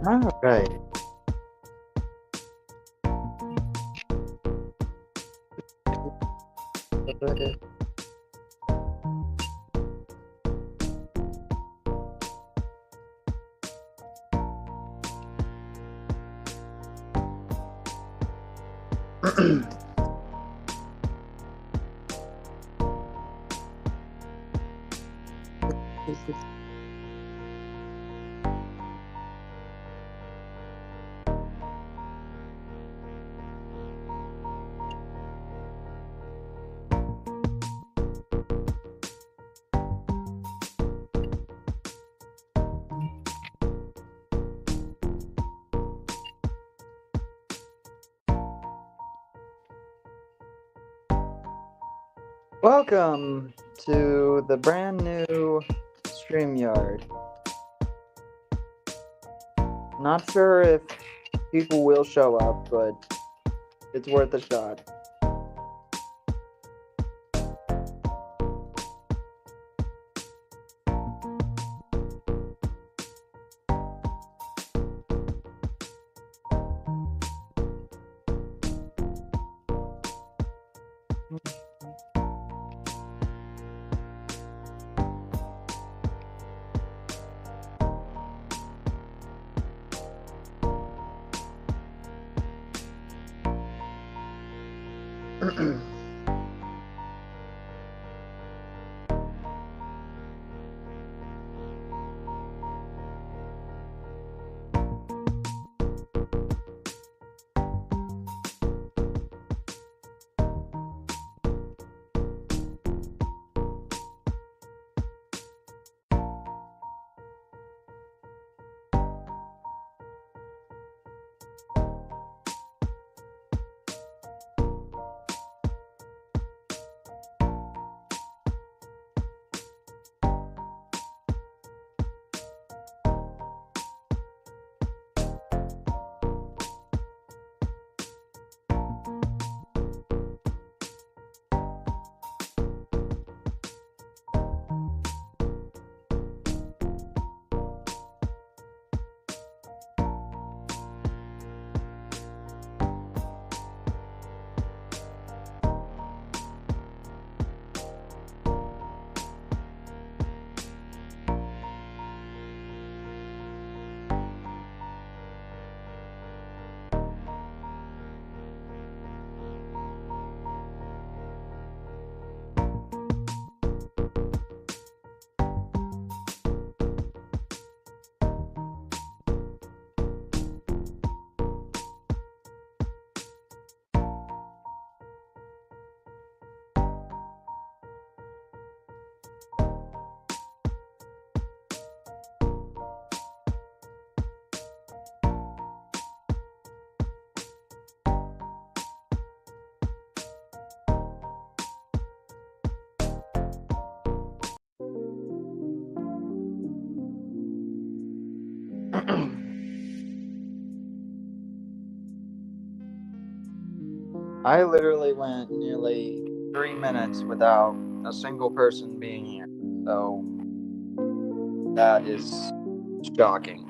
All right. Welcome to the brand new StreamYard. Not sure if people will show up, but it's worth a shot. I literally went nearly 3 minutes without a single person being here. So that is shocking.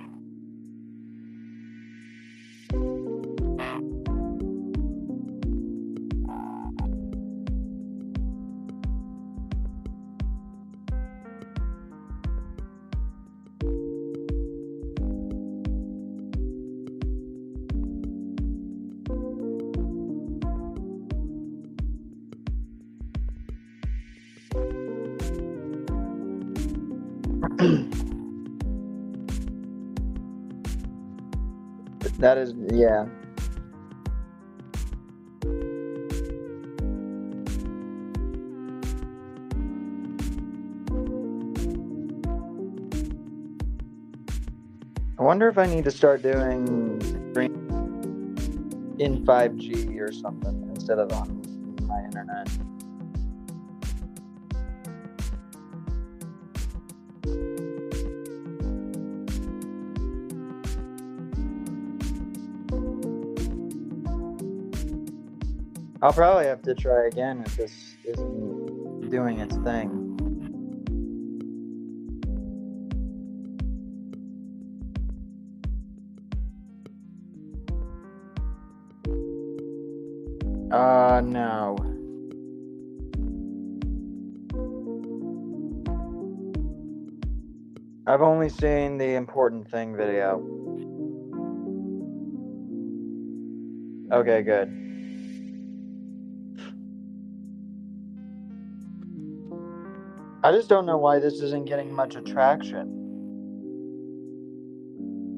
That is, yeah. I wonder if I need to start doing streams in 5G or something instead of on my internet. I'll probably have to try again if this isn't doing its thing. No. I've only seen the important thing video. Okay, good. I just don't know why this isn't getting much attraction.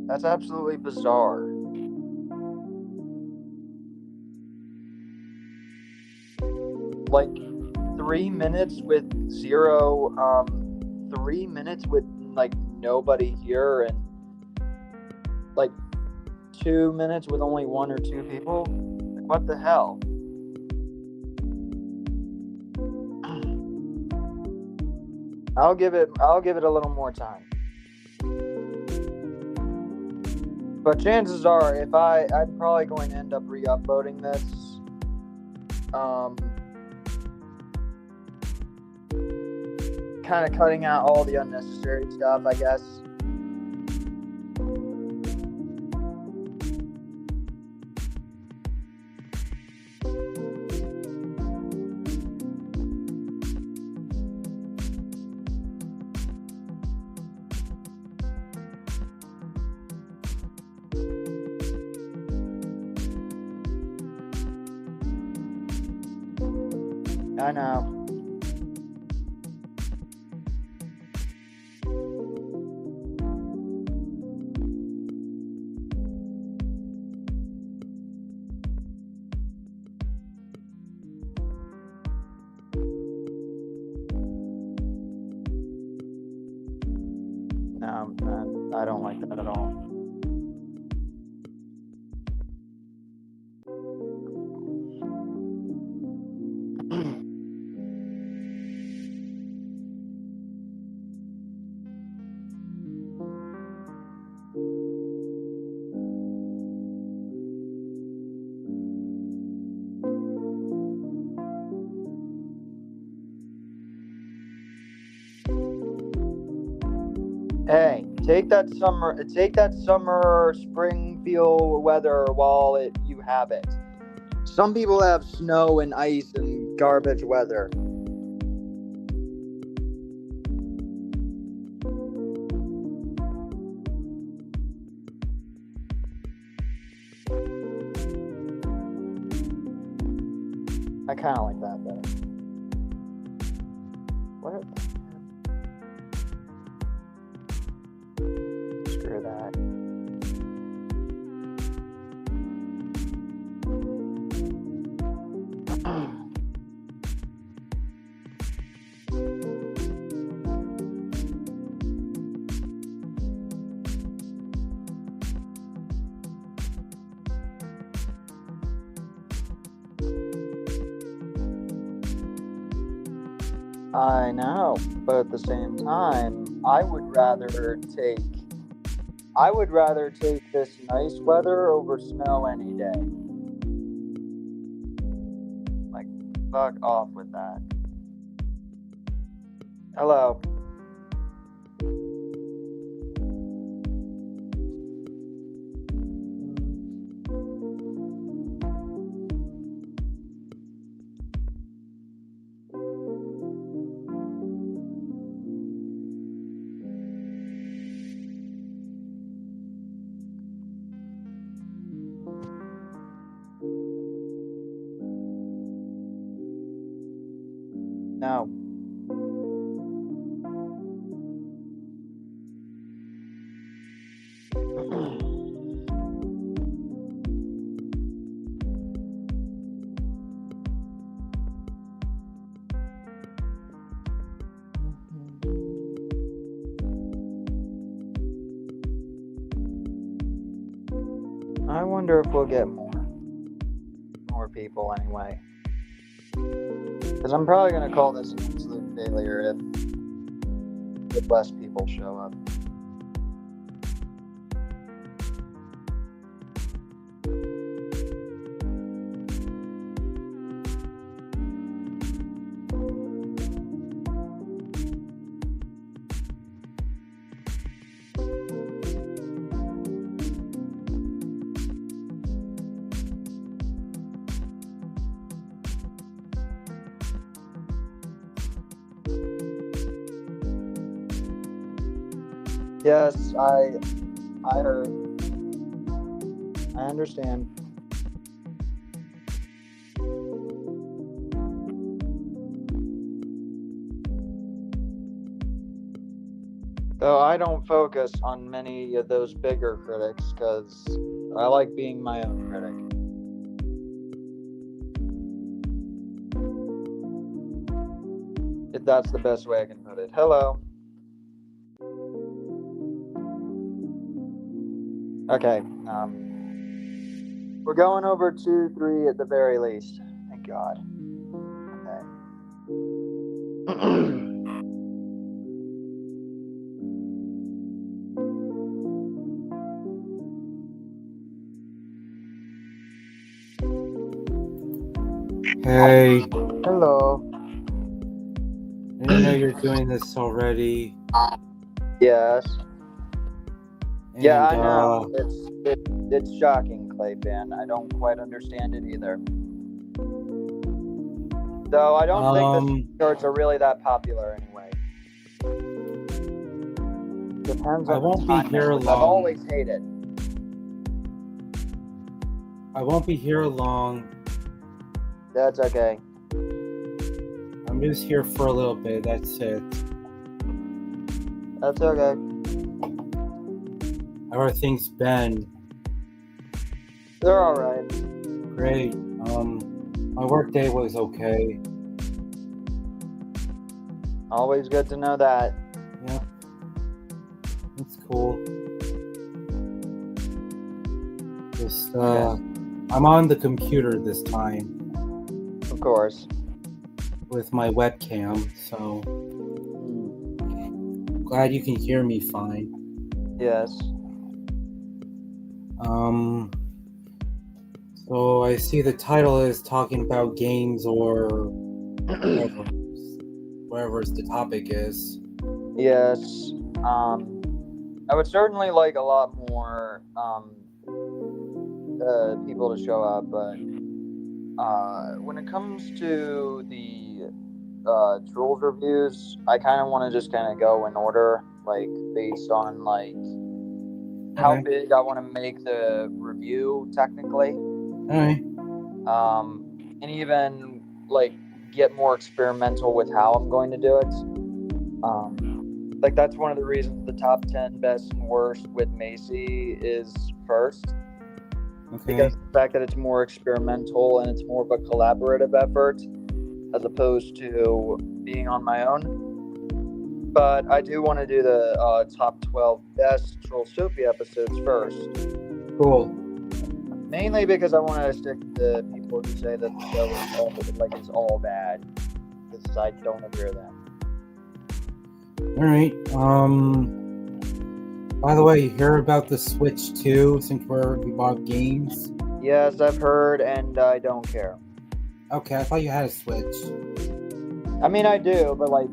That's absolutely bizarre. Like 3 minutes with 3 minutes with like nobody here, and like 2 minutes with only 1 or 2 people. Like, what the hell? I'll give it a little more time. But chances are, if I'm probably going to end up re-uploading this. Kind of cutting out all the unnecessary stuff, I guess. I know. No, I don't like that at all. Hey, take that summer spring feel weather while you have it. Some people have snow and ice and garbage weather. I kind of like that better. What? Screw that. I know, but at the same time, I would rather take this nice weather over snow any day. Like, fuck off with that. Hello. No. I wonder if we'll get more people anyway. Because I'm probably going to call this an absolute failure if less people show up. Yes, I heard. I understand. Though I don't focus on many of those bigger critics because I like being my own critic. If that's the best way I can put it. Hello. Okay. We're going over 2-3 at the very least. Thank God. Okay. Hey, Hello. I didn't know you're doing this already. Yes. And, Yeah, I know. It's shocking, Claypan. I don't quite understand it either. Though I don't think the shorts are really that popular anyway. Depends on I won't be here which long. I've always hated. I won't be here long. That's okay. I'm just here for a little bit. That's it. That's okay. How are things been? They're alright. Great. My work day was okay. Always good to know that. Yeah. It's cool. Just, I'm on the computer this time. Of course. With my webcam, so glad you can hear me fine. Yes. So I see the title is talking about games or whatever the topic is. Yes. I would certainly like a lot more people to show up, but when it comes to the Trolls reviews, I kind of want to just kind of go in order, like based on like how big I want to make the review technically. Alright. And even like get more experimental with how I'm going to do it. Like that's one of the reasons the top 10 best and worst with Macy is first. Okay. Because the fact that it's more experimental and it's more of a collaborative effort as opposed to being on my own. But I do want to do the top 12 best Trollstopia episodes first. Cool. Mainly because I want to stick to people who say that the show is all bad. Because I don't agree with that. Alright. By the way, you hear about the Switch 2 since we bought games? Yes, I've heard, and I don't care. Okay, I thought you had a Switch. I mean, I do, but like,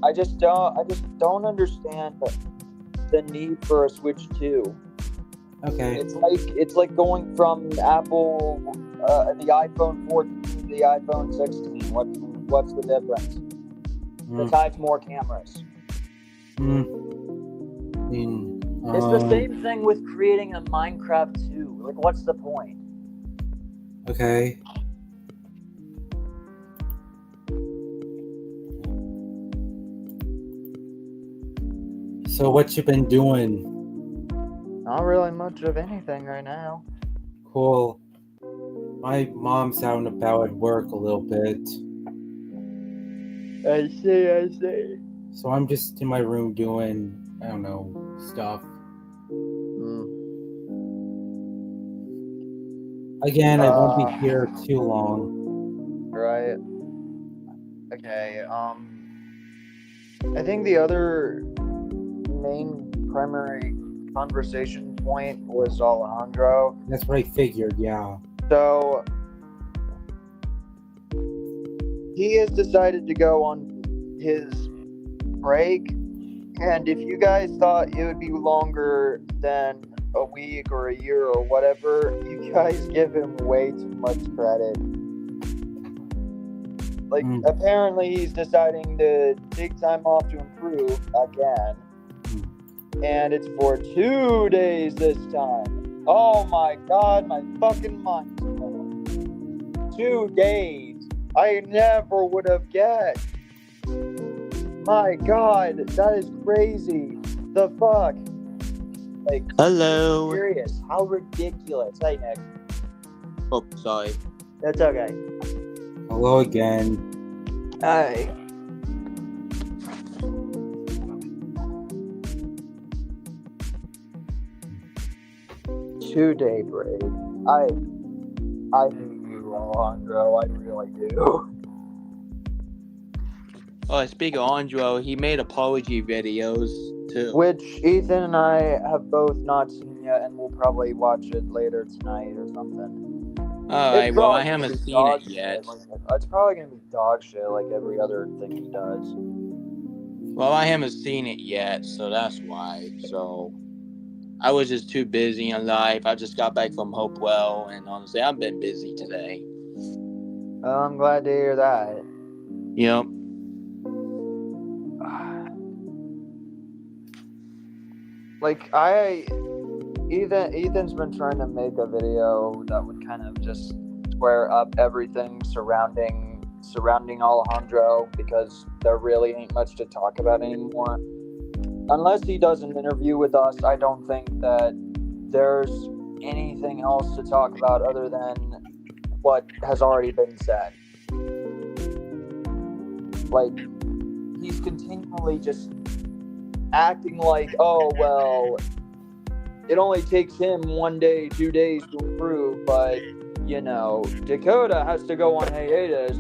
I just don't understand the need for a Switch 2. Okay. It's like going from Apple, the iPhone 14 to the iPhone 16. What's the difference? Besides more cameras. It's the same thing with creating a Minecraft 2. Like, what's the point? Okay. So what you been doing? Not really much of anything right now. Cool. My mom's out and about at work a little bit. I see. So I'm just in my room doing, I don't know, stuff. Again, I won't be here too long. Right. Okay, I think the other main primary conversation point was Alejandro. That's what I figured, yeah. So he has decided to go on his break, and if you guys thought it would be longer than a week or a year or whatever, you guys give him way too much credit. Like, apparently he's deciding to take time off to improve again. And it's for 2 days this time. Oh my god, my fucking mind. 2 days. I never would have guessed. My god, that is crazy. The fuck? Like, Hello. serious. How ridiculous. Hey, Nick. Oh, sorry. That's okay. Hello again. Hey. Two-day break. I hate you, Alejandro. I really do. Oh, speaking of Andro, he made apology videos too. Which Ethan and I have both not seen yet, and we'll probably watch it later tonight or something. Alright, well, I haven't seen it yet. It's probably gonna be dog shit like every other thing he does. Well, I haven't seen it yet, so that's why. So, I was just too busy in life. I just got back from Hopewell, and honestly, I've been busy today. Well, I'm glad to hear that. Yep. Like, Ethan's been trying to make a video that would kind of just square up everything surrounding Alejandro, because there really ain't much to talk about anymore. Unless he does an interview with us, I don't think that there's anything else to talk about other than what has already been said. Like, he's continually just acting like, oh, well, it only takes him 1 day, 2 days to improve, but, you know, Dakota has to go on hiatus,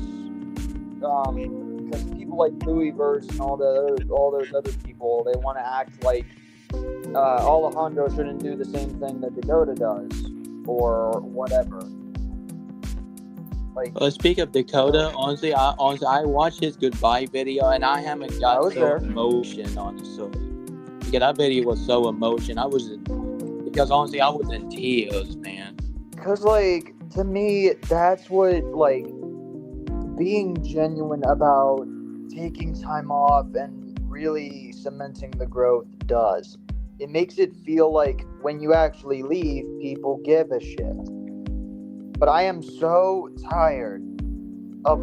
because people like Louisverse and all those other people, they want to act like Alejandro shouldn't do the same thing that Dakota does, or whatever. Like, Well, speaking of Dakota, honestly, I watched his goodbye video, and I haven't got so emotion, honestly. Because that video was so emotional. Because honestly, I was in tears, man. Because, like, to me, that's what, like, being genuine about taking time off and really cementing the growth does. It makes it feel like when you actually leave, people give a shit. But I am so tired of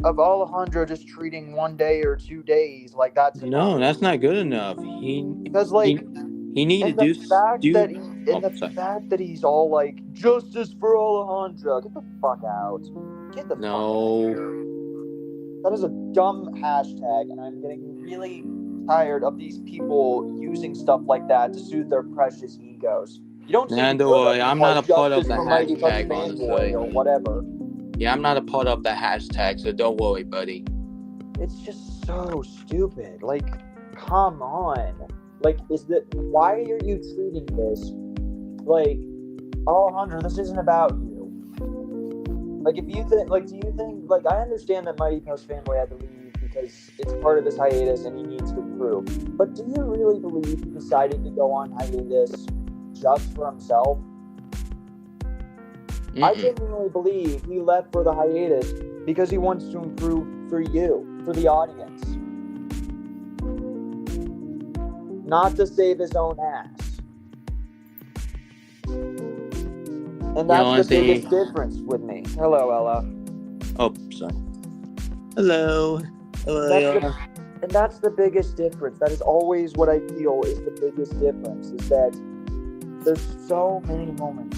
Alejandro just treating 1 day or 2 days like that's enough. No, that's not good enough. He needs to do. The fact that he's all like, justice for Alejandro. Get the fuck out. Get the fuck out of here. That is a dumb hashtag, and I'm getting really tired of these people using stuff like that to soothe their precious egos. You don't see I'm not a part of the hashtag, honestly. Or whatever. Yeah, I'm not a part of the hashtag, so don't worry, buddy. It's just so stupid. Like, come on. Like, why are you treating this like, Alejandro, this isn't about you? Like, if you think, like, do you think, like, I understand that Mighty Post Fanboy had to leave because it's part of his hiatus and he needs to improve. But do you really believe he decided to go on hiatus just for himself? I genuinely believe he left for the hiatus because he wants to improve for you, for the audience. Not to save his own ass. And that's the biggest difference with me. Hello, Ella. Oh, sorry. Hello. And that's the biggest difference. That is always what I feel is the biggest difference, is that there's so many moments.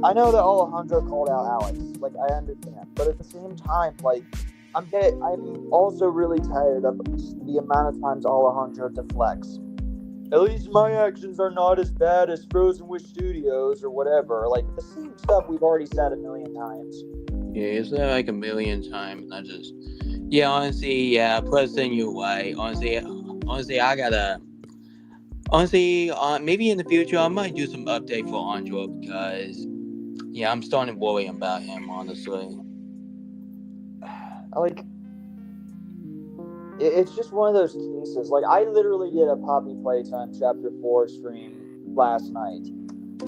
I know that Alejandro called out Alex. Like, I understand. But at the same time, like, I'm also really tired of the amount of times Alejandro deflects. At least my actions are not as bad as Frozen Wish Studios or whatever. Like, the same stuff we've already said a million times. Yeah, you said like a million times. President, you're right. Honestly, I gotta. Honestly, maybe in the future I might do some update for Andro because, yeah, I'm starting to worry about him, honestly. Like, it's just one of those cases. Like, I literally did a Poppy Playtime Chapter 4 stream last night.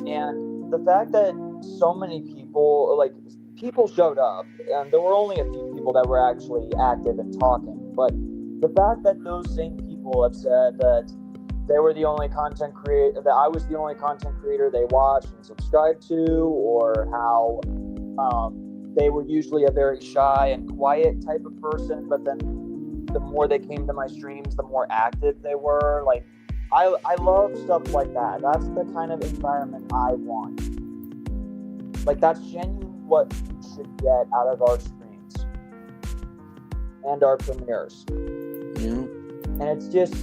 And the fact that so many people, like, people showed up, and there were only a few people that were actually active and talking. But the fact that those same people have said that they were the only content creator, that I was the only content creator they watched and subscribed to, or how they were usually a very shy and quiet type of person, but then the more they came to my streams, the more active they were. Like, I love stuff like that. That's the kind of environment I want. Like, that's genuinely what we should get out of our streams and our premieres. Yeah. And it's just,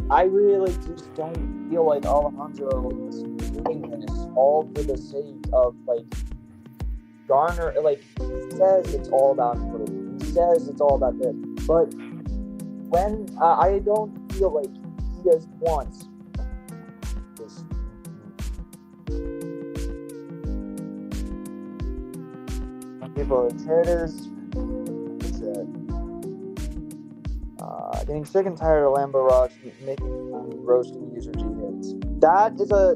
I really just don't feel like Alejandro is doing this all for the sake of, like, garner. Like, he says it's all about footage. He says it's all about this. But when I don't feel like he has once this. People are traitors. That's it. Getting sick and tired of Lambo Rocks making roasting users eat hits. That's a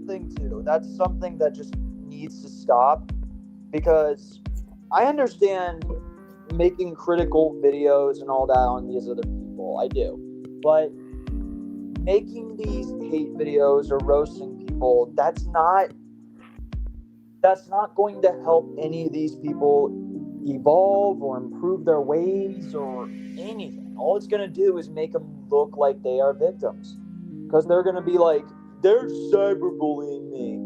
thing too. That's something that just needs to stop, because I understand making critical videos and all that on these other people. I do. But making these hate videos or roasting people, that's not going to help any of these people evolve or improve their ways or anything. All it's going to do is make them look like they are victims, because they're going to be like, they're cyberbullying me.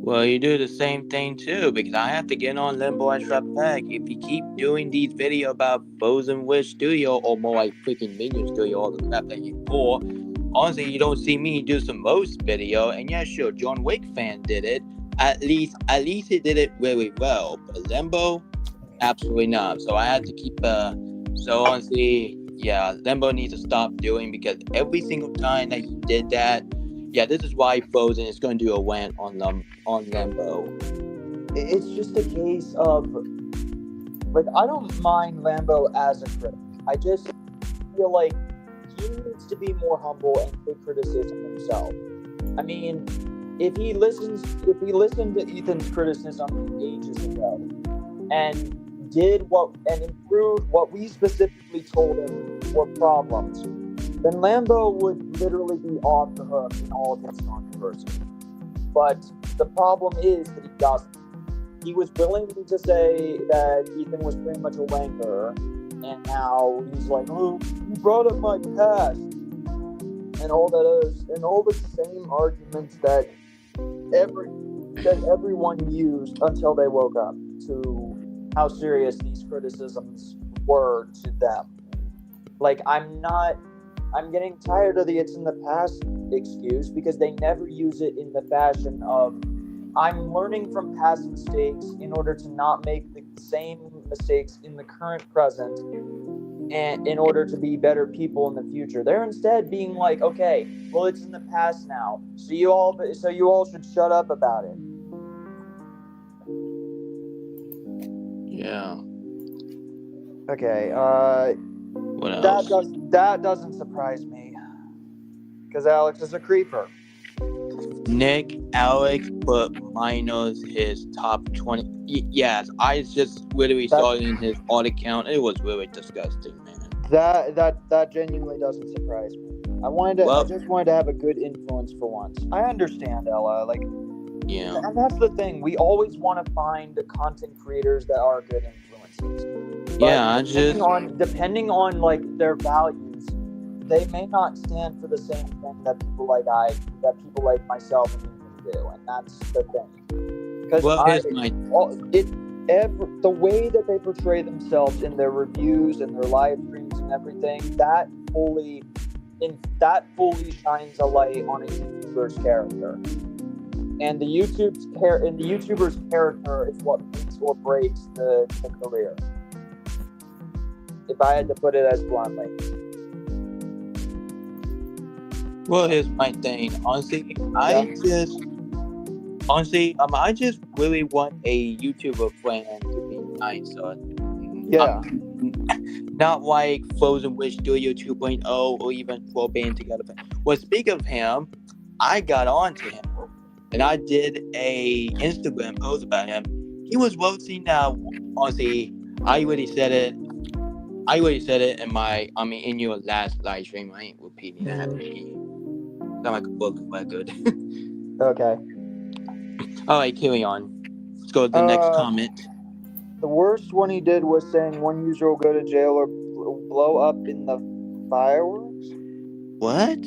Well, you do the same thing too, because I have to get on Limbo and Strap Back. If you keep doing these videos about Frozen Wish Studio, or more like freaking Minion Studio, all the crap that you pour, honestly, you don't see me do some most video. And yeah, sure, John Wick fan did it. At least he did it really well. But Limbo, absolutely not. So I had to keep so honestly, yeah, Limbo needs to stop doing, because every single time that he did that, yeah, this is why Frozen is going to do a rant on Lambo. It's just a case of, like, I don't mind Lambo as a critic. I just feel like he needs to be more humble and take criticism himself. I mean, if he listened to Ethan's criticism ages ago and improved what we specifically told him were problems, then Lambo would literally be off the hook in all of his controversy. But the problem is that he doesn't. He was willing to say that Ethan was pretty much a wanker, and now he's like, oh, you brought up my past, and all the same arguments that everyone used until they woke up to how serious these criticisms were to them. Like, I'm getting tired of the "it's in the past" excuse, because they never use it in the fashion of, I'm learning from past mistakes in order to not make the same mistakes in the current present, and in order to be better people in the future. They're instead being like, okay, well, it's in the past now, so you all should shut up about it. Yeah. Okay, What else? that doesn't surprise me, because Alex is a creeper. Nick, Alex, but minus his top 20. Yes, I just literally saw it in his odd account. It was really disgusting, man. That genuinely doesn't surprise me. I just wanted to have a good influence for once. I understand, Ella. Like, yeah, and that's the thing. We always want to find content creators that are good influences. But yeah. depending on like their values, they may not stand for the same thing that people like myself and Ethan do, and that's the thing. Because the way that they portray themselves in their reviews and their live streams and everything, that fully shines a light on a YouTuber's character. And the YouTuber's character is what makes or breaks the career. If I had to put it as bluntly. Well, here's my thing. Honestly, I just really want a YouTuber friend to be nice. Yeah. Not like Frozen Wish Studio 2.0 or even Flow Band Together. Well, speaking of him, I got on to him and I did a Instagram post about him. he was voting now. Honestly, I already said it. In your last live stream. I ain't repeating that. Sound like a book record. Okay. All right, carry on. Let's go to the next comment. The worst one he did was saying one user will go to jail or blow up in the fireworks. What?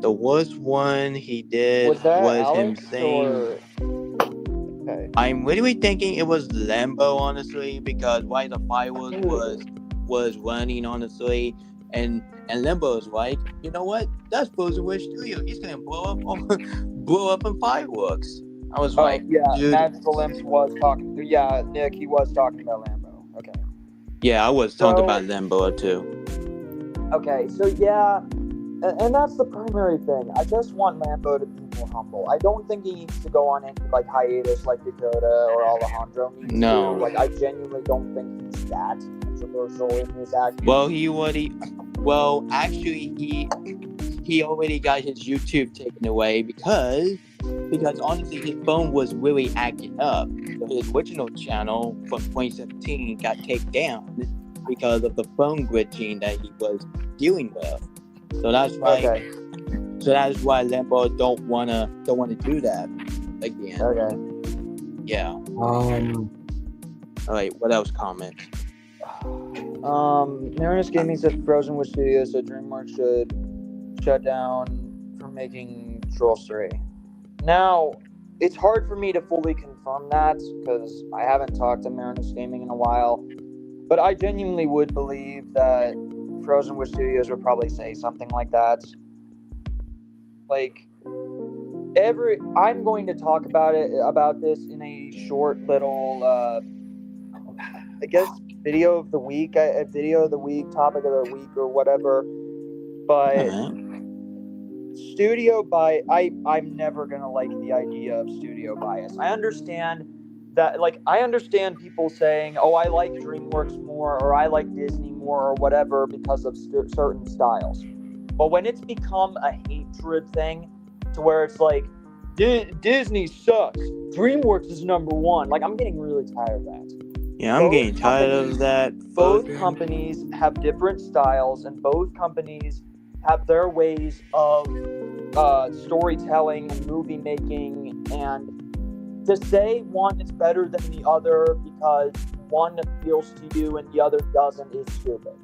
The worst one he did Was that was Alex him saying. or... Okay. I'm really thinking it was Lambo, honestly, because while the fireworks was running, honestly, and Lambo was like, you know what? That's Frozen Wish Studio. He's gonna blow up in fireworks. I was like, yeah, dude. Magical Imps was talking. Yeah, Nick, he was talking about Lambo. Okay. Yeah, I was talking about Lambo too. Okay, so yeah, and that's the primary thing. I just want Lambo to be more humble. I don't think he needs to go on any like hiatus like Dakota or Alejandro needs to. Like, I genuinely don't think he's that controversial in his acting. Well, actually, he already got his YouTube taken away because honestly his phone was really acting up. So his original channel from 2017 got taken down because of the phone glitching that he was dealing with. So that's why. Okay. So that's why Lambo don't wanna do that again. Okay. Yeah. All right. What else? Comment. Marinus Gaming said Frozen Wish Studios, so DreamWorks should shut down for making Trolls 3. Now, it's hard for me to fully confirm that because I haven't talked to Marinus Gaming in a while, but I genuinely would believe that Frozen Wish Studios would probably say something like that. Like, I'm going to talk about this in a short little, I guess, video of the week, topic of the week or whatever. But studio bias, I'm never gonna like the idea of studio bias. I understand that, like, I understand people saying, oh, I like DreamWorks more, or I like Disney more, or whatever, because of certain styles. But when it's become a hatred thing, to where it's like, Disney sucks, DreamWorks is number one, like, I'm getting really tired of that. Yeah, I'm getting tired of that. Both companies have different styles, and both companies have their ways of storytelling and movie making, and to say one is better than the other because one appeals to you and the other doesn't is stupid.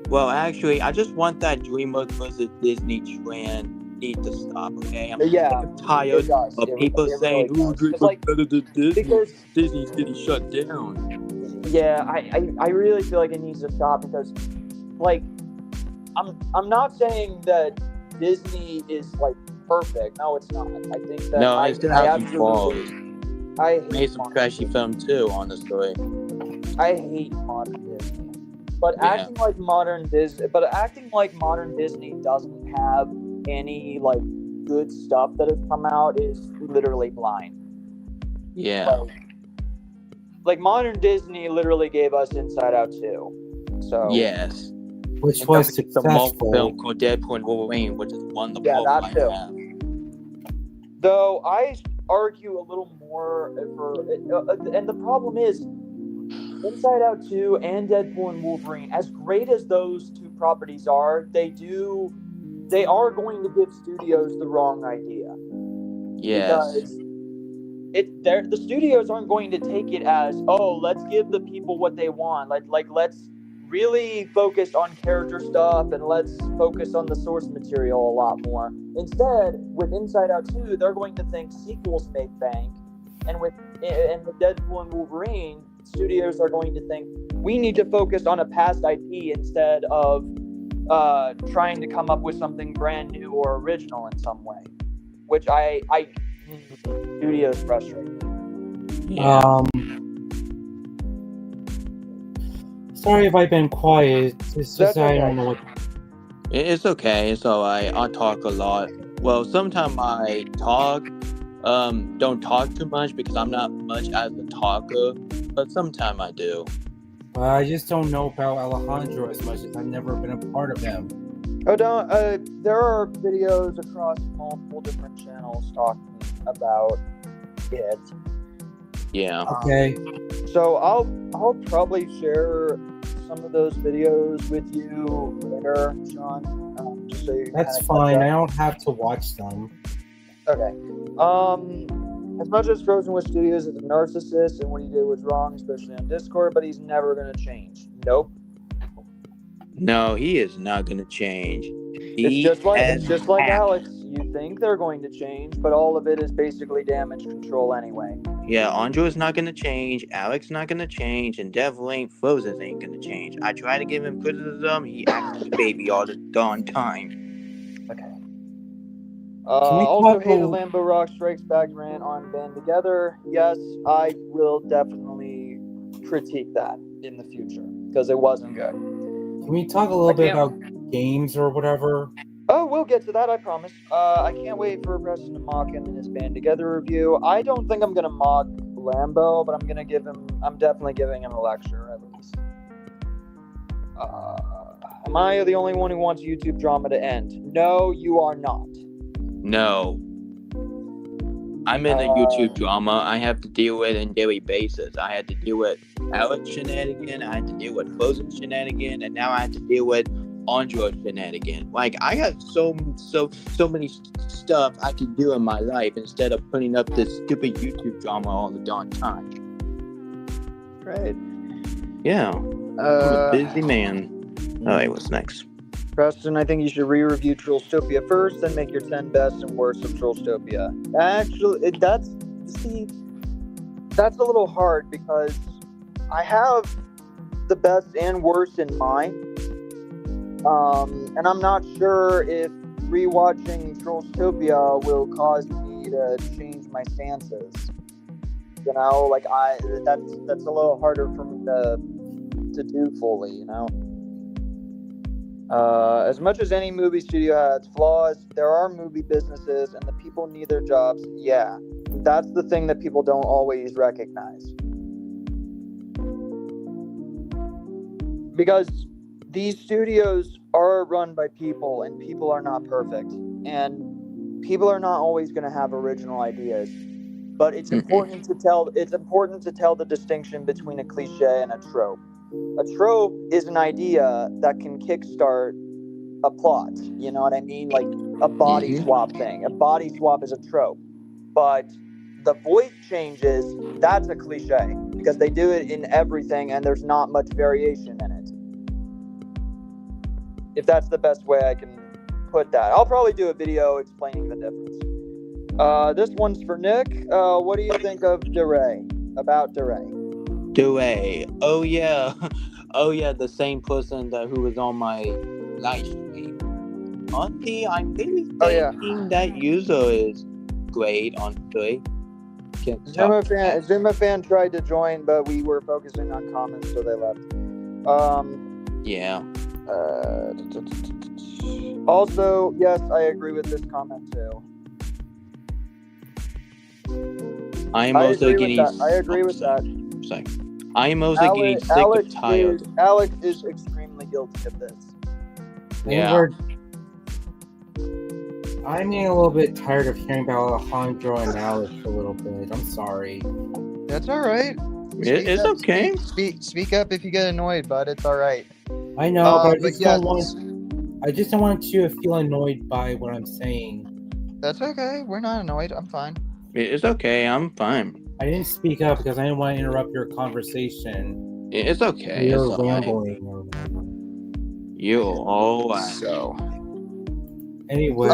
Well, actually, I just want that DreamWorks versus Disney trend need to stop, okay? I'm tired of people saying, "Ooh, DreamWorks better than Disney," because Disney's getting shut down. Yeah, I really feel like it needs to stop because, like, I'm not saying that Disney is like perfect. No, it's not. I think that it still has some flaws. I made some trashy film too, honestly. I hate modern Disney, but acting like modern Disney doesn't have any like good stuff that has come out is literally blind. Yeah. Like modern Disney literally gave us Inside Out 2. So yes. Which was successful. The film called Deadpool and Wolverine, which is one of the that too. Though I argue a little more and the problem is Inside Out 2 and Deadpool and Wolverine, as great as those two properties are, they are going to give studios the wrong idea. Yes. Because the studios aren't going to take it as, oh, let's give the people what they want. Like let's really focus on character stuff and let's focus on the source material a lot more. Instead, with Inside Out 2, they're going to think sequels make bank. And with Deadpool and Wolverine, studios are going to think we need to focus on a past IP instead of trying to come up with something brand new or original in some way, which I studios frustrate. Yeah. Sorry if I've been quiet. It's just I don't know what. It's okay. It's alright. I talk a lot. Well, sometimes I talk. Don't talk too much because I'm not much as a talker, but sometimes I do. I just don't know about Alejandro as much as I've never been a part of him. Oh, there are videos across multiple different channels talking about it. Yeah. Okay. So I'll probably share some of those videos with you later, Sean. Just so you That's kinda fine. catch I up. don't have to watch them. Okay. As much as Frozen Wish Studios is a narcissist and what he did was wrong, especially on Discord, but he's never gonna change. Nope. No, he is not going to change. It's just like habits. Alex. You think they're going to change, but all of it is basically damage control anyway. Yeah, Andre is not going to change. Alex not going to change, and definitely ain't Frozen ain't going to change. I try to give him criticism. He acts like a baby all the darn time. Okay. Can we Also, talk hated a- Lambo Rocks Strikes Back rant on Band Together. Yes, I will definitely critique that in the future because it wasn't good. Can we talk a little bit about games or whatever? Oh, we'll get to that, I promise. I can't wait for Preston to mock him in his Band Together review. I don't think I'm gonna mock Lambo, but I'm definitely giving him a lecture at least. Am I the only one who wants YouTube drama to end? No, you are not. No. I'm in a YouTube drama. I have to deal with it on a daily basis. I had to deal with Alex shenanigan. I had to deal with Frozen shenanigan, and now I have to deal with Andre shenanigan. Like, I got so many stuff I can do in my life instead of putting up this stupid YouTube drama all the darn time. Right. Yeah. I'm a busy man. Alright, what's next? Preston, I think you should re-review Trollstopia first, then make your 10 best and worst of Trollstopia. Actually, that's a little hard because I have the best and worst in mind. And I'm not sure if rewatching Trollstopia will cause me to change my stances. You know, like that's a little harder for me to do fully, you know. As much as any movie studio has flaws, there are movie businesses and the people need their jobs. Yeah, that's the thing that people don't always recognize. Because these studios are run by people and people are not perfect. And people are not always going to have original ideas. But it's important to tell the distinction between a cliche and a trope. A trope is an idea that can kickstart a plot. You know what I mean? Like a body swap thing. A body swap is a trope. But the voice changes, that's a cliche. Because they do it in everything and there's not much variation in it. If that's the best way I can put that. I'll probably do a video explaining the difference. This one's for Nick. What do you think of DeRay? About DeRay? DeRay. Oh yeah. Oh yeah, the same person who was on my live stream. Honestly, I'm really thinking that user is great on Twitter. Zuma fan tried to join, but we were focusing on comments, so they left. Yeah. Also, yes, I agree with this comment too. I am also getting. I agree with that. Sorry. I am also getting sick of tired. Alex is extremely guilty of this. Yeah. I'm getting a little bit tired of hearing about Alejandro and Alex a little bit. I'm sorry. That's all right. It's okay. Speak up if you get annoyed, bud. It's all right. I know, but I just don't want you to feel annoyed by what I'm saying. That's okay. We're not annoyed. I'm fine. It's okay. I'm fine. I didn't speak up because I didn't want to interrupt your conversation. It's okay. You're rambling or whatever. You're all right. So, anyway,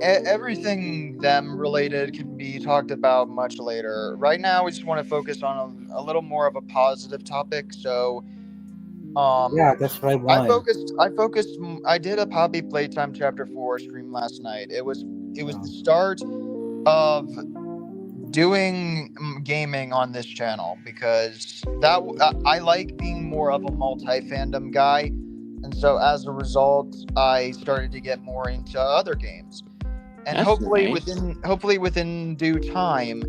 everything them related can be talked about much later. Right now, we just want to focus on a little more of a positive topic. So, yeah, that's what I want. I did a Poppy Playtime Chapter 4 stream last night. It was the start of doing gaming on this channel because I like being more of a multi-fandom guy, and so as a result I started to get more into other games, and hopefully within due time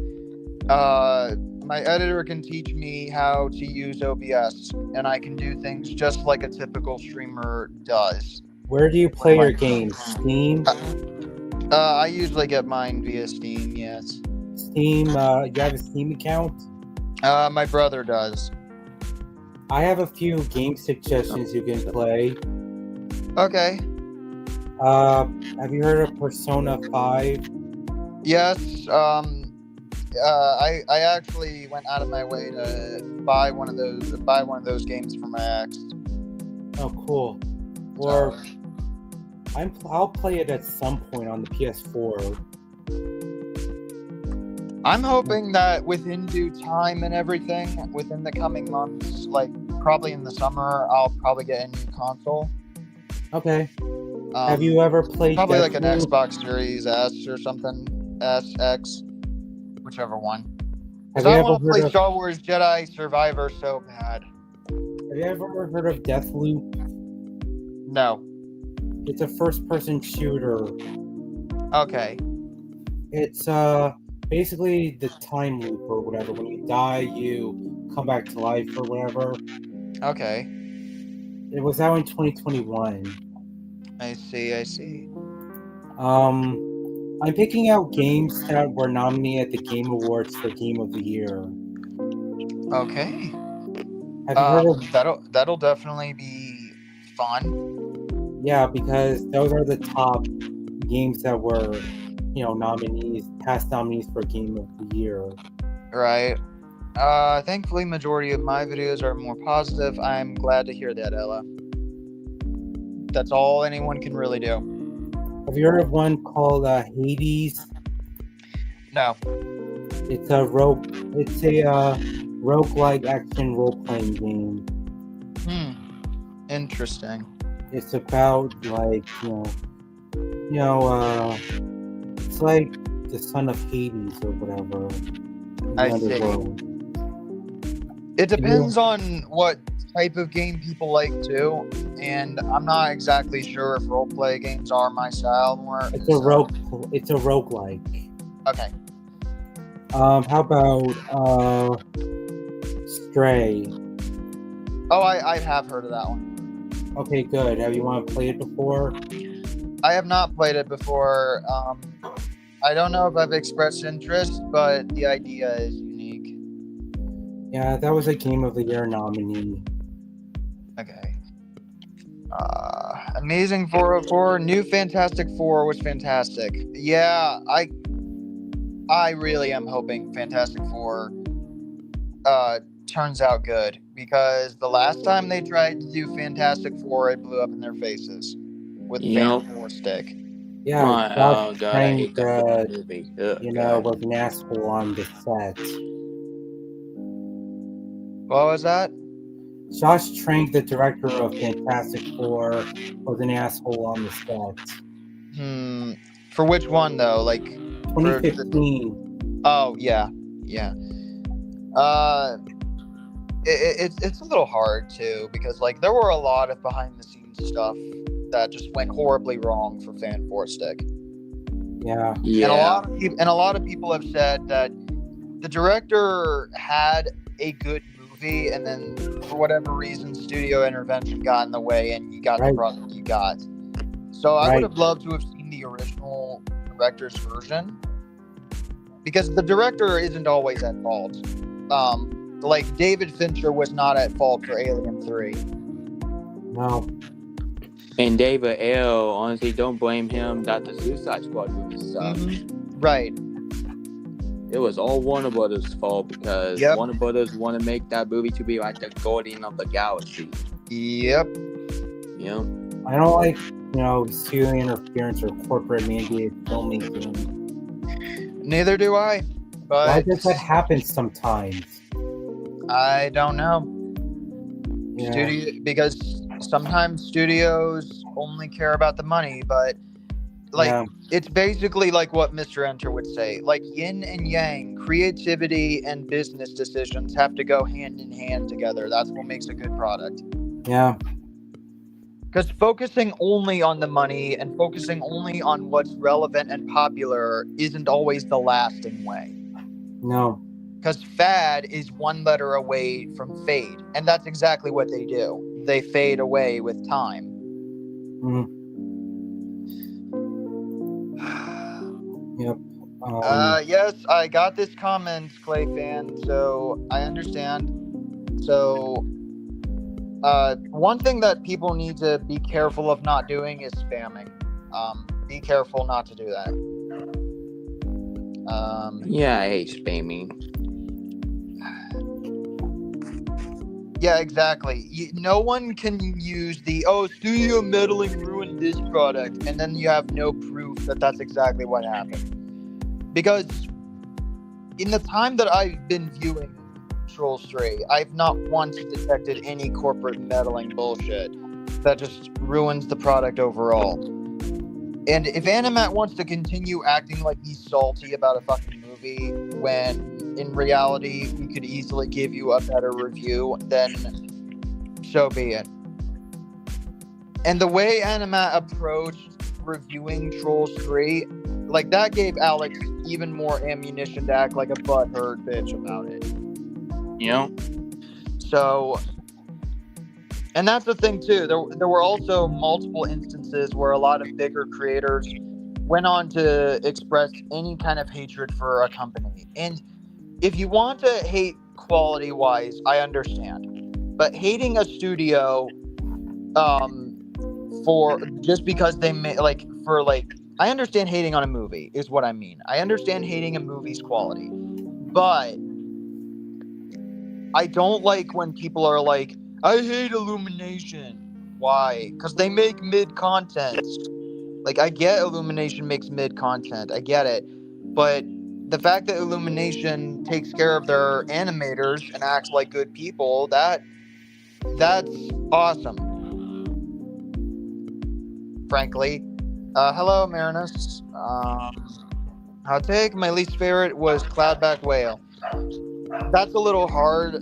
my editor can teach me how to use OBS and I can do things just like a typical streamer does. Where do you play your games? Steam? I usually get mine via Steam. Yes. Steam. You have a Steam account? My brother does. I have a few game suggestions you can play. Okay. Have you heard of Persona 5? Yes. I actually went out of my way to buy one of those games for my ex. Oh, cool. Or I'll play it at some point on the PS4. I'm hoping that within due time and everything, within the coming months, like probably in the summer, I'll probably get a new console. Okay. Have you ever played probably like an Xbox Series S or something, SX, whichever one. Because I want to play Star Wars Jedi Survivor so bad. Have you ever heard of Deathloop? No. It's a first-person shooter. Okay. It's basically the time loop or whatever. When you die, you come back to life or whatever. Okay. It was out in 2021. I see. I'm picking out games that were nominated at the Game Awards for Game of the Year. Okay. Have you heard of that'll definitely be fun. Yeah, because those are the top games that were, past nominees for Game of the Year. Right. Thankfully, majority of my videos are more positive. I'm glad to hear that, Ella. That's all anyone can really do. Have you heard of one called Hades? No. It's a roguelike action role-playing game. Interesting. It's about it's like the son of Hades or whatever. I see. It depends on what type of game people like too, and I'm not exactly sure if roleplay games are my style more. It's a roguelike. Okay. How about Stray? Oh, I have heard of that one. Okay, good. Have you want to play it before? I have not played it before. I don't know if I've expressed interest, but the idea is unique. Yeah, that was a Game of the Year nominee. Okay. Amazing 404. New Fantastic Four was fantastic. Yeah, I really am hoping Fantastic Four turns out good, because the last time they tried to do Fantastic Four, it blew up in their faces with Fan Four Stick. Yeah, God, I hate that movie. Was an asshole on the set. What was that? Josh Trank, the director of Fantastic Four, was an asshole on the set. For which one though? Like 2015. Oh yeah. It's a little hard too, because like there were a lot of behind the scenes stuff that just went horribly wrong for Fan Four Stick. Yeah. And a lot of people have said that the director had a good movie, and then for whatever reason, studio intervention got in the way, and you got the product you got. So I would have loved to have seen the original director's version, because the director isn't always at fault. Like David Fincher was not at fault for Alien 3. No. And David L., honestly, don't blame him that the Suicide Squad movie sucked. Right. It was all Warner Brothers' fault, because Warner Brothers want to make that movie to be like the Guardian of the Galaxy. Yep. I don't like, studio interference or corporate mandated filmmaking. Neither do I. But why does that happen sometimes? I don't know. Yeah. Because sometimes studios only care about the money, but it's basically like what Mr. Enter would say, like yin and yang, creativity and business decisions have to go hand in hand together. That's what makes a good product. Yeah. Because focusing only on the money and focusing only on what's relevant and popular isn't always the lasting way. No. Because fad is one letter away from fade. And that's exactly what they do. They fade away with time. Yep. Yes, I got this comment, Clay fan, so I understand. So, one thing that people need to be careful of not doing is spamming. Be careful not to do that. Yeah, I hate spamming. Yeah, exactly. No one can use studio meddling ruined this product, and then you have no proof that that's exactly what happened. Because in the time that I've been viewing Trolls 3, I've not once detected any corporate meddling bullshit that just ruins the product overall. And if Animat wants to continue acting like he's salty about a fucking movie, when in reality we could easily give you a better review, then so be it. And the way Animat approached reviewing Trolls 3, like, that gave Alex even more ammunition to act like a butthurt bitch about it. Yeah. So, and that's the thing too. There were also multiple instances where a lot of bigger creators went on to express any kind of hatred for a company. And if you want to hate quality-wise, I understand. But hating a studio, for just because they made I understand hating on a movie is what I mean. I understand hating a movie's quality, but I don't like when people are like, I hate Illumination. Why? Because they make mid-content. Like, I get Illumination makes mid-content. I get it. But the fact that Illumination takes care of their animators and acts like good people, that's awesome. Frankly. Hello, Marinus. Hot take, my least favorite was Cloudback Whale. That's a little hard.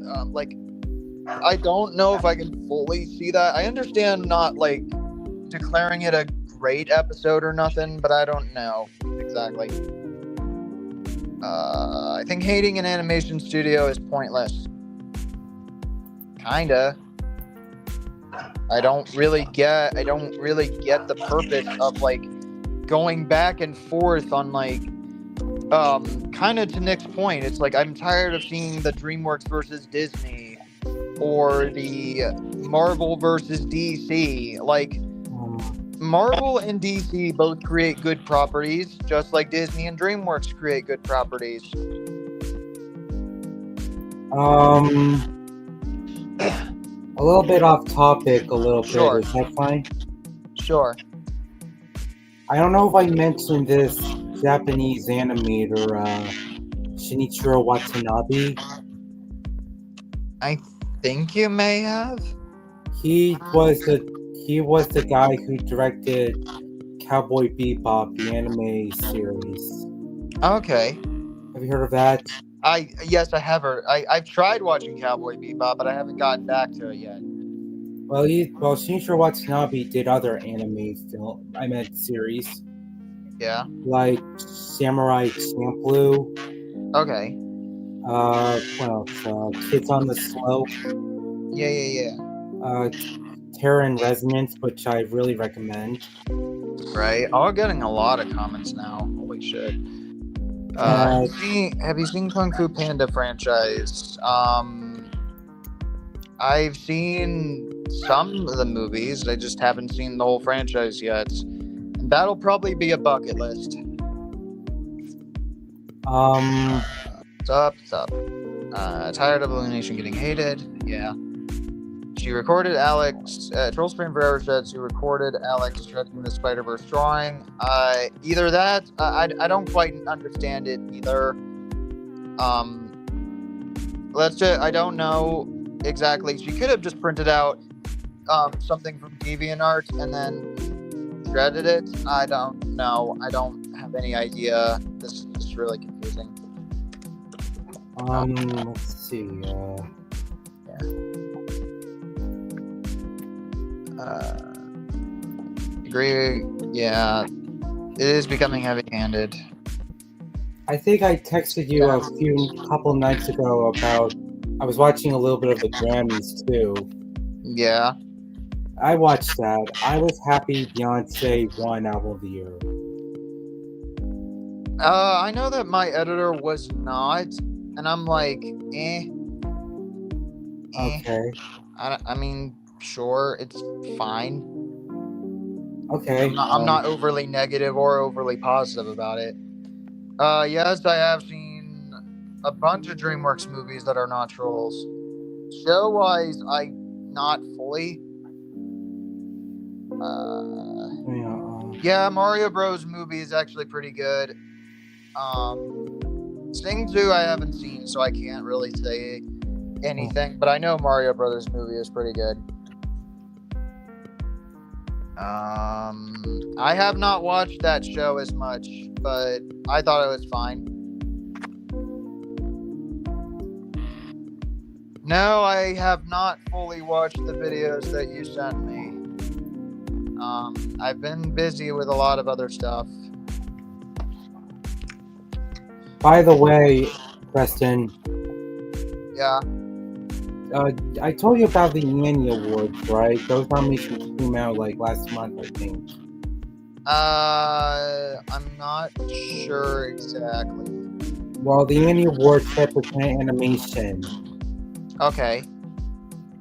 I don't know if I can fully see that. I understand not, declaring it a great episode or nothing, but I don't know exactly. I think hating an animation studio is pointless. Kinda. I don't really get the purpose of, going back and forth on, kind of to Nick's point. It's like, I'm tired of seeing the DreamWorks versus Disney or the Marvel versus DC. Marvel and DC both create good properties, just like Disney and DreamWorks create good properties. A little bit off topic, Sure. Is that fine? Sure. I don't know if I mentioned this Japanese animator, Shinichiro Watanabe. I think you may have. He was the guy who directed Cowboy Bebop, the anime series. Okay. Have you heard of that? Yes, I have heard. I've tried watching Cowboy Bebop, but I haven't gotten back to it yet. Well, Shinichiro Watanabe did other anime series. Yeah. Like Samurai Champloo. Okay. Kids on the Slope. Yeah. Terror and Resonance, which I really recommend. Right. Oh, we're getting a lot of comments now. Holy shit. Have you seen Kung Fu Panda franchise? I've seen some of the movies. I just haven't seen the whole franchise yet. And that'll probably be a bucket list. What's up? Tired of Illumination getting hated? Yeah. She recorded Alex. Trollspring Forever said she recorded Alex stretching the Spider-Verse drawing. Either that, I don't quite understand it either. I don't know exactly. She could have just printed out something from DeviantArt and then shredded it. I don't know. I don't have any idea. This is really confusing. Let's see. Agree. Yeah, it is becoming heavy-handed. I think I texted you a couple nights ago about. I was watching a little bit of the Grammys too. Yeah. I watched that. I was happy Beyonce won Album of the Year. I know that my editor was not, and I'm like, eh. Okay. I mean, sure, it's fine. Okay. I'm not overly negative or overly positive about it. Yes, I have seen a bunch of DreamWorks movies that are not trolls. Show-wise, I not fully. Yeah, Mario Bros. Movie is actually pretty good. Sing 2 I haven't seen, so I can't really say anything. But I know Mario Brothers movie is pretty good. I have not watched that show as much, but I thought it was fine. No, I have not fully watched the videos that you sent me. I've been busy with a lot of other stuff. By the way, Preston. Yeah. I told you about the Annie Awards, right? Those nominations came out like last month, I think. I'm not sure exactly. Well, the Annie Awards represent animation. Okay.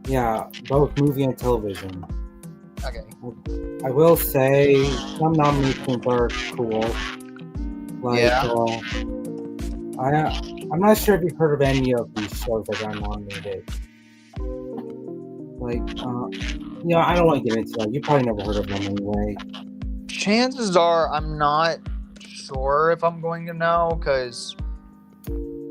Yeah, both movie and television. Okay. I will say some nominations are cool. Like, I'm not sure if you've heard of any of these shows that got nominated. Like, I don't want to get into that. You probably never heard of them anyway. Chances are I'm not sure if I'm going to know, because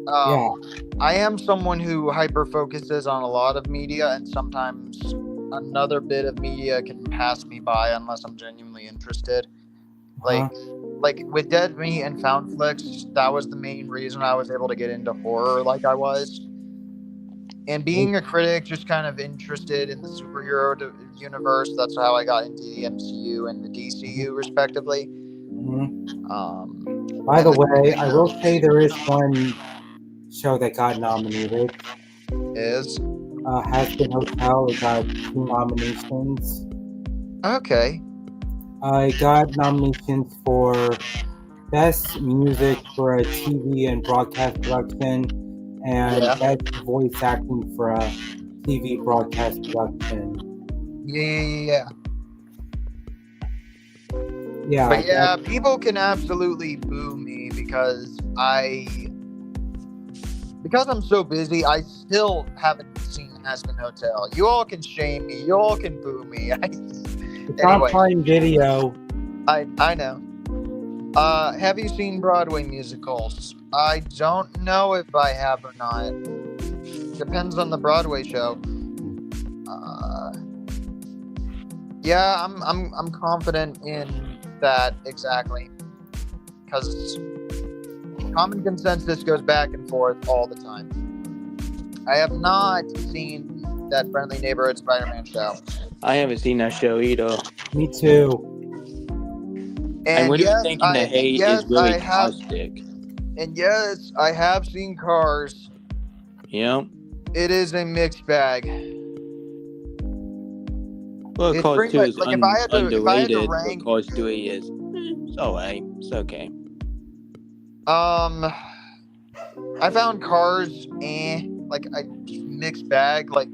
I am someone who hyper focuses on a lot of media, and sometimes another bit of media can pass me by unless I'm genuinely interested. Like with Dead Meat and Found Flicks, that was the main reason I was able to get into horror like I was. And being a critic, just kind of interested in the superhero universe, that's how I got into the MCU and the DCU, respectively. By the way, I will say there is one show that got nominated. Has-Been Hotel. It got 2 nominations. Okay. It got nominations for Best Music for a TV and Broadcast Production, and Best Voice Acting for a TV Broadcast Production. Yeah. Yeah. But yeah, people can absolutely boo me because I'm so busy, I still haven't seen Has-Been Hotel. You all can shame me. You all can boo me. It's on Prime Video. I know. Have you seen Broadway musicals? I don't know if I have or not. Depends on the Broadway show. Yeah, I'm confident in that exactly. Because common consensus goes back and forth all the time. I have not seen that Friendly Neighborhood Spider-Man show. I haven't seen that show either. Me too. And what do you think the hate is really caustic? And yes, I have seen Cars. Yep. It is a mixed bag. Well, Cars 2 is underrated, but Cars 3 is it's alright. It's okay. I found Cars like a mixed bag. Like,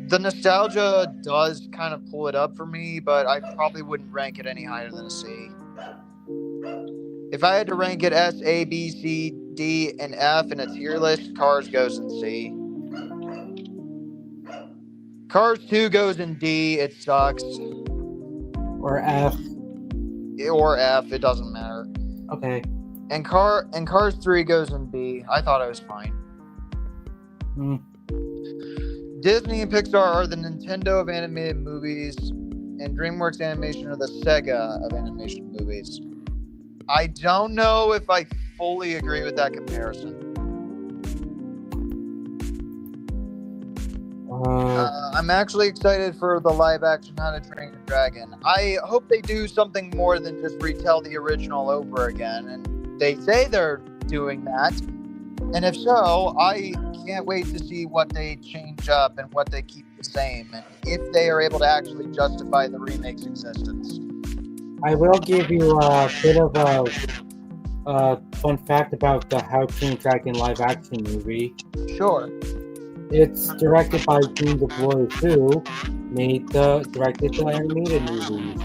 the nostalgia does kind of pull it up for me, but I probably wouldn't rank it any higher than a C. If I had to rank it S, A, B, C, D, and F in a tier list, Cars goes in C. Cars 2 goes in D, it sucks. Or F. Or F, it doesn't matter. Okay. And Cars 3 goes in B. I thought it was fine. Disney and Pixar are the Nintendo of animated movies, and DreamWorks Animation are the Sega of animation movies. I don't know if I fully agree with that comparison. I'm actually excited for the live-action How to Train Your Dragon. I hope they do something more than just retell the original over again, and they say they're doing that. And if so, I can't wait to see what they change up and what they keep the same, and if they are able to actually justify the remake's existence. I will give you a bit of a fun fact about the How to Dragon live action movie. Sure. It's directed by Dean DeBlois, who directed the animated movies.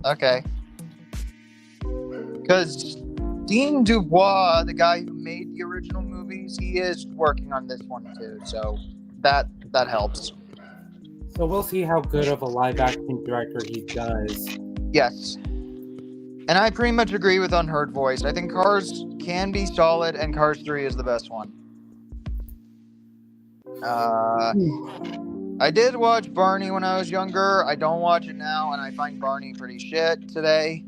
Okay. Because Dean DuBois, the guy who made the original movies, he is working on this one too, so that helps. So we'll see how good of a live action director he does. Yes. And I pretty much agree with Unheard Voice. I think Cars can be solid, and Cars 3 is the best one. I did watch Barney when I was younger. I don't watch it now, and I find Barney pretty shit today.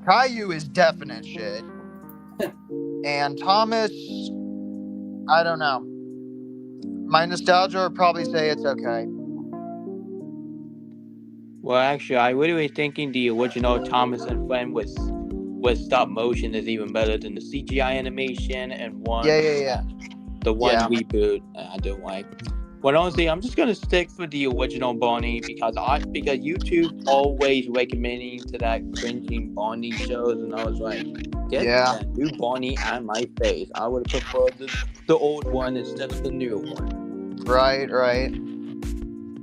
Caillou is definite shit. And Thomas, I don't know. My nostalgia would probably say it's okay. Well, actually, I really was thinking the original Thomas and Friend with stop motion is even better than the CGI animation and one. Yeah. The one reboot I don't like. But honestly, I'm just gonna stick for the original Barney because YouTube always recommending to that cringing Barney shows, and I was like, get that new Barney out of my face. I would have preferred the old one instead of the new one. Right.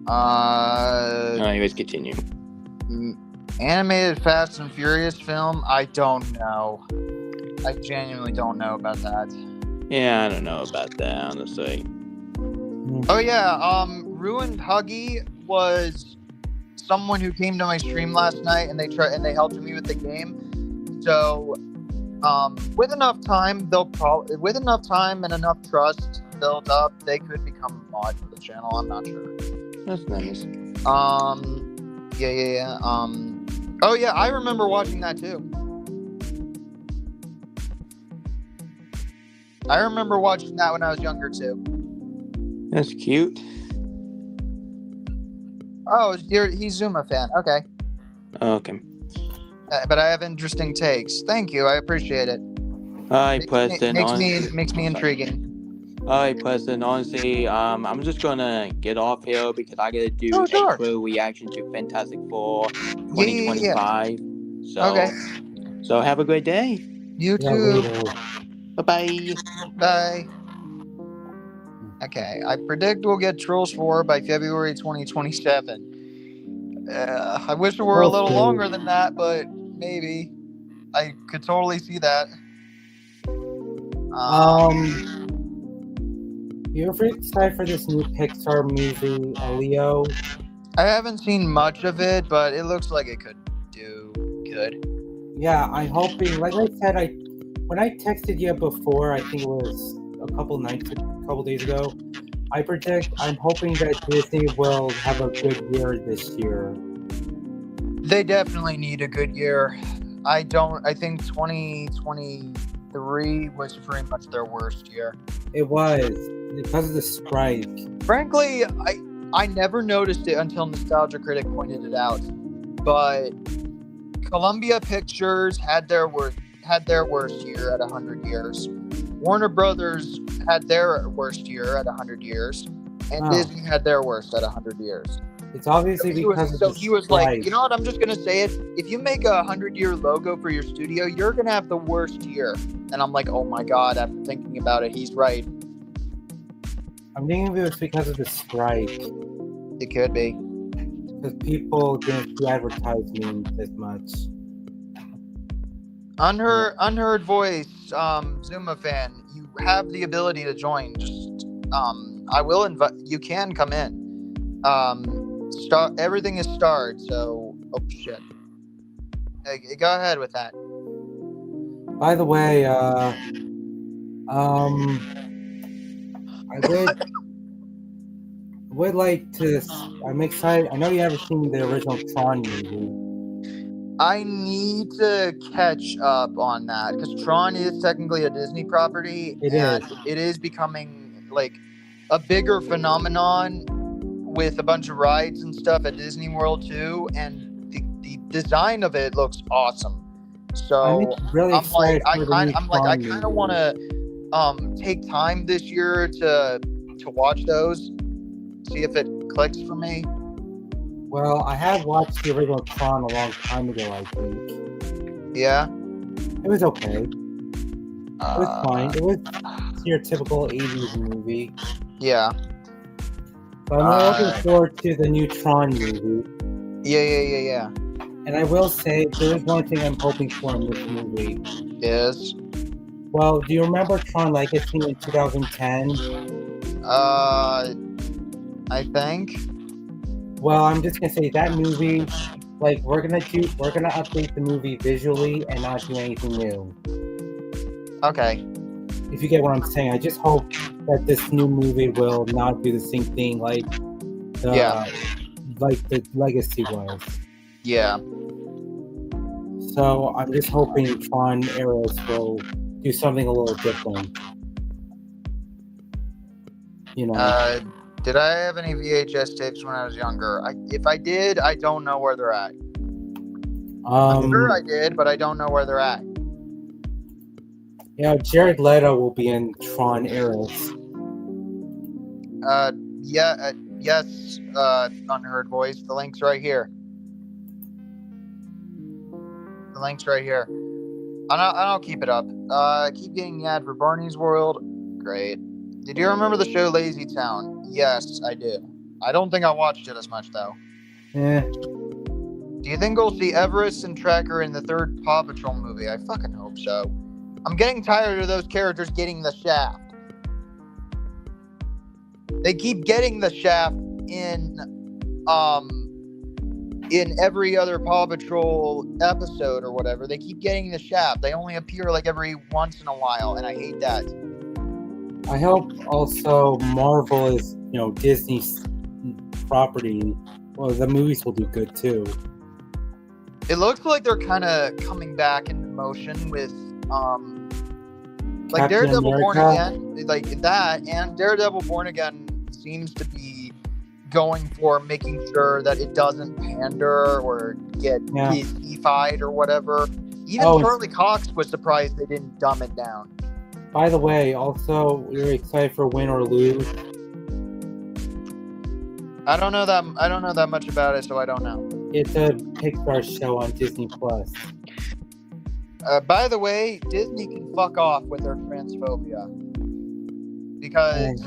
Anyways, continue. Animated Fast and Furious film? I don't know. I genuinely don't know about that. Yeah, I don't know about that, honestly. Oh yeah, Ruined Huggy was someone who came to my stream last night, and they helped me with the game. So, with enough time and enough trust built up, they could become a mod for the channel. I'm not sure. That's nice. Yeah. Oh yeah, I remember watching that too. I remember watching that when I was younger too. That's cute. Oh, he's Zuma fan. Okay. Okay. But I have interesting takes. Thank you. I appreciate it. Alright, Preston. Makes me intriguing. Alright, Preston. Honestly, I'm just gonna get off here because I gotta do a full reaction to Fantastic Four 2025. Okay. So have a great day. You too. Bye-bye. Bye. Okay, I predict we'll get Trolls 4 by February 2027. I wish it were a little longer than that, but maybe. I could totally see that. You ever excited for this new Pixar movie, Leo? I haven't seen much of it, but it looks like it could do good. Yeah, I'm hoping, like I said, when I texted you before, I think it was a couple days ago, I'm hoping that Disney will have a good year this year. They definitely need a good year. I think 2023 was pretty much their worst year. It was, because of the strike. Frankly, I never noticed it until Nostalgia Critic pointed it out. But Columbia Pictures had their worst year at 100 years. Warner Brothers had their worst year at 100 years, and Disney had their worst at 100 years. It's obviously he was like, you know what? I'm just gonna say it. If you make a 100-year logo for your studio, you're gonna have the worst year. And I'm like, oh my god. After thinking about it, he's right. I'm thinking it was because of the strike. It could be because people didn't see advertisements as much. Unheard Voice, Zuma fan, you have the ability to join. Just I will invite you. Can come in. Everything is starred, so shit. Go ahead with that. By the way, I would like to. I'm excited. I know you haven't seen the original Tron movie. I need to catch up on that because Tron is technically a Disney property. It is becoming like a bigger phenomenon with a bunch of rides and stuff at Disney World too, and the design of it looks awesome. So I'm like, I kind of want to take time this year to watch those, see if it clicks for me. Well, I have watched the original Tron a long time ago, I think. Yeah? It was okay. It was fine. It was your typical 80s movie. Yeah. But I'm looking forward to the new Tron movie. Yeah. And I will say, there is one thing I'm hoping for in this movie. Is? Well, do you remember Tron Legacy in 2010? I think. Well, I'm just gonna say that movie, like we're gonna update the movie visually and not do anything new. Okay. If you get what I'm saying, I just hope that this new movie will not do the same thing like the Legacy was. Yeah. So I'm just hoping Tron Eras will do something a little different. You know. Did I have any VHS tapes when I was younger? If I did, I don't know where they're at. I'm sure I did, but I don't know where they're at. Yeah, Jared Leto will be in Tron Eras. Yes, Unheard Voice. The link's right here. And I'll keep it up. Keep getting the ad for Barney's World. Great. Did you remember the show Lazy Town? Yes, I do. I don't think I watched it as much, though. Do you think we'll see Everest and Tracker in the third Paw Patrol movie? I fucking hope so. I'm getting tired of those characters getting the shaft. They keep getting the shaft in every other Paw Patrol episode or whatever. They keep getting the shaft. They only appear like every once in a while, and I hate that. I hope also Marvel is, Disney's property. Well, the movies will do good too. It looks like they're kind of coming back into motion with like Daredevil Born Again, like that, and Daredevil Born Again seems to be going for making sure that it doesn't pander or get PC-fied or whatever. Even Charlie Cox was surprised they didn't dumb it down. By the way, also, you're excited for Win or Lose? I don't know that much about it, so I don't know. It's a Pixar show on Disney Plus. By the way, Disney can fuck off with their transphobia because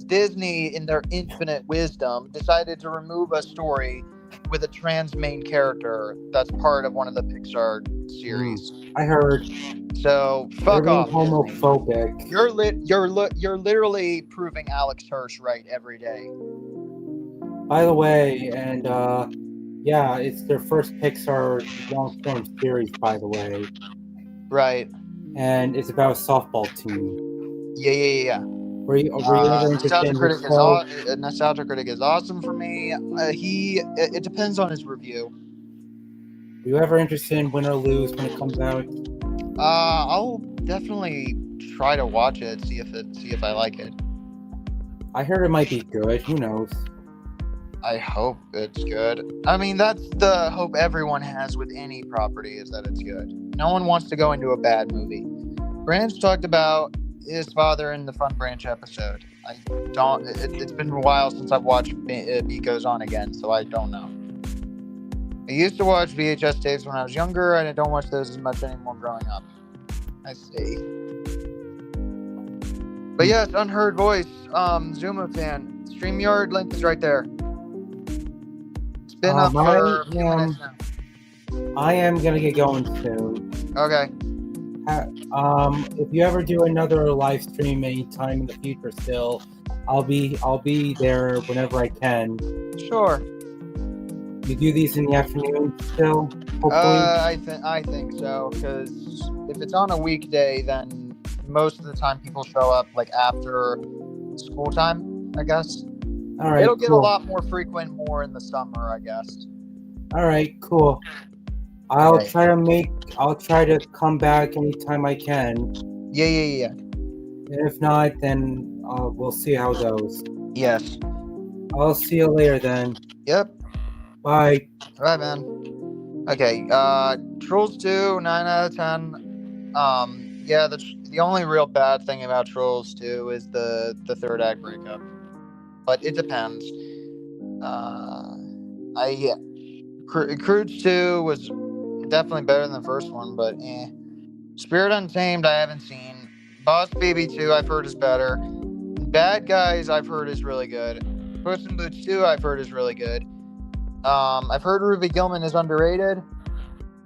Disney, in their infinite wisdom, decided to remove a story with a trans main character that's part of one of the Pixar series. I heard. So fuck off. Homophobic. Disney. You're literally proving Alex Hirsch right every day. By the way, and it's their first Pixar long-form series. By the way. Right. And it's about a softball team. Yeah. Were you ever interested in this show? Nostalgia Critic is awesome for me. It depends on his review. Were you ever interested in Win or Lose when it comes out? I'll definitely try to watch it, see if I like it. I heard it might be good. Who knows? I hope it's good. I mean, that's the hope everyone has with any property, is that it's good. No one wants to go into a bad movie. Branch talked about his father in the Fun Branch episode. It's been a while since I've watched Beat Goes On Again, so I don't know. I used to watch VHS tapes when I was younger, and I don't watch those as much anymore growing up. I see. But yes, Unheard Voice, Zuma fan. StreamYard link is right there. It's been up for a few minutes now. I am gonna get going soon. Okay. If you ever do another live stream anytime in the future, still, I'll be there whenever I can. Sure. You do these in the afternoon still? Hopefully. I think so, because if it's on a weekday, then most of the time people show up like after school time, I guess. All right. It'll get a lot more frequent more in the summer, I guess. All right, cool. I'll try to come back anytime I can. Yeah. And if not, then we'll see how it goes. Yes. I'll see you later then. Yep. Bye. All right, man. Okay. Trolls 2, 9 out of 10. The only real bad thing about Trolls 2 is the third act breakup. But it depends. Croods 2 was Definitely better than the first one, but eh. Spirit Untamed, I haven't seen. Boss Baby 2, I've heard is better. Bad Guys, I've heard is really good. Puss in Boots 2, I've heard is really good. I've heard Ruby Gillman is underrated.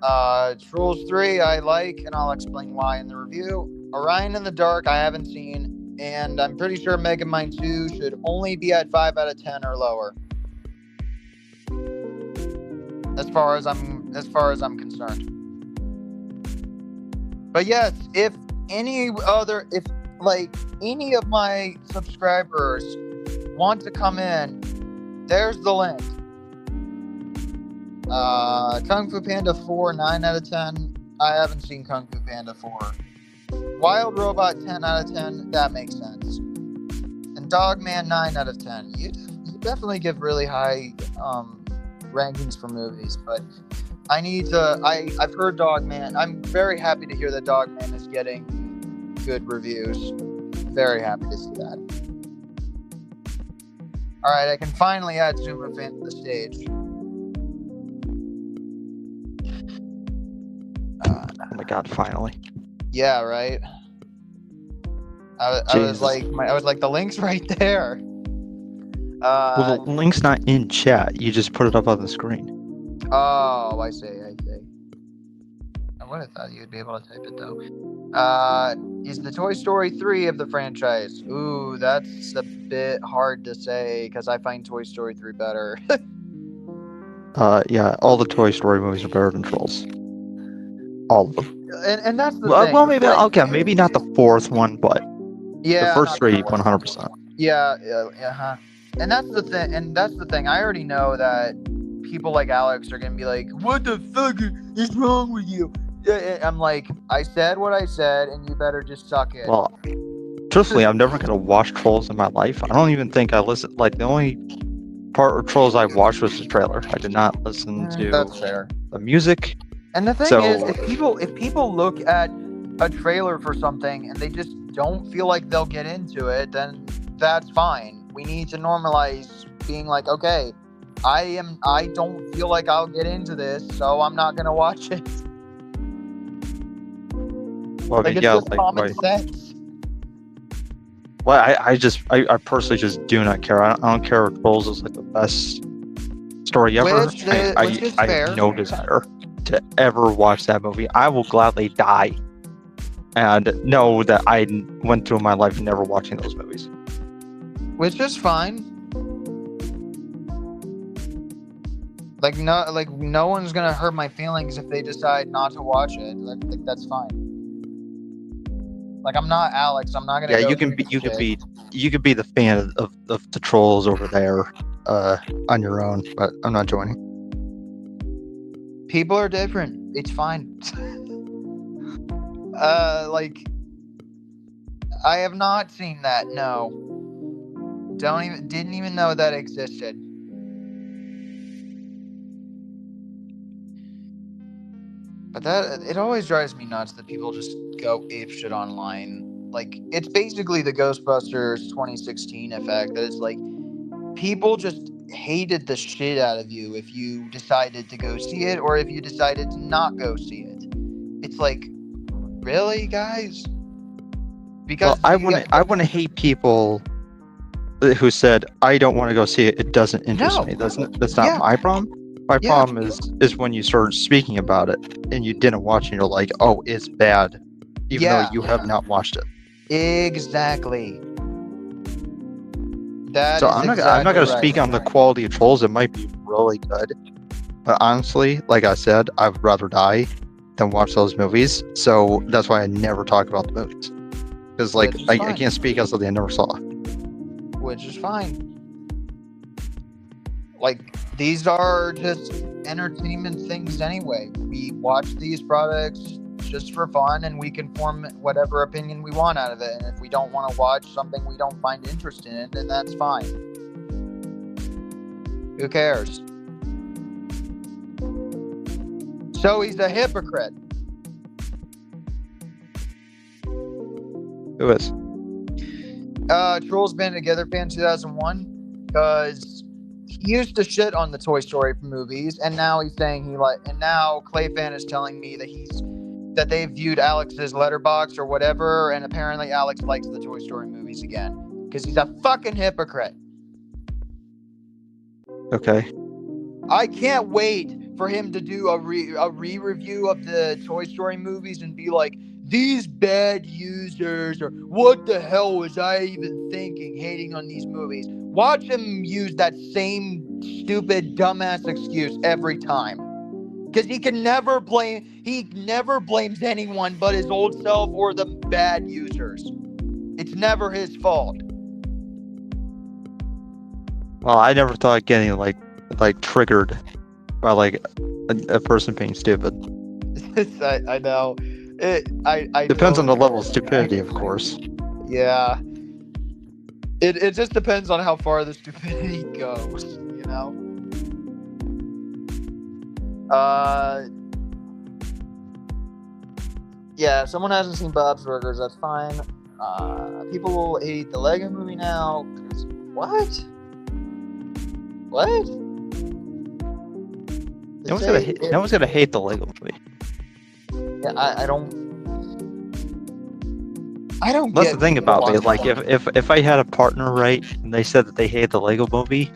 Trolls 3, I like, and I'll explain why in the review. Orion in the Dark, I haven't seen, and I'm pretty sure Megamind 2 should only be at 5 out of 10 or lower. As far as I'm concerned. But yes, if any of my subscribers want to come in, there's the link. Kung Fu Panda 4, 9 out of 10. I haven't seen Kung Fu Panda 4. Wild Robot 10 out of 10. That makes sense. And Dogman 9 out of 10. You definitely give really high rankings for movies, but I've heard Dogman. I'm very happy to hear that Dogman is getting good reviews. Very happy to see that. Alright, I can finally add Zuma Fan to the stage. Oh my god, finally. Yeah, right. I was like, the link's right there. Well, the link's not in chat. You just put it up on the screen. Oh, I see. I would have thought you'd be able to type it though. Is the Toy Story 3 of the franchise? Ooh, that's a bit hard to say because I find Toy Story 3 better. Yeah, all the Toy Story movies are better than Trolls. All of them. And that's the thing. Well, maybe maybe not the fourth one, but yeah, the first three, 100%. Yeah. And that's the thing. I already know that people like Alex are gonna be like, "What the fuck is wrong with you?" I'm like, I said what I said, and you better just suck it. Well, truthfully, I'm never gonna watch Trolls in my life. I don't even think I listened. Like the only part of Trolls I watched was the trailer. I did not listen to that's fair. The music. And the thing is, if people look at a trailer for something and they just don't feel like they'll get into it, then that's fine. We need to normalize being like, okay, I don't feel like I'll get into this, so I'm not gonna watch it. Well, it's just common sense. Well, I personally just do not care. I don't care if Trolls is like the best story ever. I have no desire to ever watch that movie. I will gladly die and know that I went through my life never watching those movies. Which is fine. No one's gonna hurt my feelings if they decide not to watch it. Like that's fine. Like I'm not Alex. I'm not gonna. Yeah, you can be the fan of the Trolls over there on your own, but I'm not joining. People are different. It's fine. I have not seen that. No. Didn't even know that existed. But it always drives me nuts that people just go apeshit online. Like, it's basically the Ghostbusters 2016 effect. That it's like, people just hated the shit out of you if you decided to go see it or if you decided to not go see it. It's like, really, guys? Because I want to hate people who said, I don't want to go see it. It doesn't interest me. That's not my problem. My problem is when you started speaking about it and you didn't watch it and you're like, oh, it's bad, even though you have not watched it. Exactly. I'm not going to speak on the quality of Trolls. It might be really good, but honestly, like I said, I would rather die than watch those movies. So that's why I never talk about the movies, because I can't speak as something I never saw. Which is fine. Like, these are just entertainment things anyway. We watch these products just for fun, and we can form whatever opinion we want out of it. And if we don't want to watch something we don't find interesting in, then that's fine. Who cares? So he's a hypocrite. Who is? Trolls Band Together fan 2001, because he used to shit on the Toy Story movies, and now he's saying and now Clayfan is telling me that they viewed Alex's letterbox or whatever, and apparently Alex likes the Toy Story movies again because he's a fucking hypocrite. Okay. I can't wait for him to do a re-review of the Toy Story movies and be like, these bad users, or what the hell was I even thinking hating on these movies? Watch him use that same stupid dumbass excuse every time. Because he never blames anyone but his old self or the bad users. It's never his fault. Well, I never thought getting like triggered by like a person being stupid. I know. I depends on the level of stupidity, of course. Yeah. It just depends on how far the stupidity goes, you know? Yeah, if someone hasn't seen Bob's Burgers, that's fine. People hate the Lego movie now. What? What? No one's gonna hate the Lego movie. Yeah, I don't. That's the thing about me. Like, if I had a partner, right, and they said that they hate the Lego movie,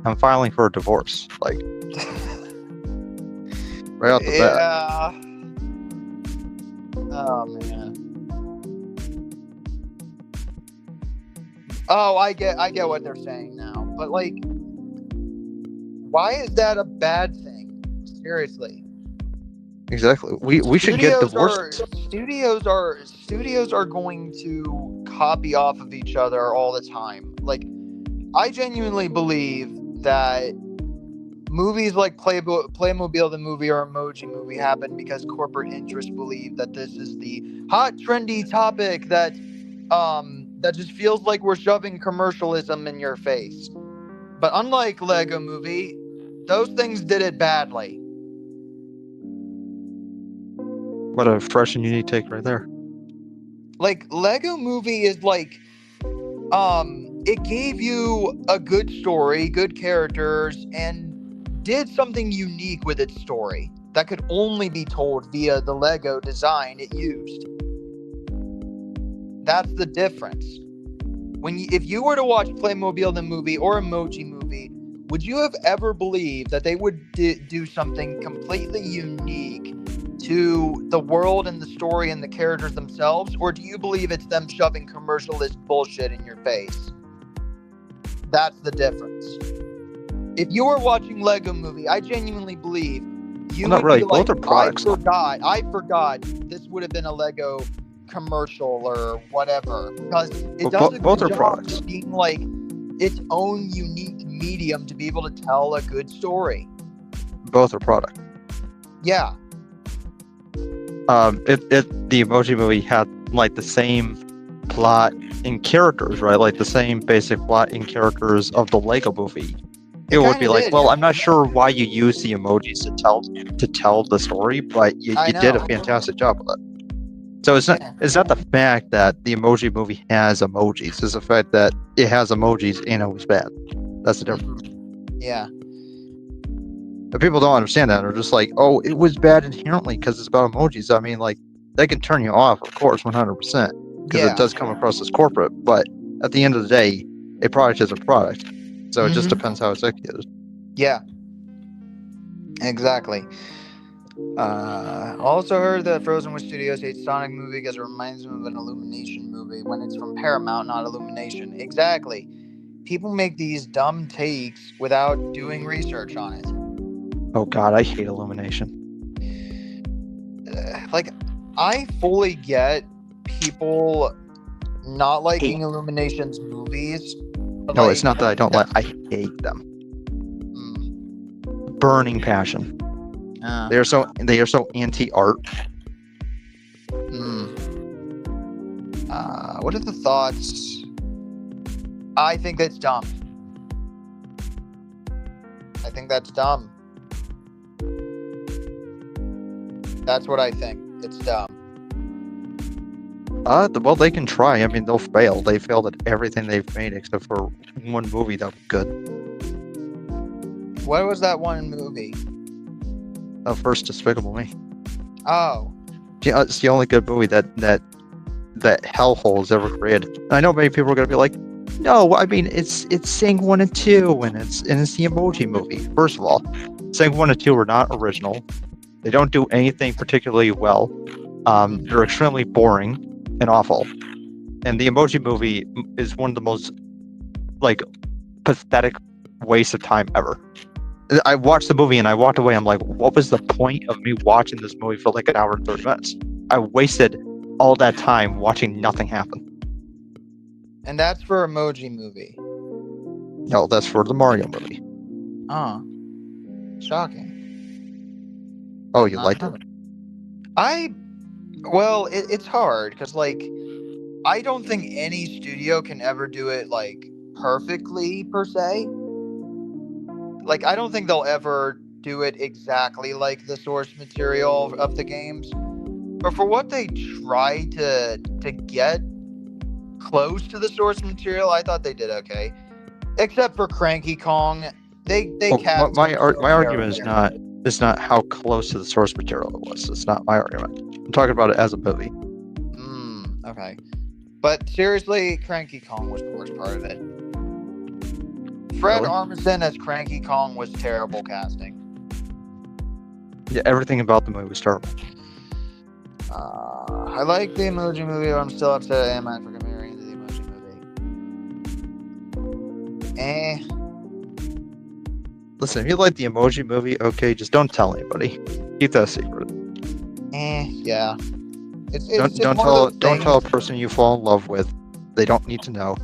I'm filing for a divorce. Like, right off the bat. Oh man. Oh, I get what they're saying now, but like, why is that a bad thing? Seriously. Exactly. We should get divorced. Studios are going to copy off of each other all the time. Like, I genuinely believe that movies like Playmobil the movie or Emoji movie happen because corporate interests believe that this is the hot trendy topic that just feels like we're shoving commercialism in your face. But unlike Lego movie, those things did it badly. What a fresh and unique take right there. Like, Lego movie is like, it gave you a good story, good characters, and did something unique with its story that could only be told via the Lego design it used. That's the difference. If you were to watch Playmobil the movie or Emoji movie, would you have ever believed that they would do something completely unique to the world and the story and the characters themselves? Or do you believe it's them shoving commercialist bullshit in your face? That's the difference. If you were watching Lego movie, I genuinely believe you would be like, I forgot this would have been a Lego commercial or whatever, because it does a good job of being like its own unique medium to be able to tell a good story. Both are product. Yeah. The Emoji movie had like the same plot and characters, right? Like the same basic plot and characters of the Lego movie. It would be like, well, I'm not sure why you use the emojis to tell the story, but you did a fantastic job with it. So it's not the fact that the Emoji movie has emojis, it's the fact that it has emojis and it was bad. That's the difference. Yeah. But people don't understand that. They're just like, oh, it was bad inherently because it's about emojis. I mean, like, that can turn you off, of course, 100%, because it does come across as corporate. But at the end of the day, a product is a product. So it just depends how it's executed. Yeah. Exactly. Also heard that Frozen Studios hates Sonic movie because it reminds them of an Illumination movie when it's from Paramount, not Illumination. Exactly. People make these dumb takes without doing research on it. Oh god, I hate Illumination. Like, I fully get people not liking Illumination's movies. No, like, it's not that I don't like. I hate them. Burning passion. They are so anti-art. What are the thoughts? I think that's dumb. I think that's dumb. That's what I think. It's dumb. Well, they can try. I mean, they'll fail. They failed at everything they've made except for one movie that was good. What was that one movie? First Despicable Me. Oh. Yeah, it's the only good movie that hellhole has ever created. I know many people are gonna be like, no, I mean it's Sing 1 and 2 and it's the Emoji Movie. First of all, Sing 1 and 2 are not original. They don't do anything particularly well. They're extremely boring and awful. And the Emoji Movie is one of the most pathetic wastes of time ever. I watched the movie and I walked away. I'm like, what was the point of me watching this movie for like an hour and 30 minutes? I wasted all that time watching nothing happen. And that's for Emoji Movie. No, that's for the Mario movie. Shocking. Oh, you liked it? Well, it's hard because I don't think any studio can ever do it perfectly per se. I don't think they'll ever do it exactly like the source material of the games. But for what they try to get close to the source material, I thought they did okay. Except for Cranky Kong, my argument is not how close to the source material it was. It's not my argument. I'm talking about it as a movie. Okay. But seriously, Cranky Kong was the worst part of it. Fred Armisen as Cranky Kong was terrible casting. Yeah, everything about the movie was terrible. I like the Emoji Movie, but I'm still upset I am African American into the Emoji Movie. Listen, if you like the Emoji Movie, okay, just don't tell anybody. Keep that a secret. Yeah. Don't tell a person you fall in love with. They don't need to know.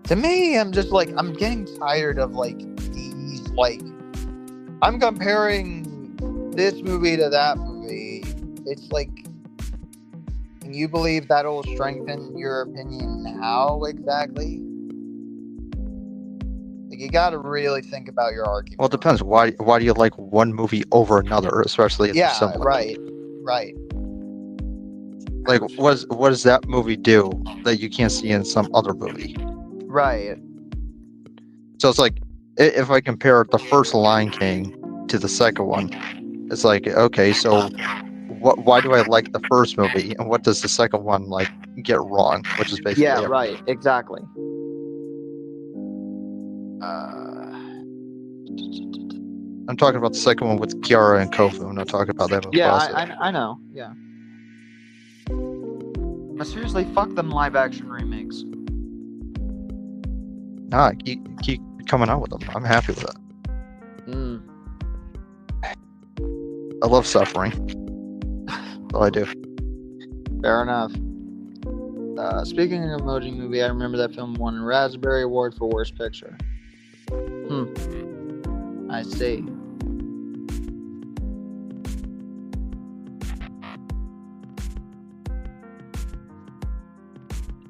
To me, I'm just I'm getting tired of these I'm comparing this movie to that movie. It's can you believe that'll strengthen your opinion? How exactly? You got to really think about your argument. Well, it depends. Why do you like one movie over another, especially if they're similar? Right. What does that movie do that you can't see in some other movie? Right. So it's if I compare the first Lion King to the second one, it's okay, so why do I like the first movie, and what does the second one get wrong? Which is basically everything. Right, exactly. I'm talking about the second one with Kiara and Kofu. I'm not talking about that movie. Yeah, I know. Yeah. But seriously, fuck them live action remakes. Nah, keep coming out with them. I'm happy with that. I love suffering. That's all I do. Fair enough. Speaking of Emoji Movie, I remember that film won a Raspberry Award for Worst Picture. I see.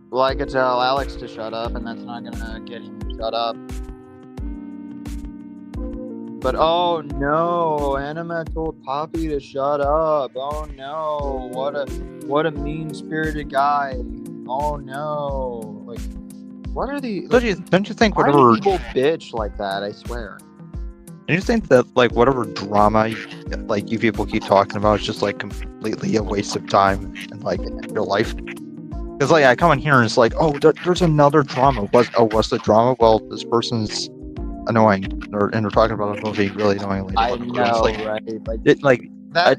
Well, I could tell Alex to shut up, and that's not gonna get him to shut up. But oh no, Anima told Poppy to shut up. Oh no, what a mean-spirited guy. Oh no, what are the? Don't you think whatever? Why do people bitch like that? I swear. Don't you think that whatever drama you people keep talking about is just completely a waste of time and your life? Because I come in here and it's there's another drama. What's the drama? Well, this person's annoying, and they're talking about a movie really annoyingly. I know, right?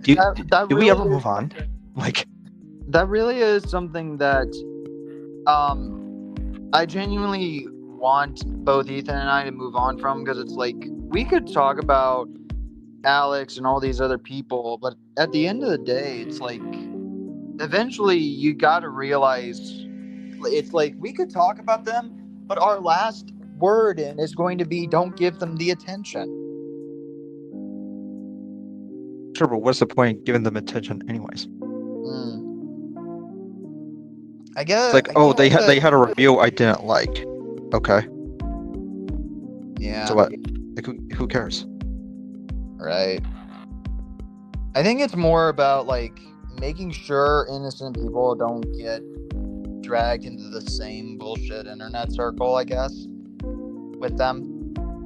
Do we ever move on? That really is something that I genuinely want both Ethan and I to move on from, because it's we could talk about Alex and all these other people, but at the end of the day, it's eventually you got to realize it's we could talk about them, but our last word in is going to be don't give them the attention. Sure, but what's the point of giving them attention anyways? I guess they had a review I didn't like. Okay. Yeah. So what? Who cares? Right. I think it's more about making sure innocent people don't get dragged into the same bullshit internet circle, I guess, with them.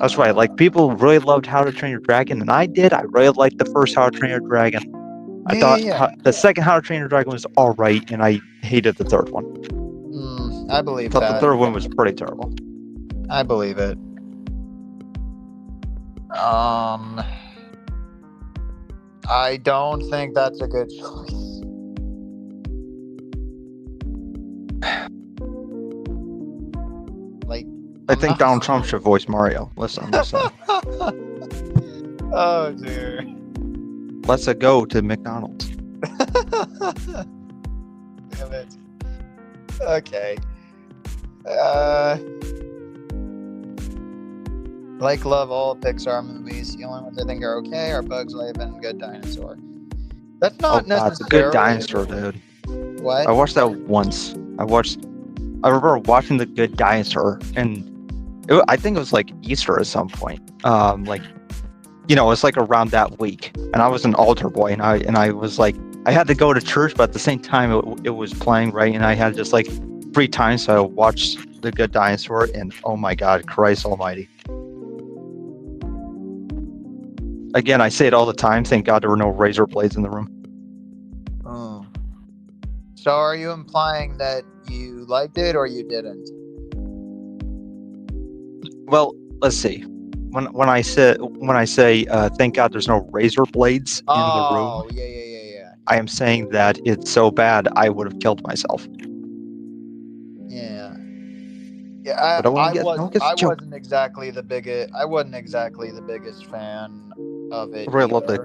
That's right. Like, people really loved How to Train Your Dragon, and I did. I really liked the first How to Train Your Dragon. I thought the second How to Train Your Dragon was all right, and I hated the third one. I believe But that. the third one was pretty terrible. I believe it. I don't think that's a good choice. Like, I think Donald Trump should voice Mario. Listen. Oh dear. Let's go to McDonald's. Damn it. Okay. Love all Pixar movies. The only ones I think are okay are Bugs Life and Good Dinosaur. That's not necessarily... It's a Good Dinosaur, dude. What? I watched that once. I remember watching The Good Dinosaur, and I think it was like Easter at some point. It's like around that week, and I was an altar boy, and I was like, I had to go to church, but at the same time it was playing, right, and I had just like free time, so I watched The Good Dinosaur, and oh my God, Christ Almighty! Again, I say it all the time. Thank God there were no razor blades in the room. Oh. So are you implying that you liked it or you didn't? Well, let's see. When I say thank God there's no razor blades in the room. Oh, yeah. I am saying that it's so bad I would have killed myself. Yeah. Yeah, I wasn't exactly the biggest fan of it. I really love the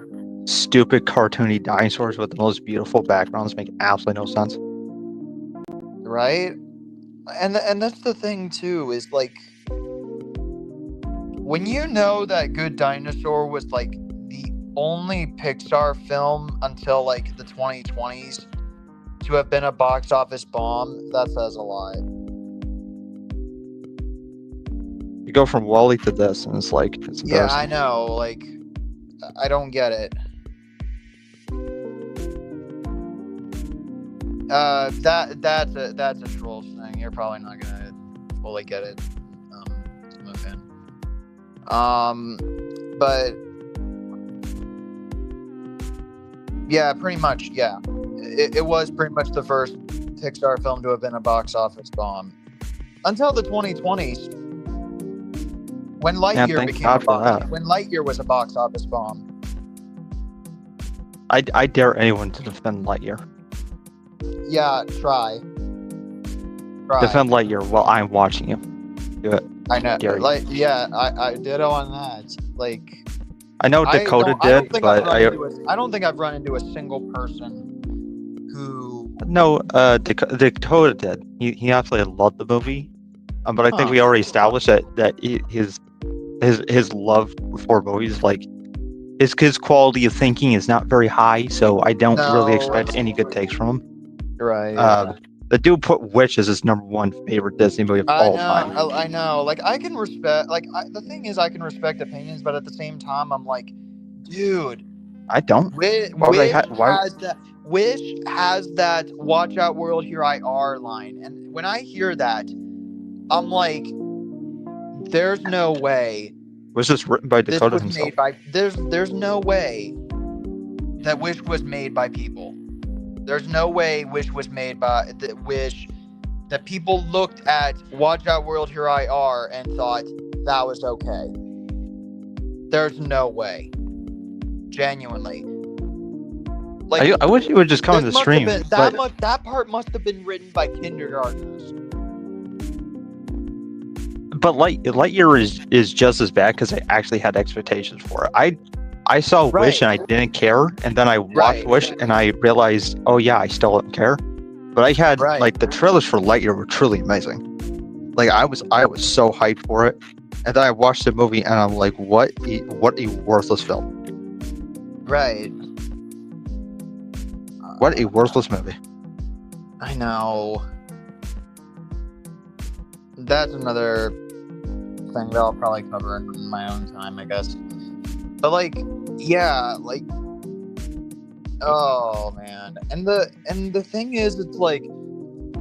stupid cartoony dinosaurs with the most beautiful backgrounds. Make absolutely no sense. Right? And that's the thing too, is like, when you know that Good Dinosaur was like the only Pixar film until like the 2020s to have been a box office bomb, that says a lot. You go from WALL-E to this, and it's like, it's embarrassing. Yeah, I know. Like, I don't get it. That's a Trolls thing. You're probably not gonna fully get it. I'm a fan. But yeah, pretty much. Yeah, it was pretty much the first Pixar film to have been a box office bomb until the 2020s. When Lightyear when Lightyear was a box office bomb. I dare anyone to defend Lightyear. Yeah, try. Defend Lightyear while I'm watching you. Do it. I know. I did on that. Like, I know Dakota did, but I don't think I've run into a single person who. No, Dakota did. He absolutely loved the movie, but I think we already established that his love for movies, like his quality of thinking, is not very high. So I don't really expect any good takes from him. Right. The dude put Witch as his #1 favorite Disney movie of all time. I know. Like, I can respect. Like, the thing is, I can respect opinions, but at the same time, I'm like, dude. I don't. Wish has that "Watch out, world, here I are" line, and when I hear that, I'm like, there's no way. Was this written by Dakota himself? There's no way that Wish was made by people. There's no way Wish was made by that people looked at "Watch Out, World, Here I Are" and thought that was okay. There's no way. Genuinely. Like, I wish you would just come to the stream. That part must have been written by kindergartners. But Lightyear is just as bad because I actually had expectations for it. I saw Wish and I didn't care, and then I watched Wish and I realized, oh yeah, I still don't care. But I had like the trailers for Lightyear were truly amazing. Like, I was so hyped for it, and then I watched the movie and I'm like, what a worthless film. Right. What a worthless movie. I know. That's another thing that I'll probably cover in my own time, I guess. But like, yeah, like, oh man, and the thing is, it's like,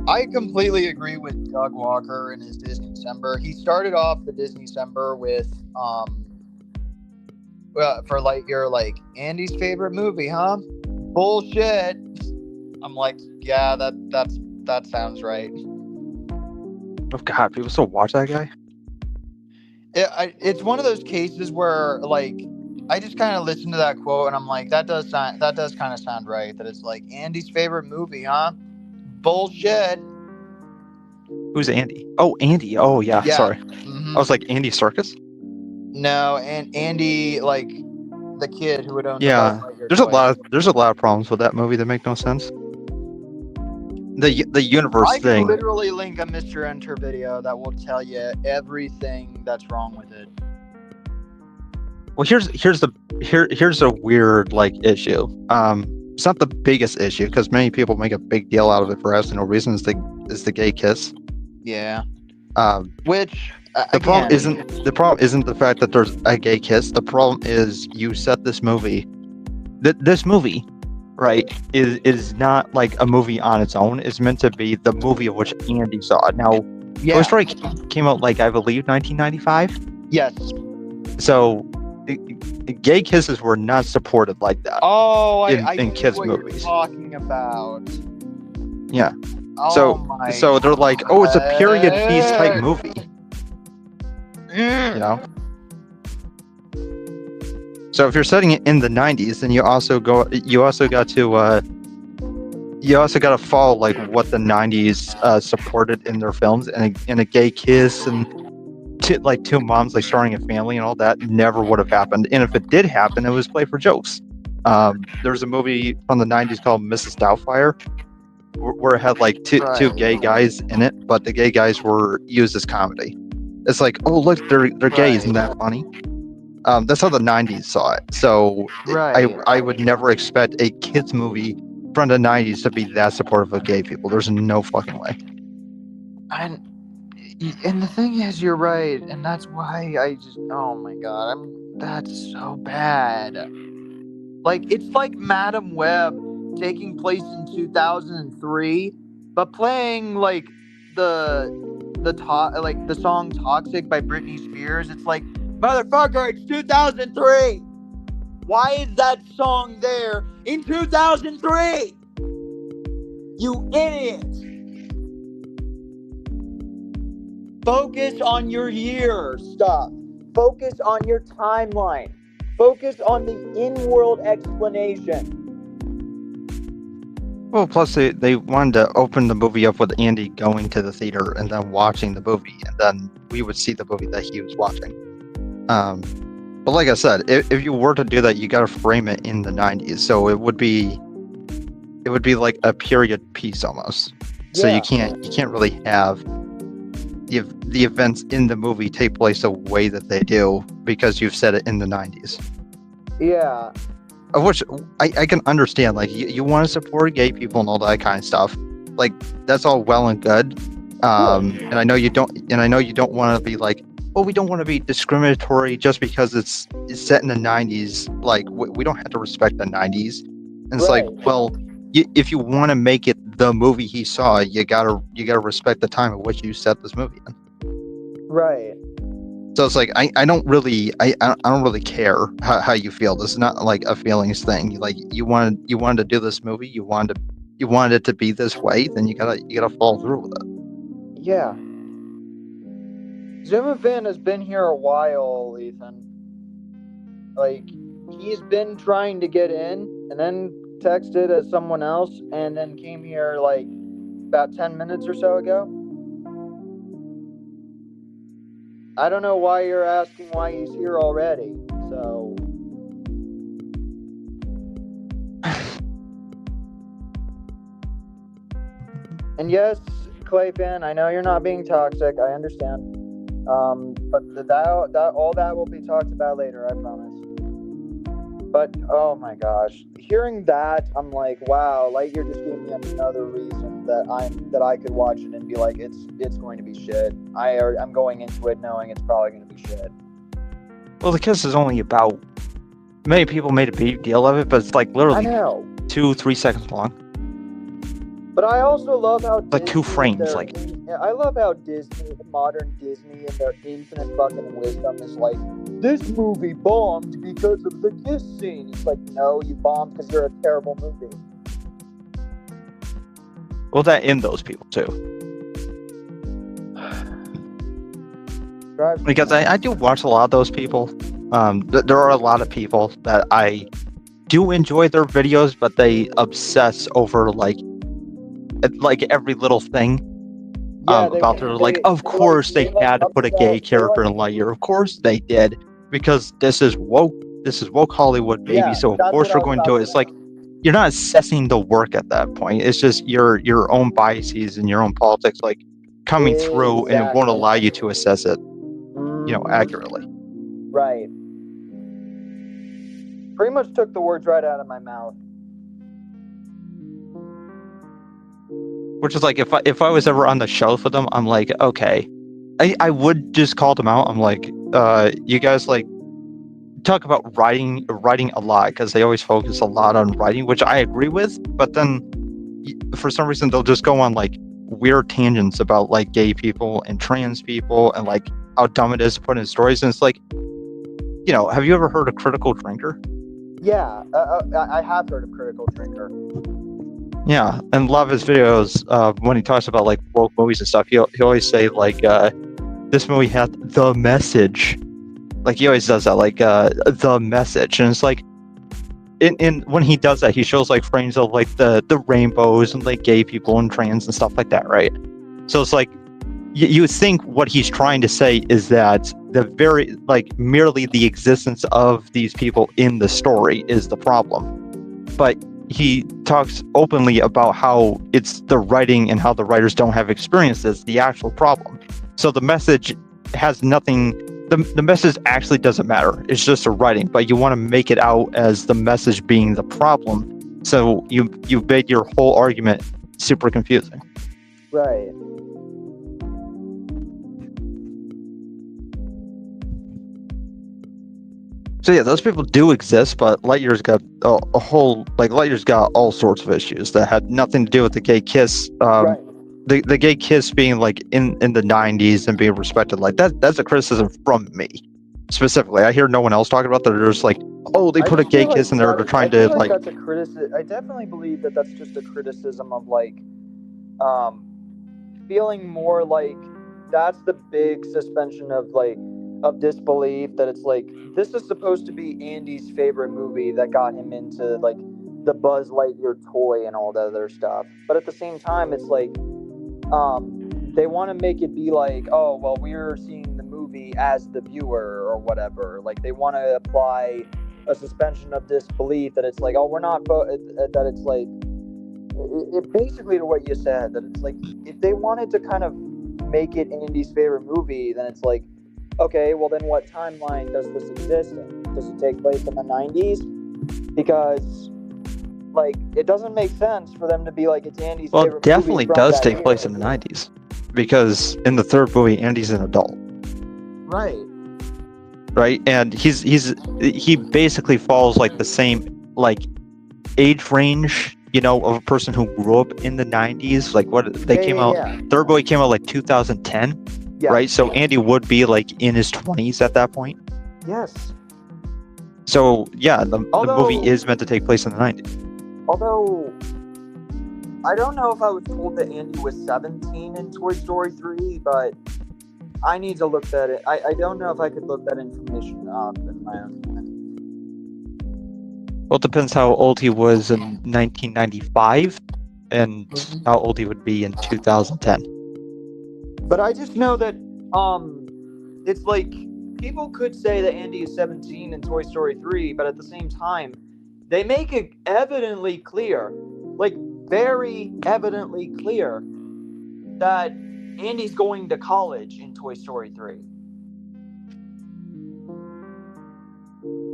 I completely agree with Doug Walker and his Disney December. He started off the Disney December with for Lightyear, like, Andy's favorite movie, huh? Bullshit. I'm like, yeah, that sounds right. Oh God, people still watch that guy? It's one of those cases where, like, I just kind of listen to that quote and I'm like, that does kind of sound right. That it's like, Andy's favorite movie, huh? Bullshit. Who's Andy? Oh, Andy. Oh yeah. Sorry. Mm-hmm. I was like, Andy Serkis? No, and Andy, like, the kid who would own yeah. the There's a lot of problems with that movie that make no sense. The universe thing. I can literally link a Mr. Enter video that will tell you everything that's wrong with it. Well, here's a weird, like, issue. It's not the biggest issue because many people make a big deal out of it for absolutely no reason. Is the gay kiss? Yeah. Which the problem isn't the fact that there's a gay kiss. The problem is you set this movie. This movie, right, is not like a movie on its own. It's meant to be the movie of which Andy saw. Now, Toy Story came out, like, I believe 1995. Yes. So gay kisses were not supported like that. Oh, in kids' what movies. You're talking about. Yeah. Oh, so they're like, oh, it's a period piece type movie. You know. So if you're setting it in the 90s, then you also got to follow, like, what the 90s supported in their films, and a gay kiss and two moms, like, starting a family and all that never would have happened. And if it did happen, it was played for jokes. There's a movie from the 90s called Mrs. Doubtfire where it had, like, two gay guys in it, but the gay guys were used as comedy. It's like, oh, look, they're gay, isn't that funny? That's how the 90s saw it. So I would never expect a kids movie from the 90s to be that supportive of gay people. There's no fucking way. And the thing is, you're right, and that's why I just, oh my god, that's so bad. Like, it's like Madam Web taking place in 2003, but playing, like, the song Toxic by Britney Spears. It's like, motherfucker, it's 2003. Why is that song there in 2003? You idiot. Focus on your year stuff. Focus on your timeline. Focus on the in-world explanation. Well, plus they wanted to open the movie up with Andy going to the theater and then watching the movie, and then we would see the movie that he was watching. But like I said, if you were to do that, you got to frame it in the 90s, so it would be like a period piece almost. So you can't really have the events in the movie take place the way that they do because you've set it in the 90s. Yeah. Of which I can understand, like, you want to support gay people and all that kind of stuff. Like, that's all well and good. And I know you don't want to be like, well, we don't want to be discriminatory just because it's set in the 90s. Like, we don't have to respect the 90s. And it's like, well, if you want to make it the movie he saw, you gotta respect the time at which you set this movie in. Right. So it's like I don't really care how you feel. This is not like a feelings thing. Like, you wanted to do this movie, you wanted it to be this way, then you gotta follow through with it. Yeah. Zimmerman has been here a while, Ethan. Like, he's been trying to get in, and then texted as someone else, and then came here like about 10 minutes or so ago. I don't know why you're asking why he's here already, so... And yes, Clayfan, I know you're not being toxic, I understand. But all that will be talked about later, I promise. But, oh my gosh, hearing that, I'm like, wow, Lightyear just gave me another reason that I could watch it and be like, it's going to be shit. I'm going into it knowing it's probably going to be shit. Well, the kiss is only about, many people made a big deal of it, but it's like literally 2-3 seconds long. But I also love how like 2 frames, like I love how modern Disney, and their infinite fucking wisdom is like, this movie bombed because of the kiss scene. It's like, no, you bombed because you're a terrible movie. Well, that in those people too. Because I do watch a lot of those people. There are a lot of people that I do enjoy their videos, but they obsess over like every little thing about their like. Of course, they had to put a gay character in Lightyear. Of course, they did, because this is woke. This is woke Hollywood, baby. So of course we're going to do it. It's like, you're not assessing the work at that point. It's just your own biases and your own politics like coming through, and it won't allow you to assess it, accurately. Right. Pretty much took the words right out of my mouth. Which is like, if I was ever on the shelf with them, I'm like, okay, I would just call them out. I'm like, you guys like talk about writing a lot, because they always focus a lot on writing, which I agree with. But then for some reason they'll just go on like weird tangents about like gay people and trans people and like how dumb it is to put in stories. And it's like, have you ever heard of Critical Drinker? Yeah, I have heard of Critical Drinker. Yeah, and a lot of his videos, when he talks about like woke movies and stuff, he always say like, this movie had the message. Like, he always does that, like, the message. And it's like, in when he does that, he shows like frames of like the rainbows and like gay people and trans and stuff like that, right? So it's like, you think what he's trying to say is that merely the existence of these people in the story is the problem. But he talks openly about how it's the writing and how the writers don't have experience that's the actual problem. So the message has nothing. The message actually doesn't matter. It's just a writing, but you want to make it out as the message being the problem. So you made your whole argument super confusing. Right. So yeah, those people do exist, but Lightyear's got Lightyear's got all sorts of issues that had nothing to do with the gay kiss. Right. The gay kiss being like in the 90s and being respected, like that's a criticism from me specifically. I hear no one else talking about that. They're just like, oh, they put a gay kiss in there. They're trying to like. That's a criticism. I definitely believe that that's just a criticism of like, feeling more like that's the big suspension of like of disbelief, that it's like, this is supposed to be Andy's favorite movie that got him into like the Buzz Lightyear toy and all that other stuff. But at the same time, it's like, they want to make it be like, oh, well, we're seeing the movie as the viewer or whatever. Like, they want to apply a suspension of disbelief that it's like, oh, we're not, that it's like, it basically to what you said, that it's like, if they wanted to kind of make it Andy's favorite movie, then it's like, okay, well, then what timeline does this exist in? Does it take place in the 90s? Because, like, it doesn't make sense for them to be like, it's Andy's favorite movie. Well, it definitely does take place in the 90s. Because in the third movie, Andy's an adult. Right. Right? And he basically follows, like, the same, like, age range, of a person who grew up in the 90s. Like, third movie came out, like, 2010. Yeah. Right? So Andy would be, like, in his 20s at that point. Yes. So, yeah, the movie is meant to take place in the 90s. Although, I don't know if I was told that Andy was 17 in Toy Story 3, but I need to look that. I don't know if I could look that information up in my own time. Well, it depends how old he was in 1995 and how old he would be in 2010. But I just know that it's like, people could say that Andy is 17 in Toy Story 3, but at the same time, they make it evidently clear, like very evidently clear, that Andy's going to college in Toy Story 3.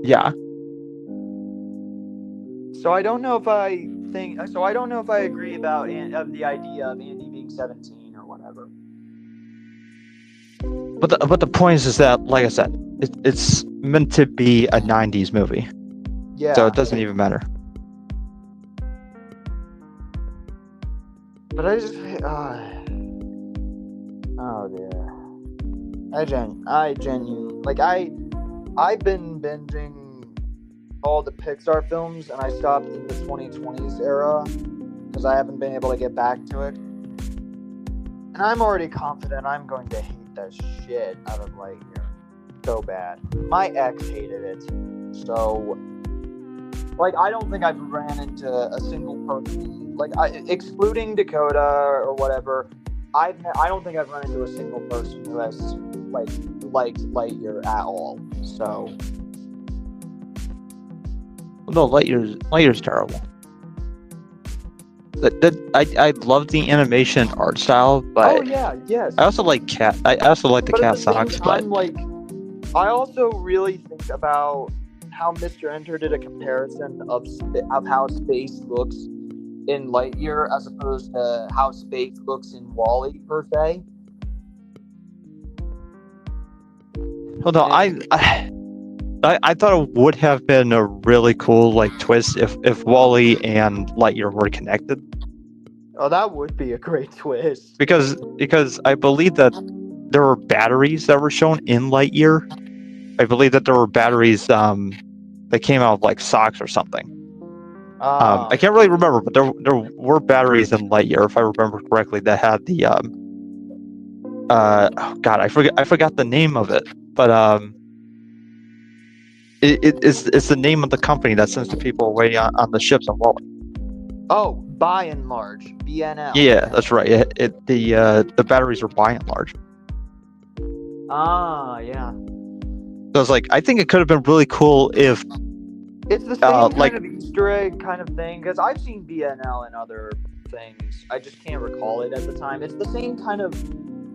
Yeah. So I don't know if I agree about the idea of Andy being 17 or whatever. But the point is that, like I said, it's meant to be a 90s movie. Yeah. So it doesn't even matter. But I just, oh dear. I genuinely, like, I've been binging all the Pixar films, and I stopped in the 2020s era because I haven't been able to get back to it. And I'm already confident I'm going to hate the shit out of Lightyear. So bad. My ex hated it. So, like, I don't think I've ran into a single person, like, excluding Dakota or whatever, I don't think I've run into a single person who has, like, liked Lightyear at all. So. No, Lightyear's terrible. I love the animation art style, but oh yeah, yes. I also like I also like the cat socks. But like, I also really think about how Mr. Enter did a comparison of how space looks in Lightyear as opposed to how space looks in WALL-E per se. Hold on, I thought it would have been a really cool like twist if WALL-E and Lightyear were connected. Oh, that would be a great twist. Because I believe that there were batteries that were shown in Lightyear. I believe that there were batteries that came out of like socks or something. I can't really remember, but there were batteries in Lightyear, if I remember correctly, that had the oh god, I forgot the name of it, but it's the name of the company that sends the people away on the ships on WALL-E. Oh, by and large, BNL. Yeah, that's right. The batteries are by and large. Yeah. So it's like, I think it could have been really cool if it's the same kind of Easter egg kind of thing, because I've seen BNL in other things. I just can't recall it at the time. It's the same kind of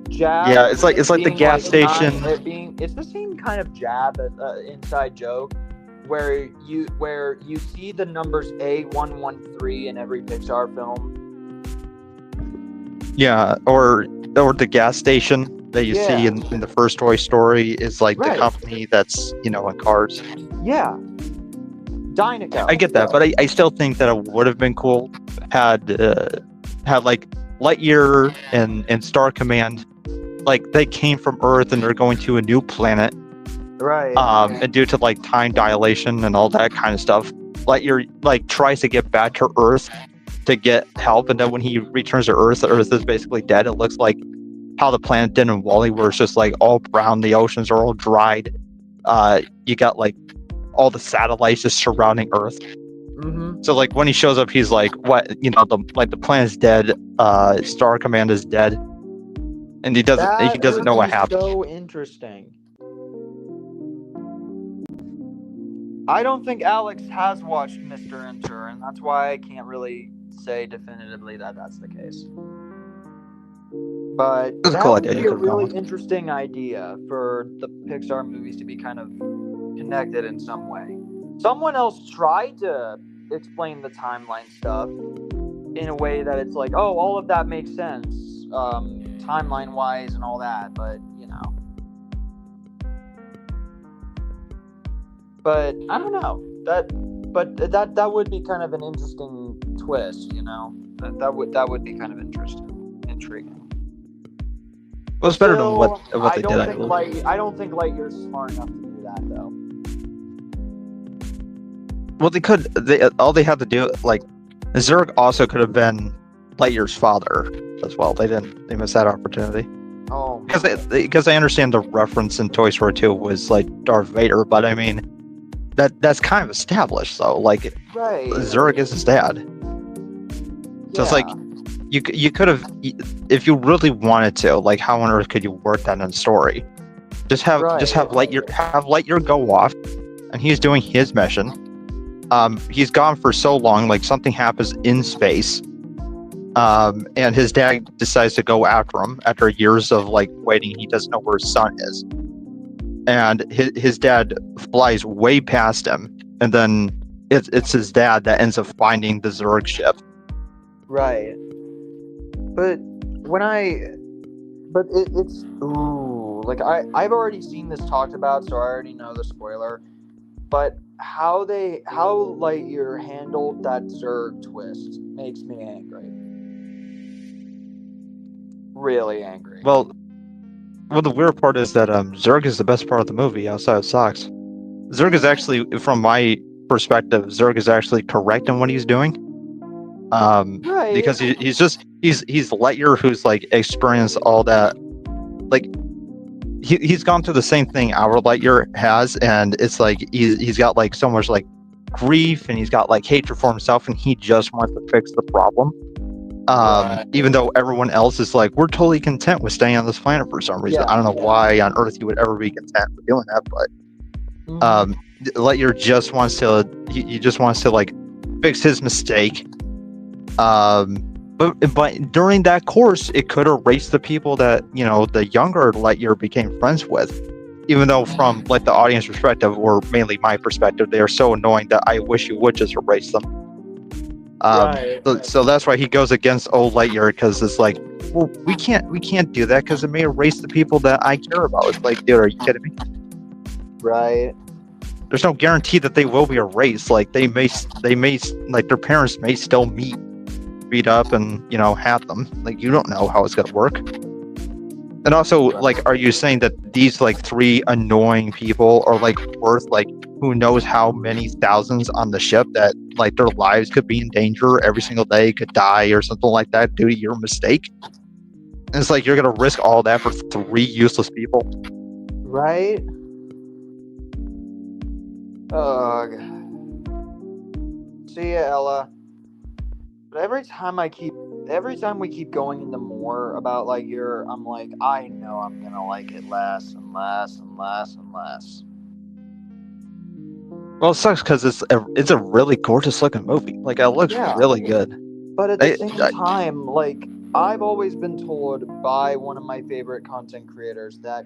jab. Yeah, it's like the gas station. It's the same kind of jab, inside joke, where you see the numbers A113 in every Pixar film. Yeah, or the gas station that you see in the first Toy Story is like the company that's, in cars. Yeah. Dynaco. I get that, but I still think that it would have been cool had like Lightyear and Star Command, like they came from Earth and they're going to a new planet. Right. And due to like time dilation and all that kind of stuff, Lightyear like tries to get back to Earth to get help, and then when he returns to Earth, the Earth is basically dead. It looks like how the planet did in WALL-E, where it's just like all brown, the oceans are all dried. You got like all the satellites just surrounding Earth. Mm-hmm. So like when he shows up, he's like, "What? The planet's dead. Star Command is dead," and he doesn't know what happened. So interesting. I don't think Alex has watched Mr. Enter, and that's why I can't really say definitively that that's the case. But that would be a really interesting idea for the Pixar movies to be kind of connected in some way. Someone else tried to explain the timeline stuff in a way that it's like, oh, all of that makes sense, timeline-wise and all that, but, But I don't know. That would be kind of an interesting twist, That would be kind of intriguing. Well, it's better than what they did. I don't think Lightyear's smart enough to do that, though. Well, all they had to do, like, Zurg also could have been Lightyear's father as well. They missed that opportunity. Oh, because I understand the reference in Toy Story 2 was like Darth Vader, but I mean that's kind of established, though. Like, right. Zurg is his dad. So it's like you could have, if you really wanted to, like, how on earth could you work that in a story? Just have Lightyear go off, and he's doing his mission. He's gone for so long, like something happens in space, and his dad decides to go after him after years of like waiting. He doesn't know where his son is, and his dad flies way past him, and then it's his dad that ends up finding the Zurg ship. Right. But it's like I've already seen this talked about, so I already know the spoiler. But how Lightyear handled that Zurg twist makes me angry. really angry. Well, the weird part is that Zurg is the best part of the movie outside of Socks. Zurg is actually, from my perspective, Zurg is actually correct in what he's doing. Right. Because he's Lightyear, who's like experienced all that, like he's gone through the same thing our Lightyear has, and it's like he's got like so much like grief, and he's got like hatred for himself, and he just wants to fix the problem. Right. Even though everyone else is like, we're totally content with staying on this planet for some reason. I don't know why on Earth you would ever be content with doing that, but Lightyear just wants to he just wants to like fix his mistake. But during that course, it could erase the people that, you know, the younger Lightyear became friends with. Even though from like the audience perspective, or mainly my perspective, they are so annoying that I wish you would just erase them. So that's why he goes against old Lightyear, because it's like, well, we can't do that because it may erase the people that I care about. It's like, dude, are you kidding me? Right. There's no guarantee that they will be erased. Like they may like their parents may still meet up and, you know, have them. Like, you don't know how it's gonna work. And also, like, are you saying that these like 3 annoying people are like worth like who knows how many thousands on the ship, that like their lives could be in danger every single day, could die or something like that due to your mistake? And it's like, you're gonna risk all that for 3 useless people, right? Ugh. See ya, Ella. But every time we keep going into more about Lightyear, I'm like, I know I'm gonna like it less and less and less and less. Well, it sucks because it's a really gorgeous looking movie. Like, it looks really good. But at the same time, like, I've always been told by one of my favorite content creators that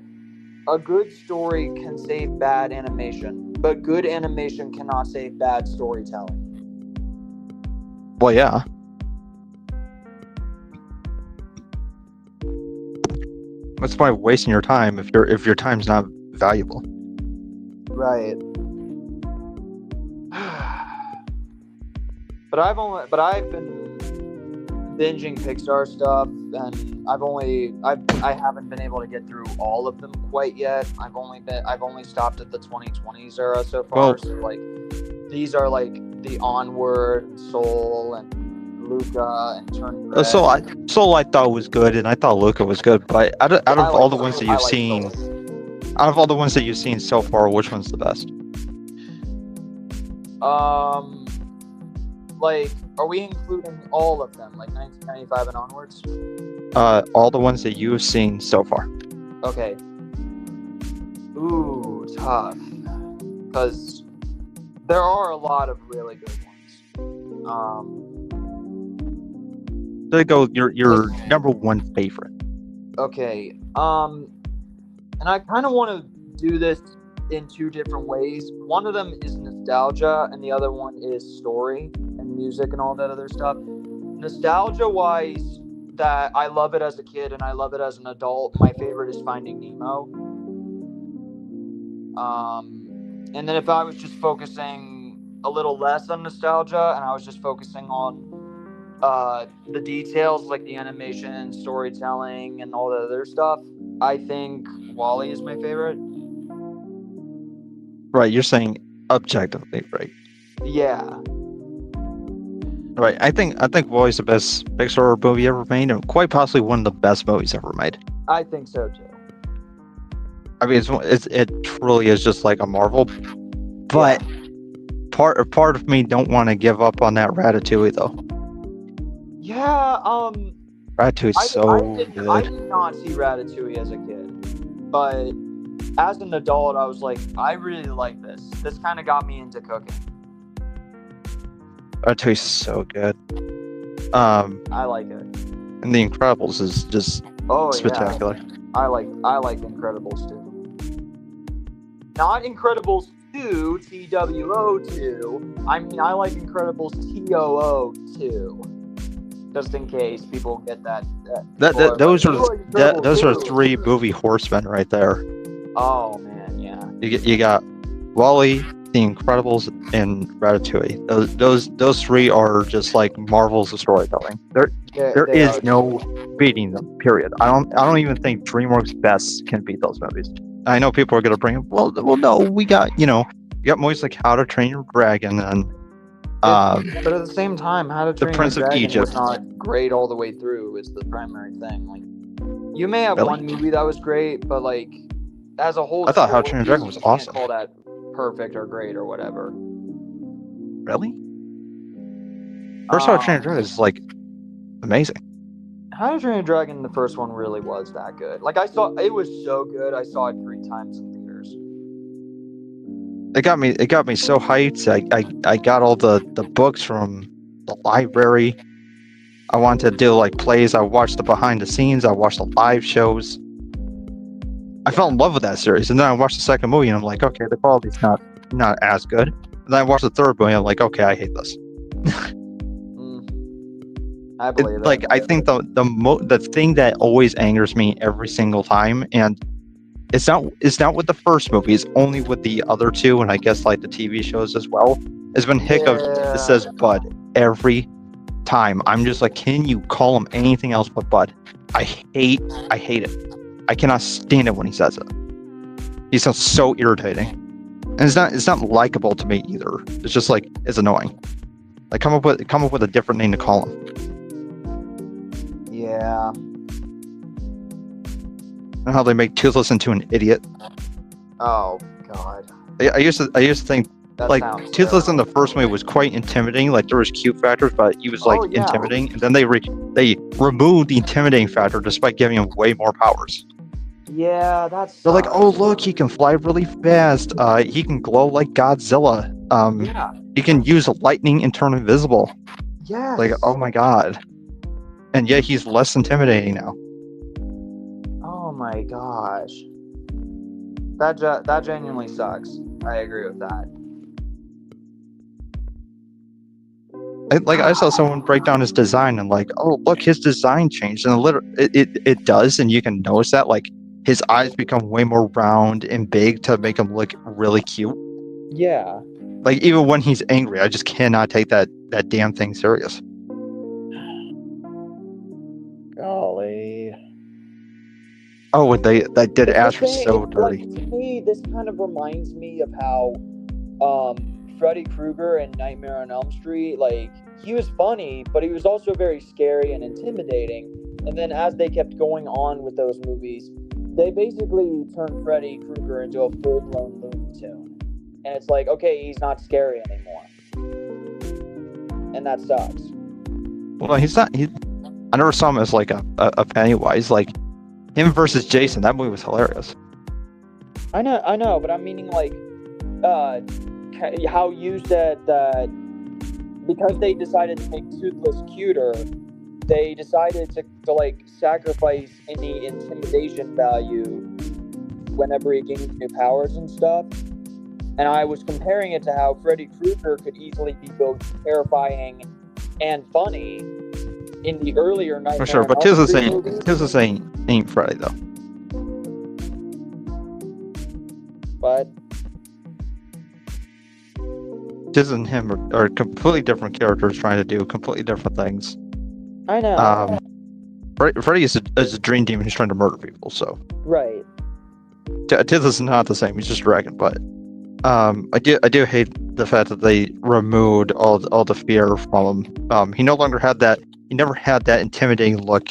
a good story can save bad animation, but good animation cannot save bad storytelling. Well, yeah. What's the point of wasting your time if your time's not valuable? Right. But I've been binging Pixar stuff, and I haven't been able to get through all of them quite yet. I've only stopped at the 2020s era so far. Well, so like these are like the Onward, Soul, and Luca, and Turning Red. Soul I thought was good, and I thought Luca was good, but out of all the ones that you've seen, out of all the ones that you've seen so far, which one's the best? Like, are we including all of them, like 1995 and onwards? All the ones that you have seen so far. Okay. Ooh, tough. Because there are a lot of really good ones. There you go. Your number one favorite. Okay. And I kind of want to do this in 2 different ways. One of them is nostalgia, and the other one is story and music and all that other stuff. Nostalgia-wise, that I love it as a kid and I love it as an adult, my favorite is Finding Nemo. And then if I was just focusing a little less on nostalgia and I was just focusing on the details, like the animation, storytelling, and all the other stuff, I think WALL-E is my favorite. Right, you're saying objectively, right? Yeah. Right, I think WALL-E's the best Pixar movie ever made, and quite possibly one of the best movies ever made. I think so too. I mean, it truly is just like a marvel, but part of me don't want to give up on that Ratatouille though. Yeah, Ratatouille's so good. I did not see Ratatouille as a kid, but as an adult, I was like, I really like this. This kind of got me into cooking. Ratatouille's so good. I like it. And The Incredibles is just spectacular. Yeah. I like Incredibles too. Not Incredibles 2, TWO2. I mean, I like Incredibles TOO2. Just in case people get that. Those are 3 movie horsemen right there. Oh man, yeah. You got WALL-E, The Incredibles, and Ratatouille. Those three are just like marvels of storytelling. There is no beating them. Period. I don't even think DreamWorks' best can beat those movies. I know people are gonna bring up. Well, no, we got movies like How to Train Your Dragon and. But at the same time, How to Train The Prince Your of Dragon Egypt was not great all the way through. Is the primary thing. Like, you may have Really? one movie that was great, but like as a whole, I thought How to Train Your Dragon was awesome. Can't call that perfect or great or whatever. Really? First How to Train Your Dragon is like amazing. How to Train Your Dragon, the first one really was that good. Like it was so good. I saw it 3 times in theaters. It got me so hyped. I got all the books from the library. I wanted to do like plays. I watched the behind the scenes. I watched the live shows. I fell in love with that series, and then I watched the second movie, and I'm like, okay, the quality's not as good. And then I watched the third movie, and I'm like, okay, I hate this. I believe it. Like, I think the thing that always angers me every single time, and it's not with the first movie, it's only with the other two, and I guess like the TV shows as well, is when Hiccup says Bud every time. I'm just like, can you call him anything else but Bud? I hate it. I cannot stand it when he says it. He sounds so irritating, and it's not likable to me either. It's just like, it's annoying. Like, come up with a different name to call him. Yeah. And how they make Toothless into an idiot. Oh God. I used to think That like Toothless in the first movie was quite intimidating. Like, there was cute factors, but he was like intimidating. And then they removed the intimidating factor despite giving him way more powers. Yeah, They're like, oh look, he can fly really fast. He can glow like Godzilla. He can use lightning and turn invisible. Yeah. Like, oh my God. And yet he's less intimidating now. Oh my gosh. That genuinely sucks. I agree with that. I saw someone break down his design and like, oh look, his design changed, and it does, and you can notice that like his eyes become way more round and big to make him look really cute. Yeah. Like, even when he's angry, I just cannot take that damn thing serious. Golly. Oh, and they did Ash was so dirty. Like, to me, this kind of reminds me of how Freddy Krueger in Nightmare on Elm Street, like, he was funny, but he was also very scary and intimidating. And then as they kept going on with those movies, they basically turned Freddy Krueger into a full-blown Looney Tune. And it's like, okay, he's not scary anymore. And that sucks. Well, he's not. I never saw him as like a Pennywise. Like, him versus Jason, that movie was hilarious. I know, but I'm meaning like how you said that because they decided to make Toothless cuter, they decided to like sacrifice any intimidation value whenever he gains new powers and stuff. And I was comparing it to how Freddy Krueger could easily be both terrifying and funny in the earlier Nightmare. For sure, but Toothless ain't Freddy though. But Toothless and him are completely different characters trying to do completely different things. I know. Freddy is a dream demon who's trying to murder people. So right. Toothless is not the same. He's just a dragon, but. I do hate the fact that they removed all the fear from him. He no longer had that. He never had that intimidating look.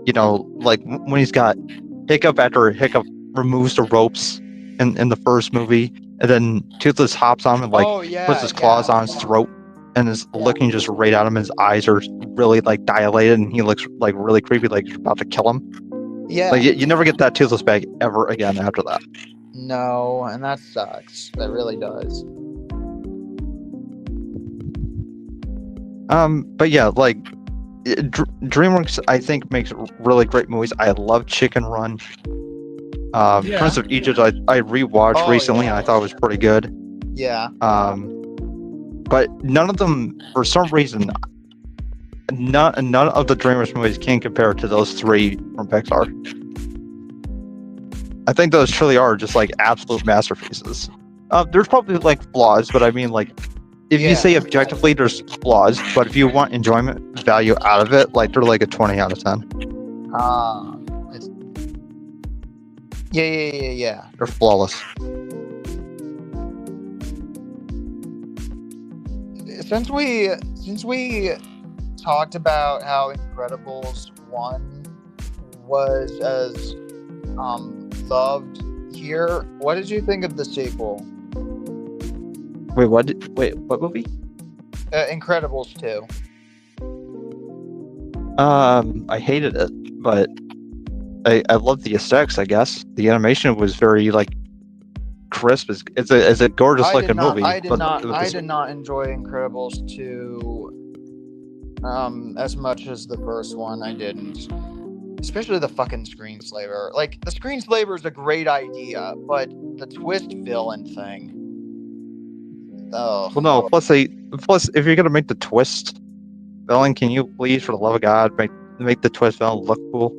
You know, like when he's got Hiccup after Hiccup removes the ropes in the first movie, and then Toothless hops on him and like puts his claws on his throat and is looking just right at him. His eyes are really like dilated, and he looks like really creepy, like he's about to kill him. Yeah. Like you never get that Toothless back ever again after that. No, and that sucks. That really does. But yeah, like DreamWorks, I think makes really great movies. I love Chicken Run. Prince of Egypt, I rewatched recently, and I thought it was pretty good. Yeah. But none of them, for some reason, none of the DreamWorks movies can compare to those three from Pixar. I think those truly are just like absolute masterpieces. There's probably like flaws, but I mean, like, if you say objectively there's flaws, but if you want enjoyment value out of it, like, they're like a 20 out of 10. Yeah. They're flawless. Since we talked about how Incredibles 1 was as loved here, what did you think of the sequel? Wait, what movie? Incredibles 2. I hated it, but I loved the aesthetics, I guess. The animation was very, like, crisp. It's a gorgeous looking movie. I did not enjoy Incredibles 2 as much as the first one. I didn't. Especially the fucking screenslaver. Like, the screenslaver is a great idea, but the twist villain thing. Oh. Well, no. Plus, if you're gonna make the twist villain, can you please, for the love of God, make the twist villain look cool?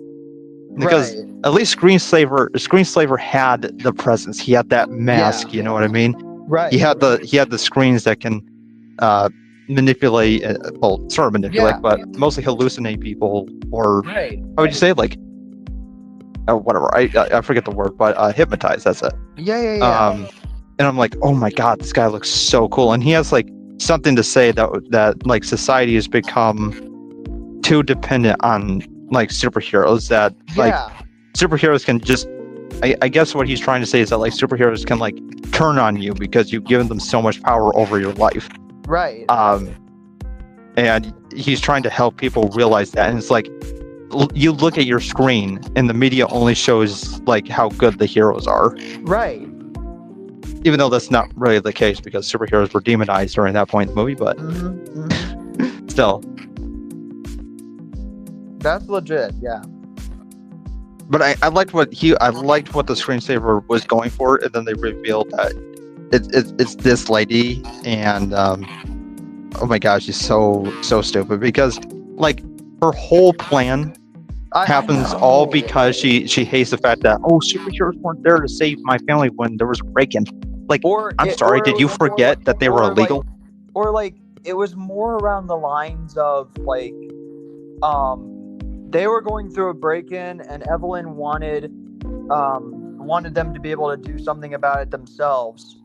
Because at least Screenslaver had the presence. He had that mask. You know what I mean? Right. He had the screens that can manipulate. Sort of manipulate, but mostly hallucinate people, or how would you say, like, whatever. I forget the word, but hypnotize. That's it. Yeah. And I'm like, oh my God, this guy looks so cool, and he has like something to say that like society has become too dependent on like superheroes, that like superheroes can just I guess what he's trying to say is that like superheroes can like turn on you because you've given them so much power over your life. Right. And he's trying to help people realize that, and it's like, you look at your screen and the media only shows like how good the heroes are. Right. Even though that's not really the case, because superheroes were demonized during that point in the movie, but still. That's legit, yeah. But I liked what the screensaver was going for, and then they revealed that it's this lady, and oh my gosh, she's so stupid, because like her whole plan happens all because she hates the fact that superheroes weren't there to save my family when there was a break-in. Like, did you forget that they were illegal? It was more around the lines of like, they were going through a break-in, and Evelyn wanted them to be able to do something about it themselves,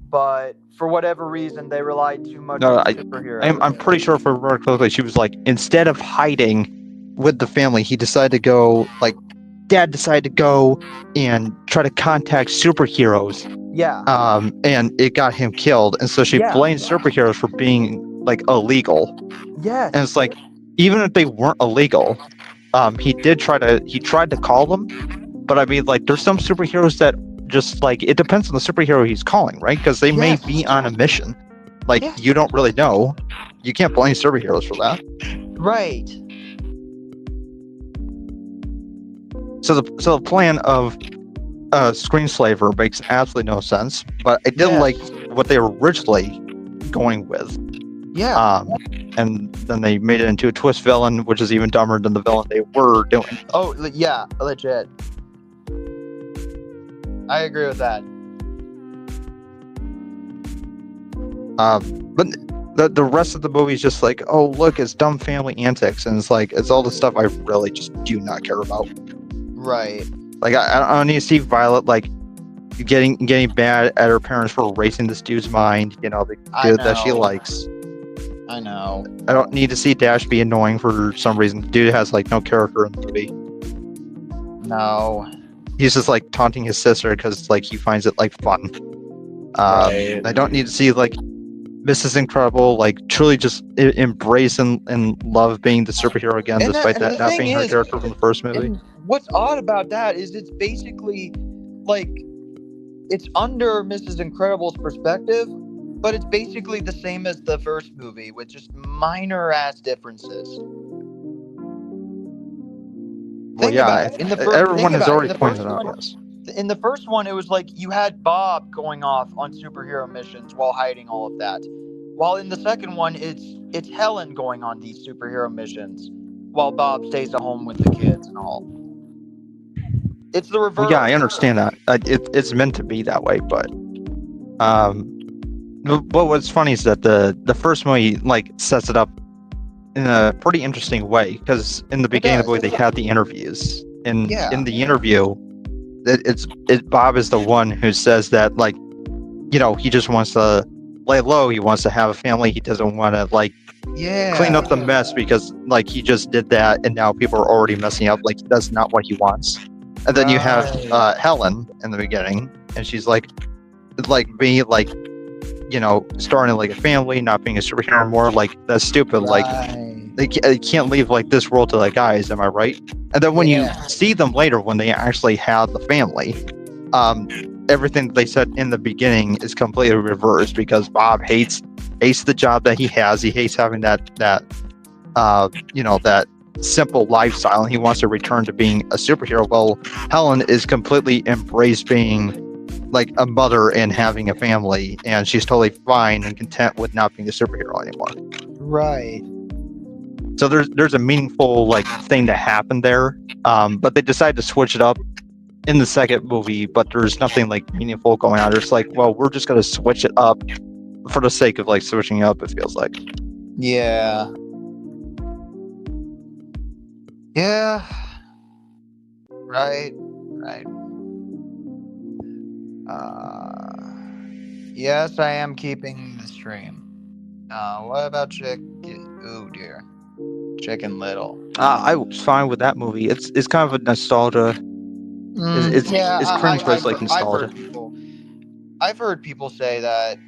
but for whatever reason they relied too much on superheroes. I'm pretty sure, for her closely, she was like, instead of hiding with the family, Dad decided to go and try to contact superheroes. Yeah. And it got him killed, and so she blamed superheroes for being like illegal. Yes. And it's like, even if they weren't illegal, he tried to call them, but I mean, like, there's some superheroes that just, like, it depends on the superhero he's calling, right? Because they may be on a mission. Like, you don't really know. You can't blame superheroes for that. Right. So the plan of Screenslaver makes absolutely no sense, but I did like what they were originally going with. Yeah. And then they made it into a twist villain, which is even dumber than the villain they were doing. Oh, yeah, legit. I agree with that. But the rest of the movie is just like, oh, look, it's dumb family antics, and it's like, it's all the stuff I really just do not care about. Right. Like, I don't need to see Violet like getting mad at her parents for erasing this dude's mind, the dude that she likes. I know. I don't need to see Dash be annoying for some reason. The dude has like no character in the movie. No. He's just like taunting his sister because like he finds it like fun. Right. I don't need to see like Mrs. Incredible like truly just embrace and love being the superhero again, despite that not being her character from the first movie. What's odd about that is it's basically like, it's under Mrs. Incredible's perspective, but it's basically the same as the first movie with just minor ass differences. Everyone has already pointed out. Yes. In the first one, it was like you had Bob going off on superhero missions while hiding all of that. While in the second one, it's Helen going on these superhero missions while Bob stays at home with the kids and all. It's the reverse. Well, yeah, I understand that. It's meant to be that way, but But what's funny is that the first movie like sets it up in a pretty interesting way, because in the beginning of the movie they had the interviews, and in the interview, it's Bob is the one who says that, like, you know, he just wants to lay low, he wants to have a family, he doesn't want to like clean up the mess, because like he just did that and now people are already messing up, like that's not what he wants. And then you have Helen in the beginning, and she's like being like, you know, starting like a family, not being a superhero anymore, like that's stupid, like they can't leave like this world to the guys, am I right? And then when you see them later, when they actually have the family, everything they said in the beginning is completely reversed, because Bob hates the job that he has. He hates having that you know, that simple lifestyle, and he wants to return to being a superhero. Well, Helen is completely embraced being like a mother and having a family, and she's totally fine and content with not being a superhero anymore. Right. So there's a meaningful like thing to happen there, but they decided to switch it up in the second movie, but there's nothing like meaningful going on. It's like, well, we're just gonna switch it up for the sake of like switching up, it feels like. Yeah. Right. Yes, I am keeping the stream. What about Chicken Little? I was fine with that movie. It's kind of a nostalgia. It's cringe, but it's like nostalgia. I've heard people say that.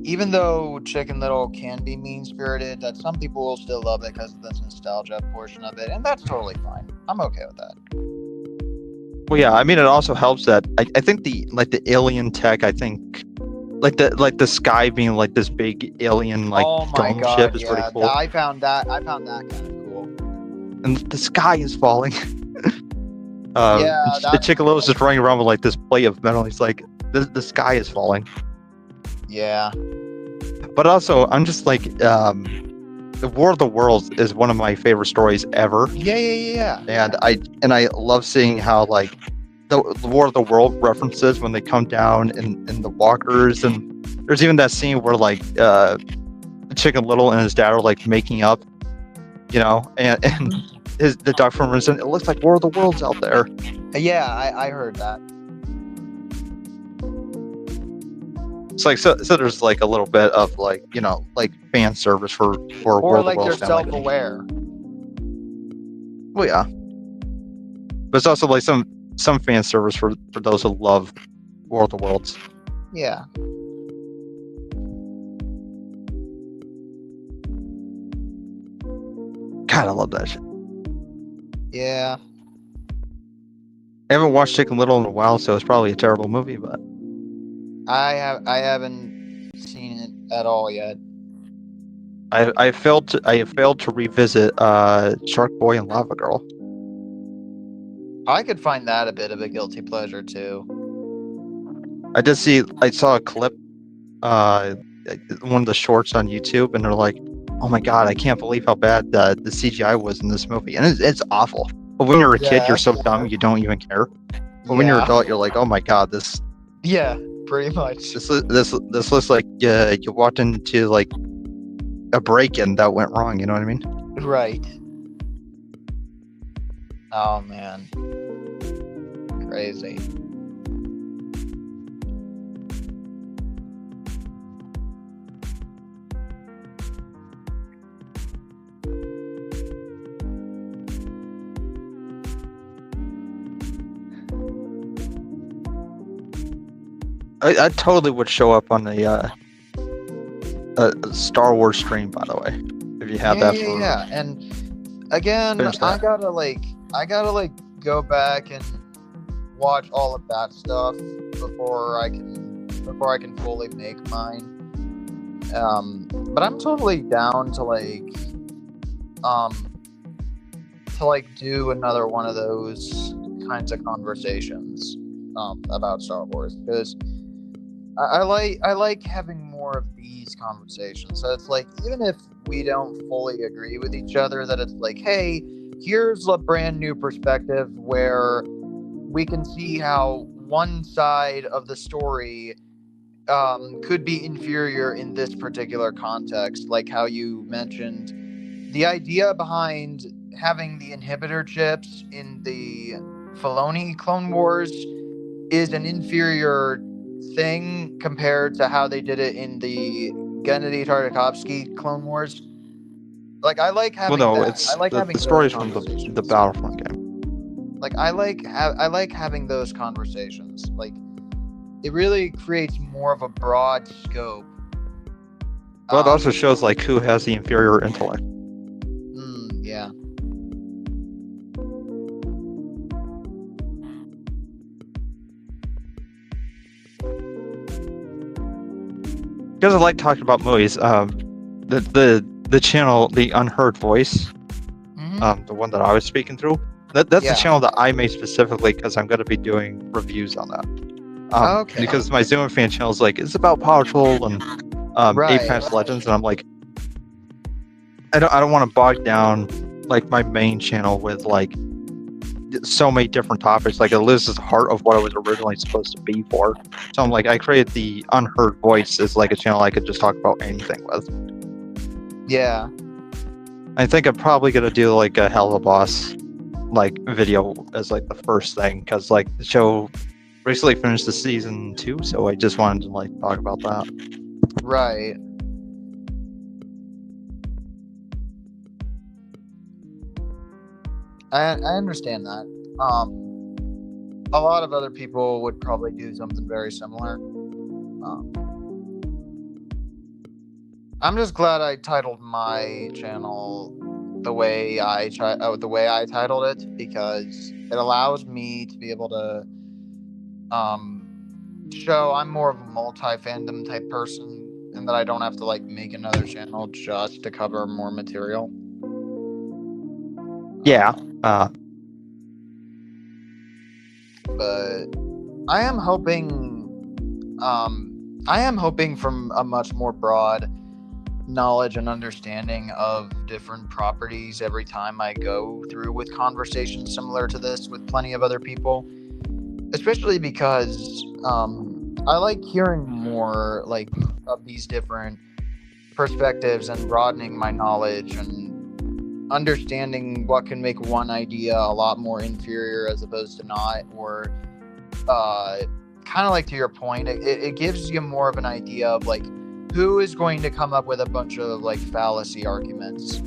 Even though Chicken Little can be mean-spirited, that some people will still love it because of this nostalgia portion of it, and that's totally fine. I'm okay with that. Well, yeah, I mean, it also helps that I think the alien tech, I think like the sky being like this big alien like dome ship is pretty cool. I found that kind of cool. And the sky is falling. The Chicken Little is just running around with like this plate of metal. He's like, the sky is falling. Yeah. But also, I'm just like, The War of the Worlds is one of my favorite stories ever. Yeah. And I love seeing how like the War of the World references when they come down in the walkers, and there's even that scene where like Chicken Little and his dad are like making up, you know, and the Doc from Resident, it looks like War of the Worlds out there. Yeah, I heard that. It's like so there's like a little bit of like, you know, like fan service for or World like of the Worlds. They're self-aware. Well, yeah, but it's also like some fan service for those who love World of the Worlds. Yeah. God, I love that shit. Yeah. I haven't watched Chicken Little in a while, so it's probably a terrible movie, but I haven't seen it at all yet. I have failed to revisit Shark Boy and Lava Girl. I could find that a bit of a guilty pleasure too. I saw a clip, one of the shorts on YouTube, and they're like, "Oh my god, I can't believe how bad the CGI was in this movie," and it's awful. But when you're a kid, you're so dumb you don't even care. But when you're an adult, you're like, "Oh my god, this." Yeah, pretty much. This looks like you walked into like a break-in that went wrong. You know what I mean? Right. Oh man. Crazy. I totally would show up on a Star Wars stream, by the way, if you have that. Yeah, and again, I gotta go back and watch all of that stuff before I can fully make mine. But I'm totally down to do another one of those kinds of conversations about Star Wars, because I like having more of these conversations. So it's like, even if we don't fully agree with each other, that it's like, hey, here's a brand new perspective where we can see how one side of the story could be inferior in this particular context, like how you mentioned. The idea behind having the inhibitor chips in the Filoni Clone Wars is an inferior thing compared to how they did it in the Gennady Tartakovsky Clone Wars. Like, I like having it's the stories from the Battlefront game. Like, I like having those conversations. Like, it really creates more of a broad scope. Well, it also shows like who has the inferior intellect. Yeah. Because I like talking about movies. The channel, The Unheard Voice, the one that I was speaking through, that's the channel that I made specifically because I'm going to be doing reviews on that. Okay. Because my Zoom fan channel is like, it's about Power Patrol and Apex Legends, and I'm like, I don't want to bog down like my main channel with like so many different topics. Like, it lives at the heart of what I was originally supposed to be for. So I'm like, I created The Unheard Voice as like a channel I could just talk about anything with. Yeah. I think I'm probably gonna do like a Hell of a Boss like video as like the first thing, because like the show recently finished the season 2, so I just wanted to like talk about that. Right. I understand that. A lot of other people would probably do something very similar. I'm just glad I titled my channel the way I titled it, because it allows me to be able to show I'm more of a multi-fandom type person, and that I don't have to like make another channel just to cover more material. Yeah. But I am hoping from a much more broad knowledge and understanding of different properties every time I go through with conversations similar to this with plenty of other people, especially because I like hearing more like of these different perspectives and broadening my knowledge and understanding what can make one idea a lot more inferior as opposed to not, or kind of like to your point, it gives you more of an idea of like who is going to come up with a bunch of like fallacy arguments,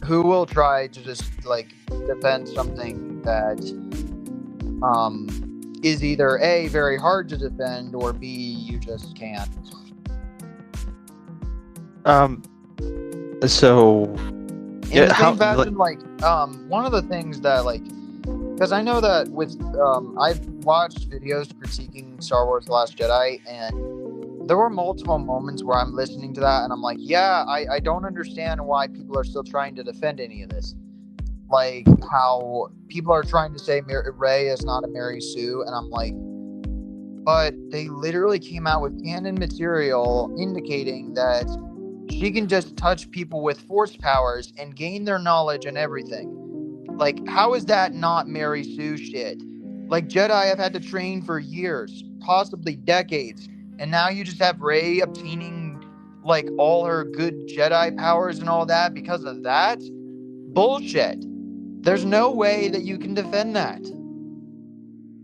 who will try to just like defend something that is either A, very hard to defend, or B, you just can't. So in the same fashion, like one of the things that like, because I know that with I've watched videos critiquing Star Wars: The Last Jedi, and there were multiple moments where I'm listening to that and I'm like, yeah, I don't understand why people are still trying to defend any of this. Like how people are trying to say Rey is not a Mary Sue, and I'm like, but they literally came out with canon material indicating that she can just touch people with force powers and gain their knowledge and everything. Like, how is that not Mary Sue shit? Like, Jedi have had to train for years, possibly decades, and now you just have Rey obtaining, like, all her good Jedi powers and all that because of that? Bullshit. There's no way that you can defend that.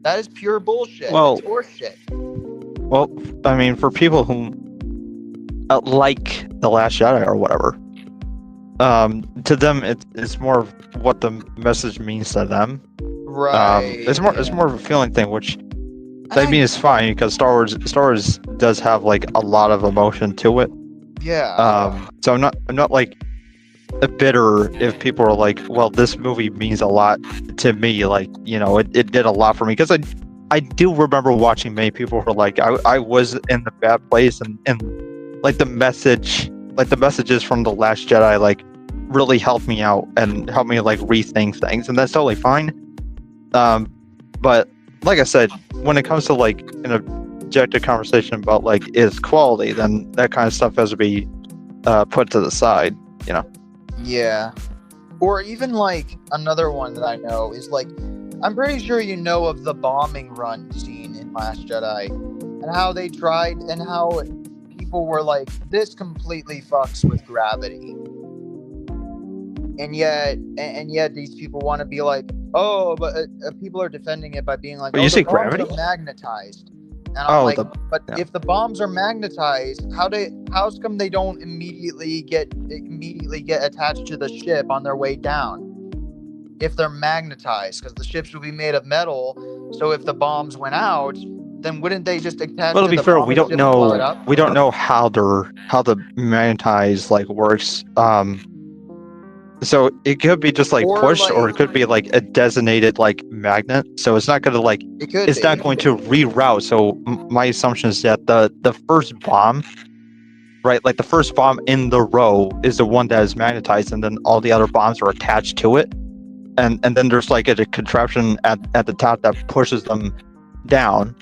That is pure bullshit. Well, it's horseshit. Well, I mean, for people who like The Last Jedi or whatever, to them it's more of what the message means to them. Right. It's more of a feeling thing, which I mean is fine, because Star Wars does have like a lot of emotion to it. Yeah. So I'm not like bitter if people are like, well, this movie means a lot to me, like, you know, it did a lot for me, because I do remember watching many people who were like, I was in the bad place, and like the messages from The Last Jedi like really helped me out and helped me like rethink things, and that's totally fine. But like I said, when it comes to like an objective conversation about like is quality, then that kind of stuff has to be put to the side, you know. Yeah. Or even like another one that I know is like I'm pretty sure you know of the bombing run scene in Last Jedi, and how they tried, and how people were like, this completely fucks with gravity. And yet these people want to be like, oh, but people are defending it by being like, you say the bombs gravity? are magnetized. And I'm if the bombs are magnetized, how's come they don't immediately get attached to the ship on their way down? If they're magnetized, because the ships would be made of metal, so if the bombs went out, then wouldn't they just attach to the bomb? We don't know. We don't know how the magnetized like works. So it could be just like pushed, or it could be like a designated like magnet. So it's not going to like it's not going to reroute. So my assumption is that the first bomb, right, like the first bomb in the row is the one that is magnetized, and then all the other bombs are attached to it. And then there's like a contraption at the top that pushes them down.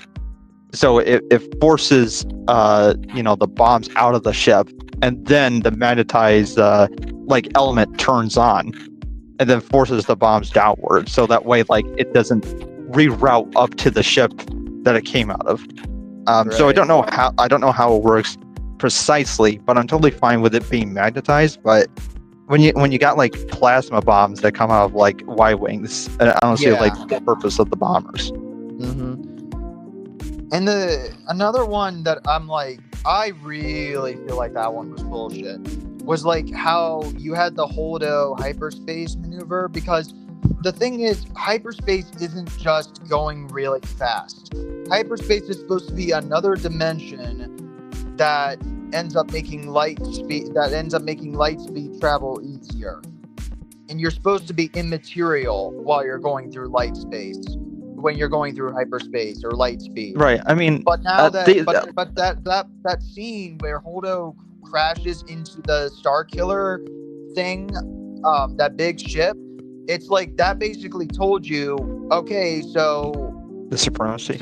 So it forces the bombs out of the ship, and then the magnetized like element turns on, and then forces the bombs downward. So that way, like, it doesn't reroute up to the ship that it came out of. Right. So I don't know how it works precisely, but I'm totally fine with it being magnetized. But when you got like plasma bombs that come out of like Y-wings, I don't see like the purpose of the bombers. Mm-hmm. And another one that I'm like, I really feel like that one was bullshit, was like how you had the Holdo hyperspace maneuver, because the thing is, hyperspace isn't just going really fast. Hyperspace is supposed to be another dimension that ends up making light speed travel easier. And you're supposed to be immaterial while you're going through light space, when you're going through hyperspace or light speed. Right. I mean, but now that scene where Holdo crashes into the Star Killer thing, that big ship, it's like that basically told you, okay, so the supremacy.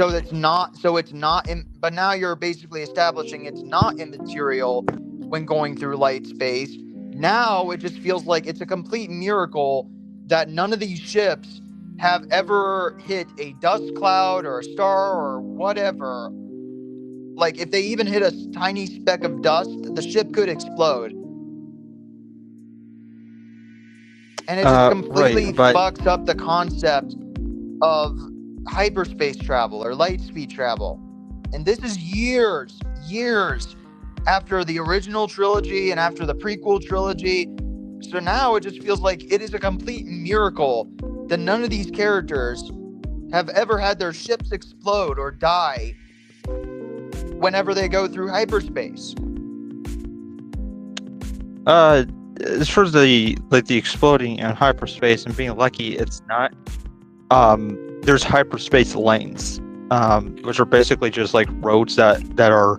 But now you're basically establishing it's not immaterial when going through light space. Now it just feels like it's a complete miracle that none of these ships have ever hit a dust cloud or a star or whatever. Like, if they even hit a tiny speck of dust, the ship could explode. And it just completely fucks up the concept of hyperspace travel or light speed travel. And this is years after the original trilogy and after the prequel trilogy. So now it just feels like it is a complete miracle that none of these characters have ever had their ships explode or die whenever they go through hyperspace. As far as the exploding and hyperspace and being lucky, it's not. There's hyperspace lanes, which are basically just like roads that are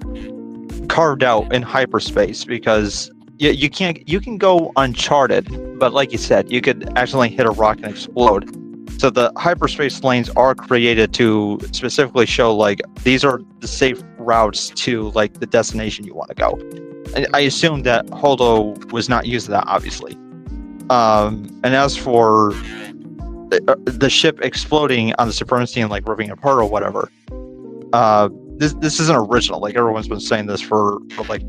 carved out in hyperspace, because you can go uncharted, but like you said, you could accidentally hit a rock and explode. So the hyperspace lanes are created to specifically show like these are the safe routes to like the destination you want to go. And I assume that Holdo was not using that, obviously. And as for the ship exploding on the supremacy and like ripping it apart or whatever, this isn't original. Like, everyone's been saying this for like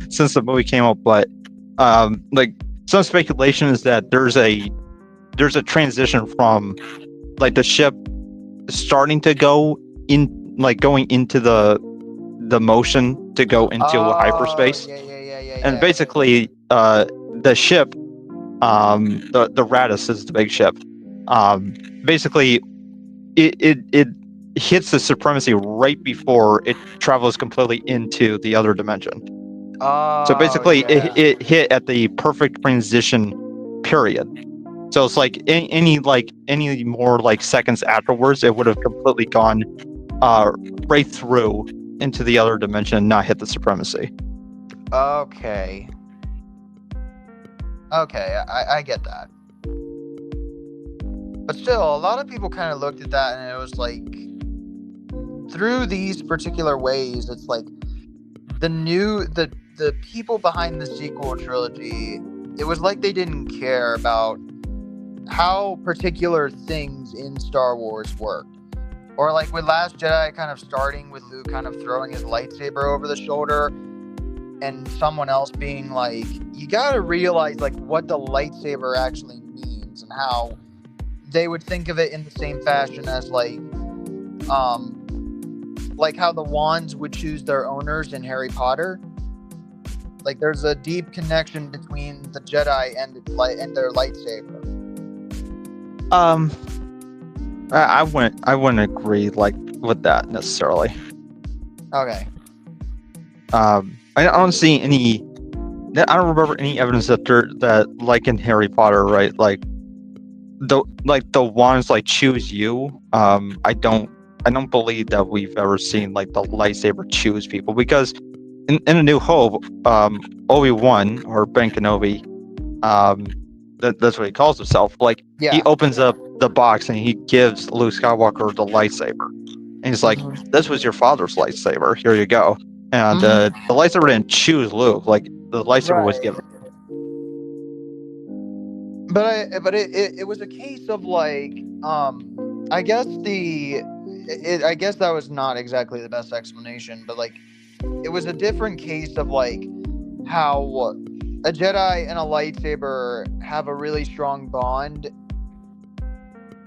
since the movie came out, but like some speculation is that there's a transition from like the ship starting to go in, like going into the motion to go into hyperspace. And basically the ship, the Radis is the big ship, basically it hits the supremacy right before it travels completely into the other dimension. So basically it hit at the perfect transition period. So it's like any more like seconds afterwards, it would have completely gone right through into the other dimension and not hit the supremacy. Okay, I get that. But still, a lot of people kind of looked at that and it was like, through these particular ways, it's like the people behind the sequel trilogy, it was like they didn't care about how particular things in Star Wars work. Or like with Last Jedi kind of starting with Luke kind of throwing his lightsaber over the shoulder and someone else being like, you gotta realize like what the lightsaber actually means and how they would think of it in the same fashion as like how the wands would choose their owners in Harry Potter. Like there's a deep connection between the Jedi and their lightsaber. I wouldn't agree like with that necessarily. Okay. I don't see any. I don't remember any evidence that like in Harry Potter, right? Like the wands like choose you. I don't believe that we've ever seen like the lightsaber choose people, because in A New Hope, Obi-Wan or Ben Kenobi, that's what he calls himself. Like he opens up the box and he gives Luke Skywalker the lightsaber, and he's like, "This was your father's lightsaber. Here you go." And the lightsaber didn't choose Luke. Like the lightsaber was given. But it was a case of like I guess I guess that was not exactly the best explanation, but like it was a different case of like how a Jedi and a lightsaber have a really strong bond,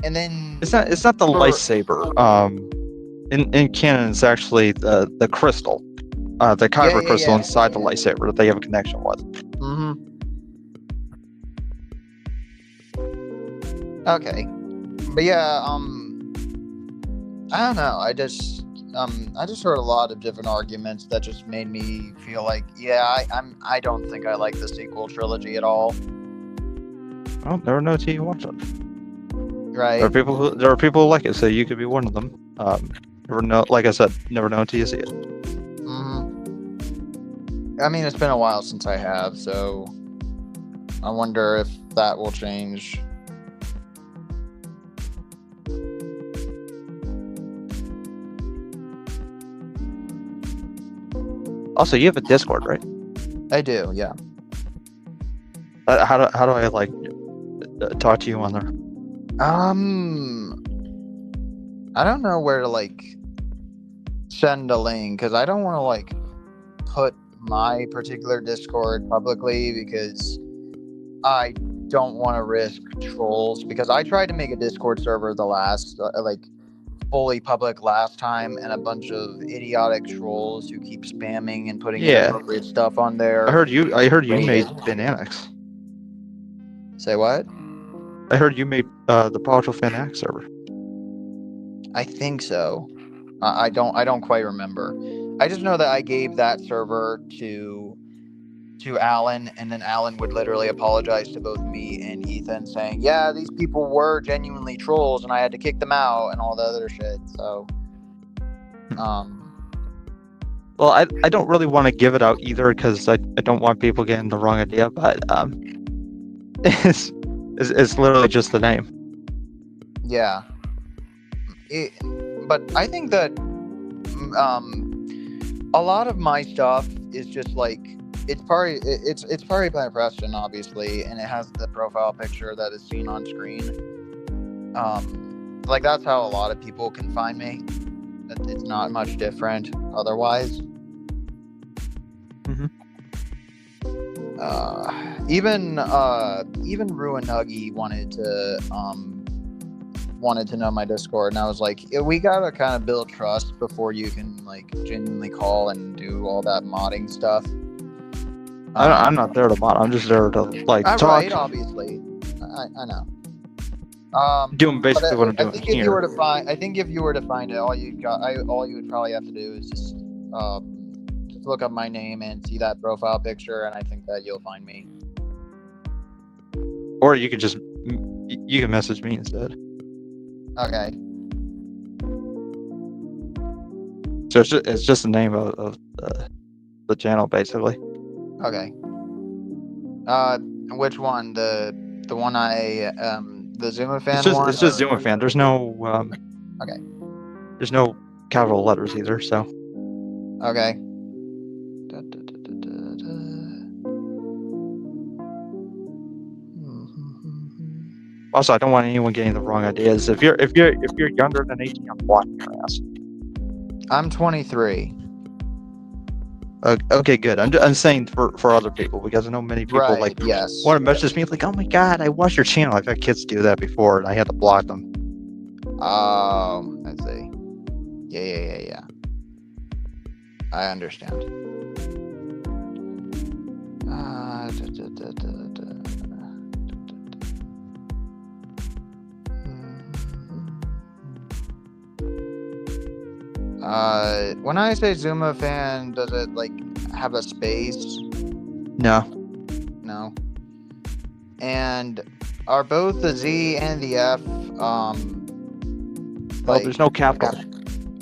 and then it's not the lightsaber. In canon, it's actually the crystal, the kyber crystal inside the lightsaber that they have a connection with. Okay, but yeah, I don't know. I just heard a lot of different arguments that just made me feel like, I don't think I like the sequel trilogy at all. Well, never know till you watch it. Right. There are people who like it, so you could be one of them. Never know. Like I said, never know until you see it. I mean, it's been a while since I have, so I wonder if that will change. Also, you have a Discord, right? I do, yeah. How do I like talk to you on there? I don't know where to like send a link, because I don't want to like put my particular Discord publicly, because I don't want to risk trolls. Because I tried to make a Discord server the last fully public last time, and a bunch of idiotic trolls who keep spamming and putting inappropriate stuff on there. I heard you made Fanatics. Say what? I heard you made the PowerShell Fanatics server. I think so. I don't quite remember. I just know that I gave that server to Alan, and then Alan would literally apologize to both me and Ethan, saying, yeah, these people were genuinely trolls and I had to kick them out and all the other shit. So well, I don't really want to give it out either, because I don't want people getting the wrong idea, but it's literally just the name. Yeah. But I think that a lot of my stuff is just like, it's probably by Preston, obviously, and it has the profile picture that is seen on screen. Like that's how a lot of people can find me. It's not much different otherwise. Even Ruin Huggy wanted to know my Discord, and I was like, we gotta kind of build trust before you can like genuinely call and do all that modding stuff. I'm not there to mod. I'm just there to like talk. Right, obviously. I know. Doing basically what I'm doing think here. If you were to find it, all you would probably have to do is just look up my name and see that profile picture, and I think that you'll find me. Or you can message me instead. Okay. So it's just the name of the channel, basically. Okay. Which one? The one the Zumafan one? It's just Zumafan. There's no Okay. There's no capital letters either, so. Okay. Also, I don't want anyone getting the wrong ideas. If you're younger than 18, I'm blocking your ass. I'm 23. Okay, good. I'm saying for other people, because I know many people want to message me like, "Oh my god, I watched your channel." I've had kids do that before, and I had to block them. Oh, I see. Yeah. I understand. When I say Zuma fan, does it like have a space? No. And are both the Z and the F Well, there's no capital.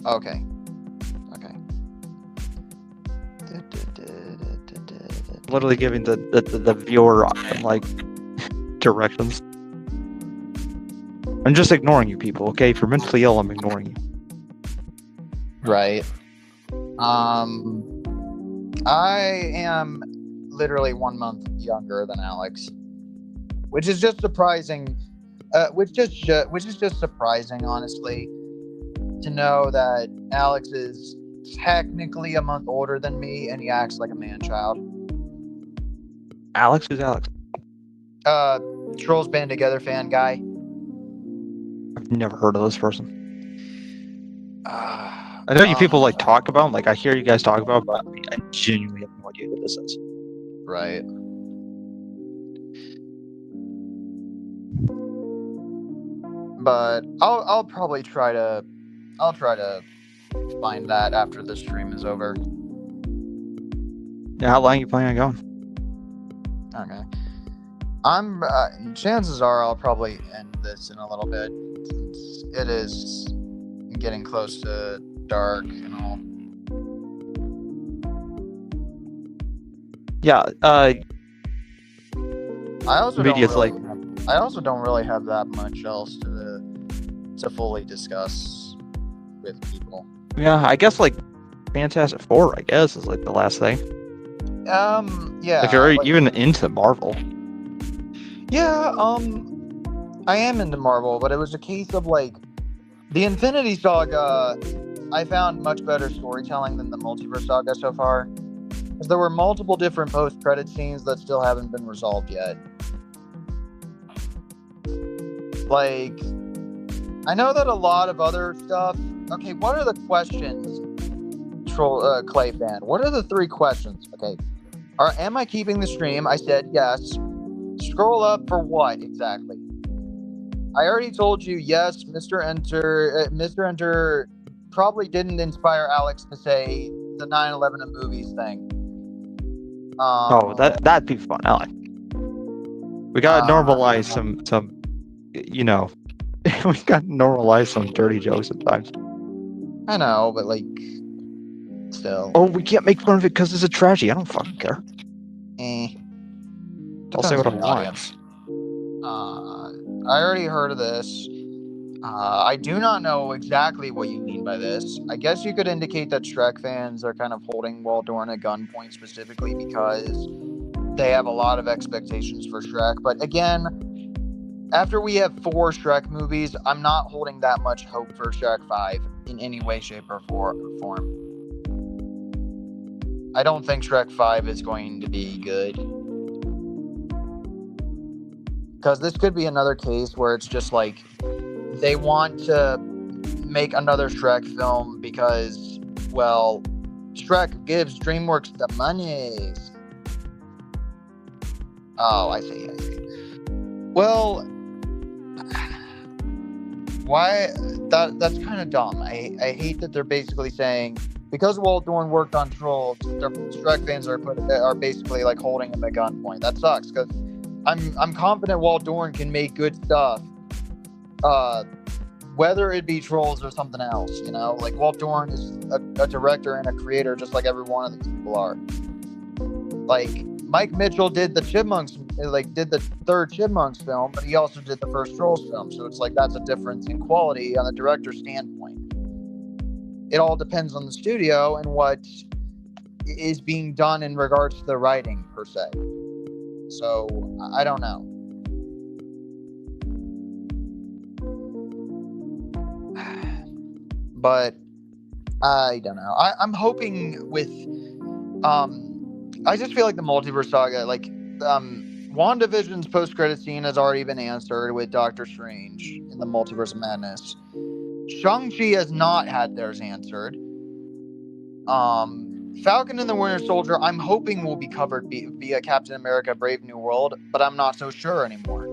Okay. Literally giving the viewer like directions. I'm just ignoring you people, okay? If you're mentally ill, I'm ignoring you. Right. I am literally 1 month younger than Alex, which is just surprising. Which is just surprising, honestly, to know that Alex is technically a month older than me, and he acts like a man-child. Alex? Who's Alex? Trolls Band Together fan guy. I've never heard of this person. I know you people like talk about him, like I hear you guys talk about him, but I genuinely have no idea who this is. Right. But I'll probably try to find that after the stream is over. Yeah, how long are you planning on going? Okay. I'm chances are I'll probably end this in a little bit, since it is getting close to dark and all. Yeah, I also don't really have that much else to fully discuss with people. Yeah, I guess like Fantastic Four, I guess, is like the last thing. Yeah. If you're even into Marvel. Yeah, I am into Marvel, but it was a case of like the Infinity Saga. I found much better storytelling than the Multiverse Saga so far, because there were multiple different post-credit scenes that still haven't been resolved yet. Like, I know that a lot of other stuff. Okay, what are the questions, Clay fan? What are the 3 questions? Okay, am I keeping the stream? I said yes. Scroll up for what exactly? I already told you yes. Mr. Enter probably didn't inspire Alex to say the 9/11 of movies thing. That'd be fun. I like. We gotta normalize some, you know, we gotta normalize some dirty jokes sometimes. I know, but like, still. Oh, we can't make fun of it because it's a tragedy. I don't fucking care. I'll say what I want. I already heard of this. I do not know exactly what you mean by this. I guess you could indicate that Shrek fans are kind of holding Walt Dorn at gunpoint specifically because they have a lot of expectations for Shrek. But again, after we have 4 Shrek movies, I'm not holding that much hope for Shrek 5 in any way, shape, or form. I don't think Shrek 5 is going to be good. Because this could be another case where it's just like they want to make another Shrek film because, well, Shrek gives DreamWorks the money. Oh, I see. Well, why? That's kind of dumb. I hate that they're basically saying because Walt Dorn worked on Trolls, their Shrek fans are basically like holding him at gunpoint. That sucks because I'm confident Walt Dorn can make good stuff, whether it be Trolls or something else. You know, like Walt Dorn is a director and a creator, just like every one of these people are. Like Mike Mitchell did the Chipmunks, did the 3rd Chipmunks film, but he also did the first Trolls film. So it's like that's a difference in quality on the director's standpoint. It all depends on the studio and what is being done in regards to the writing per se. So I don't know. but I don't know. I'm hoping with I just feel like the multiverse saga, like WandaVision's post-credit scene has already been answered with Doctor Strange in the Multiverse of Madness. Shang-Chi has not had theirs answered. Falcon and the Winter Soldier, I'm hoping will be covered via Captain America: Brave New World, but I'm not so sure anymore.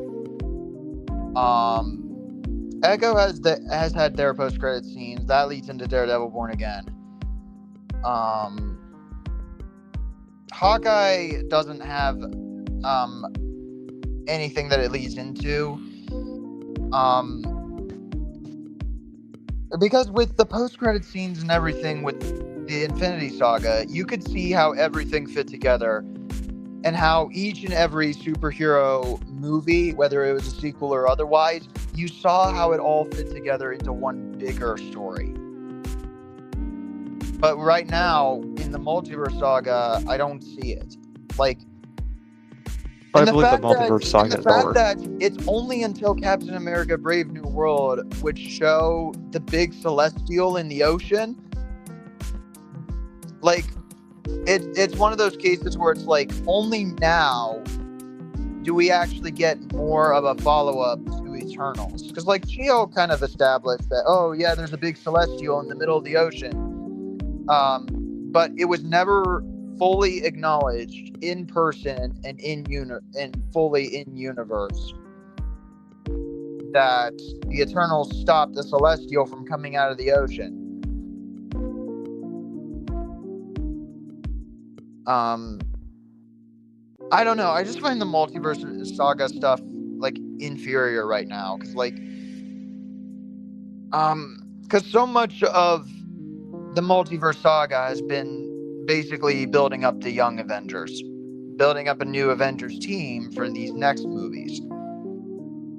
Echo has had their post-credit scenes. That leads into Daredevil: Born Again. Hawkeye doesn't have anything that it leads into. Because with the post-credit scenes and everything with the Infinity Saga, you could see how everything fit together and how each and every superhero movie, whether it was a sequel or otherwise, you saw how it all fit together into one bigger story. But right now, in the Multiverse Saga, I don't see it. Like, I believe the Multiverse Saga is over. The fact that it's only until Captain America: Brave New World would show the big celestial in the ocean, like, it's one of those cases where it's like, only now do we actually get more of a follow-up to Eternals. Because, like, She-Hulk kind of established that, oh, yeah, there's a big celestial in the middle of the ocean. But it was never fully acknowledged in person and fully in universe that the Eternals stopped the Celestial from coming out of the ocean. I don't know. I just find the Multiverse Saga stuff, like, inferior right now, because, like, because so much of the Multiverse Saga has been basically building up the Young Avengers, building up a new Avengers team for these next movies.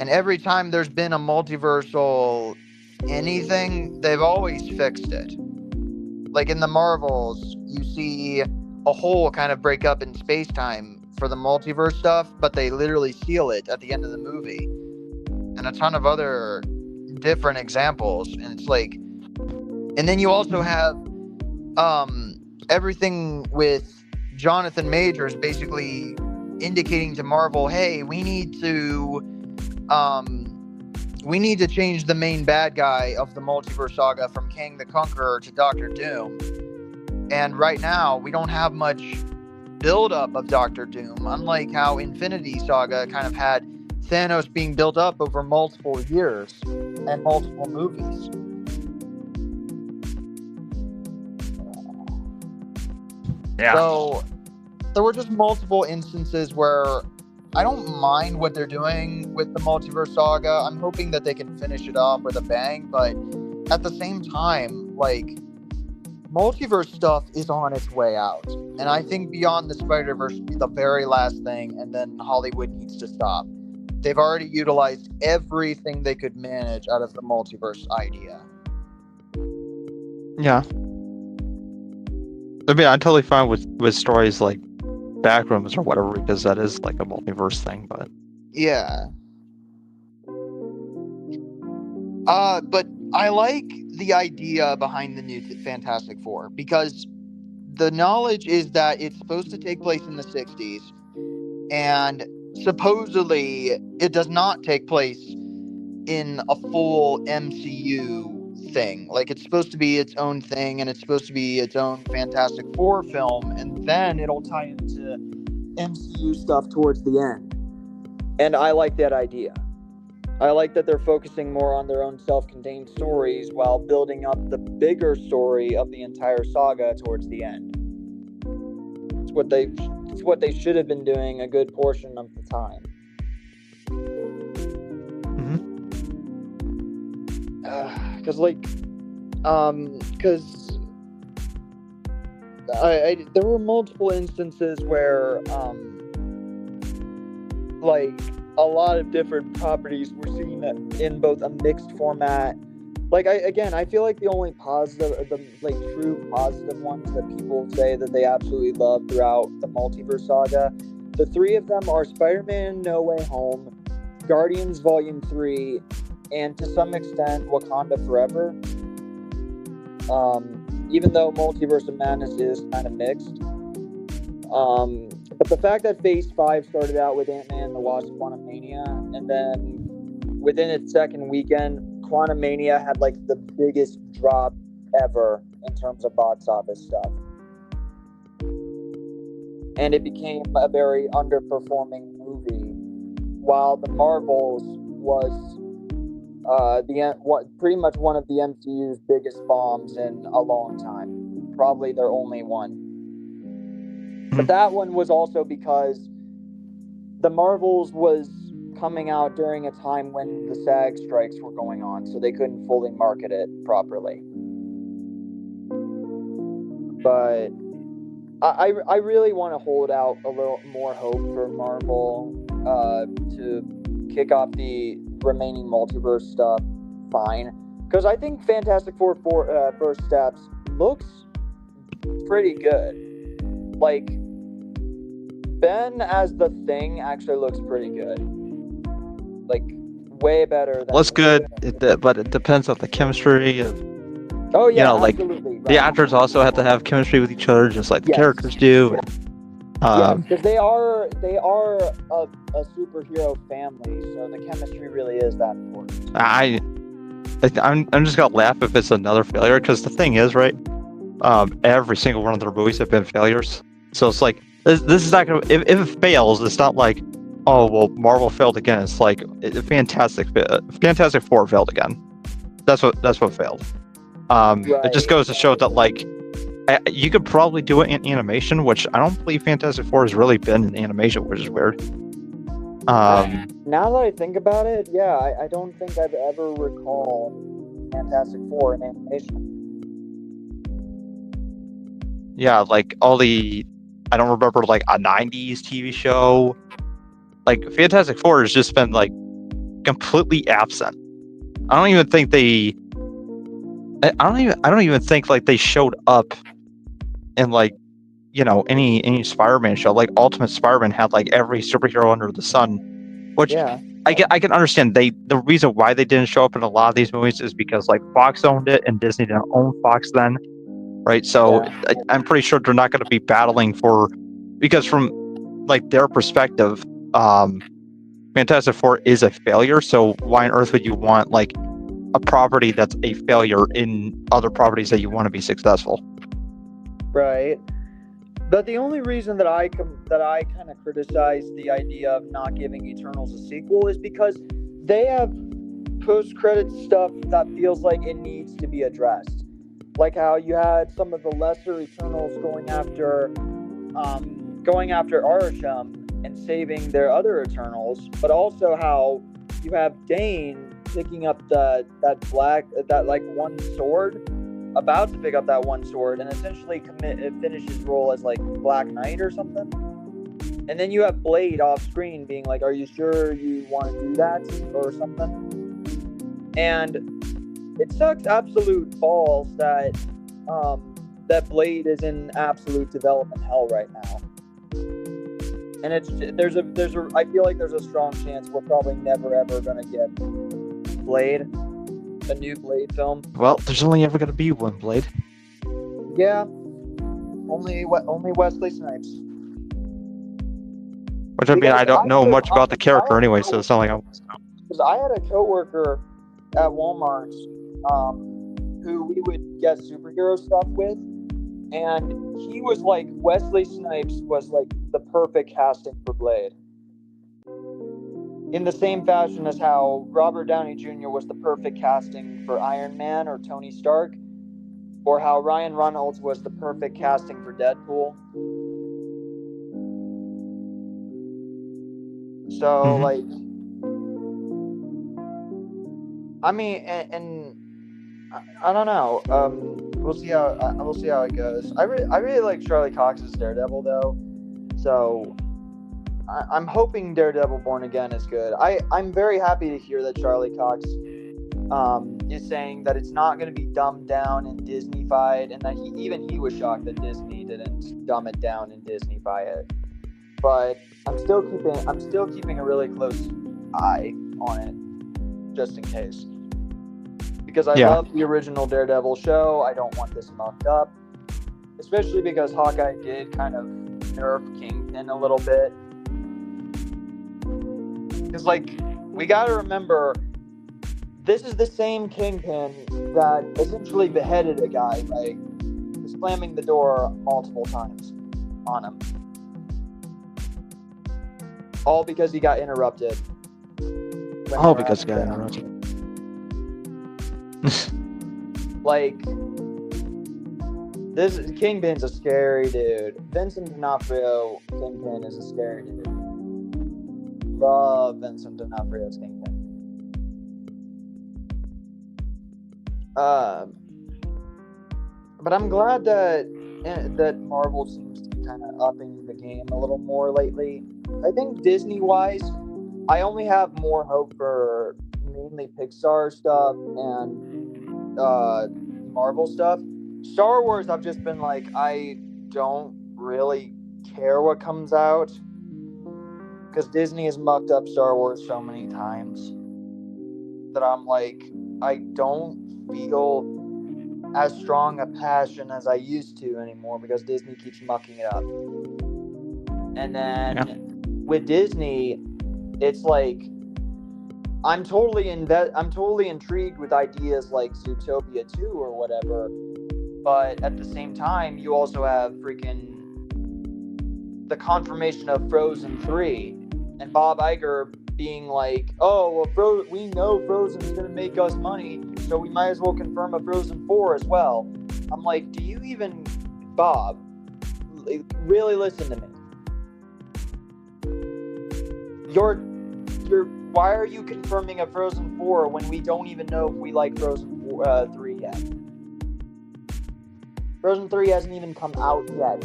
And every time there's been a multiversal anything, they've always fixed it. Like in the Marvels, you see a hole kind of break up in space-time for the multiverse stuff, but they literally seal it at the end of the movie. And a ton of other different examples. And it's like, and then you also have everything with Jonathan Majors basically indicating to Marvel, hey, we need to change the main bad guy of the Multiverse Saga from Kang the Conqueror to Doctor Doom. And right now, we don't have much build-up of Doctor Doom, unlike how Infinity Saga kind of had Thanos being built up over multiple years and multiple movies. Yeah. So there were just multiple instances where I don't mind what they're doing with the Multiverse Saga. I'm hoping that they can finish it off with a bang, but at the same time, like, multiverse stuff is on its way out. And I think Beyond the Spider-Verse is the very last thing, and then Hollywood needs to stop. They've already utilized everything they could manage out of the multiverse idea. Yeah. I mean, I'm totally fine with stories like Backrooms or whatever, because that is like a multiverse thing, but... Yeah. But I like the idea behind the new Fantastic Four, because the knowledge is that it's supposed to take place in the 60s, and supposedly it does not take place in a full MCU thing. Like, it's supposed to be its own thing, and it's supposed to be its own Fantastic Four film, and then it'll tie into MCU stuff towards the end. And I like that idea. I like that they're focusing more on their own self-contained stories while building up the bigger story of the entire saga towards the end. It's what they should have been doing a good portion of the time. Because there were multiple instances where a lot of different properties were seen in both a mixed format. Like, I feel like the only true positive ones that people say that they absolutely love throughout the Multiverse Saga, the three of them are Spider-Man No Way Home, Guardians Volume 3, and to some extent Wakanda Forever. even though Multiverse of Madness is kind of mixed. But the fact that Phase 5 started out with Ant-Man and the Wasp: Quantumania, and then within its second weekend, Quantumania had like the biggest drop ever in terms of box office stuff. And it became a very underperforming movie, while The Marvels was pretty much one of the MCU's biggest bombs in a long time. Probably their only one. But that one was also because The Marvels was coming out during a time when the SAG strikes were going on, so they couldn't fully market it properly. But I really want to hold out a little more hope for Marvel to kick off the remaining multiverse stuff fine. Because I think Fantastic Four First Steps looks pretty good. Like, Ben as the Thing actually looks pretty good. Like, way better than... Looks good, but it depends on the chemistry of... Oh yeah, like absolutely. Right. The actors also have to have chemistry with each other, just like the characters do. Because they are a superhero family, so the chemistry really is that important. I'm just gonna laugh if it's another failure, because the thing is, right? Every single one of their movies have been failures, so it's like this is not gonna. If it fails, it's not like, oh well, Marvel failed again. It's like Fantastic Four failed again. That's what failed. Right. It just goes to show that, like, you could probably do it in animation, which I don't believe Fantastic Four has really been in animation, which is weird. Now that I think about it, yeah, I don't think I've ever recalled Fantastic Four in animation. Yeah, like I don't remember like a 90s TV show. Like Fantastic Four has just been like completely absent. I don't even think like they showed up in like, you know, any Spider-Man show. Like Ultimate Spider-Man had like every superhero under the sun, which I can understand. The reason why they didn't show up in a lot of these movies is because like Fox owned it and Disney didn't own Fox then, right? So I'm pretty sure they're not going to be battling because from like their perspective, Fantastic Four is a failure. So why on earth would you want like a property that's a failure in other properties that you want to be successful? Right. But the only reason that I kind of criticize the idea of not giving Eternals a sequel is because they have post-credit stuff that feels like it needs to be addressed. Like how you had some of the lesser Eternals going after Arasham and saving their other Eternals, but also how you have Dane picking up that one sword, about to pick up that one sword, and essentially finish his role as like Black Knight or something. And then you have Blade off screen being like, "Are you sure you want to do that?" or something. And it sucks absolute balls that Blade is in absolute development hell right now. And I feel like there's a strong chance we're probably never ever gonna get Blade, a new Blade film. Well, there's only ever gonna be one Blade. Yeah, only Wesley Snipes. Which I mean, I don't know much about the character anyway, so it's not like I want to know. Because I had a coworker at Walmart who we would get superhero stuff with, and he was like, Wesley Snipes was like the perfect casting for Blade. In the same fashion as how Robert Downey Jr. was the perfect casting for Iron Man or Tony Stark, or how Ryan Reynolds was the perfect casting for Deadpool. So, like, I mean, and I don't know. We'll see how it goes. I really like Charlie Cox's Daredevil though, so I'm hoping Daredevil Born Again is good. I'm very happy to hear that Charlie Cox is saying that it's not going to be dumbed down and Disney-fied, and that he was shocked that Disney didn't dumb it down and Disney-fy it. But I'm still keeping a really close eye on it, just in case. Because I love the original Daredevil show. I don't want this mucked up. Especially because Hawkeye did kind of nerf Kingpin a little bit. Because, like, we gotta remember, this is the same Kingpin that essentially beheaded a guy by slamming the door multiple times on him. All because he got interrupted. All because he got interrupted. Like, this Kingpin's a scary dude. Vincent D'Onofrio Kingpin is a scary dude. Love Vincent D'Onofrio's Kingpin. But I'm glad that Marvel seems to be kind of upping the game a little more lately. I think Disney-wise, I only have more hope for mainly Pixar stuff and Marvel stuff. Star Wars, I've just been like, I don't really care what comes out. Because Disney has mucked up Star Wars so many times that I'm like, I don't feel as strong a passion as I used to anymore because Disney keeps mucking it up. And then with Disney, it's like I'm totally intrigued with ideas like Zootopia 2 or whatever, but at the same time, you also have freaking the confirmation of Frozen 3 and Bob Iger being like, oh, well, we know Frozen's going to make us money, so we might as well confirm a Frozen 4 as well. I'm like, do you even, Bob, really listen to me? Why are you confirming a Frozen 4 when we don't even know if we like Frozen 3 yet? Frozen 3 hasn't even come out yet.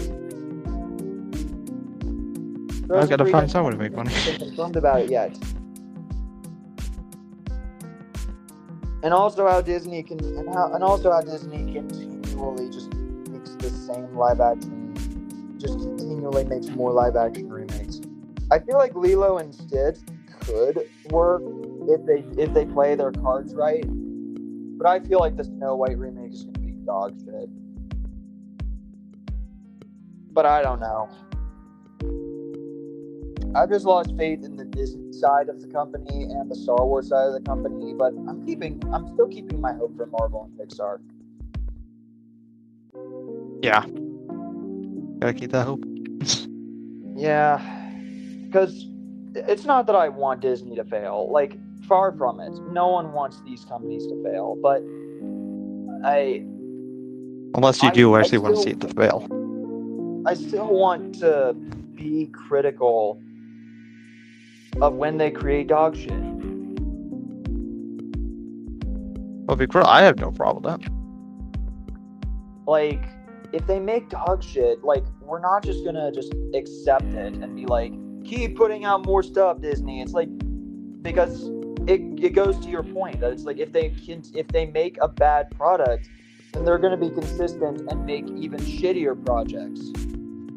I gotta find someone to make money. Confirmed about it yet. And also how Disney continually just makes the same live action, just continually makes more live action remakes. I feel like Lilo and Stitch could work if they play their cards right, but I feel like the Snow White remake is gonna be dog shit. But I don't know. I've just lost faith in the Disney side of the company and the Star Wars side of the company, but I'm still keeping my hope for Marvel and Pixar. Yeah. Gotta keep that hope. Yeah. Because it's not that I want Disney to fail. Like, far from it. No one wants these companies to fail, but unless you do actually want to see it to fail. I still want to be critical of when they create dog shit. Well, I have no problem with that. Like, if they make dog shit, like, we're not just gonna just accept it and be like, keep putting out more stuff, Disney. It's like, because it goes to your point that it's like, if they make a bad product, then they're gonna be consistent and make even shittier projects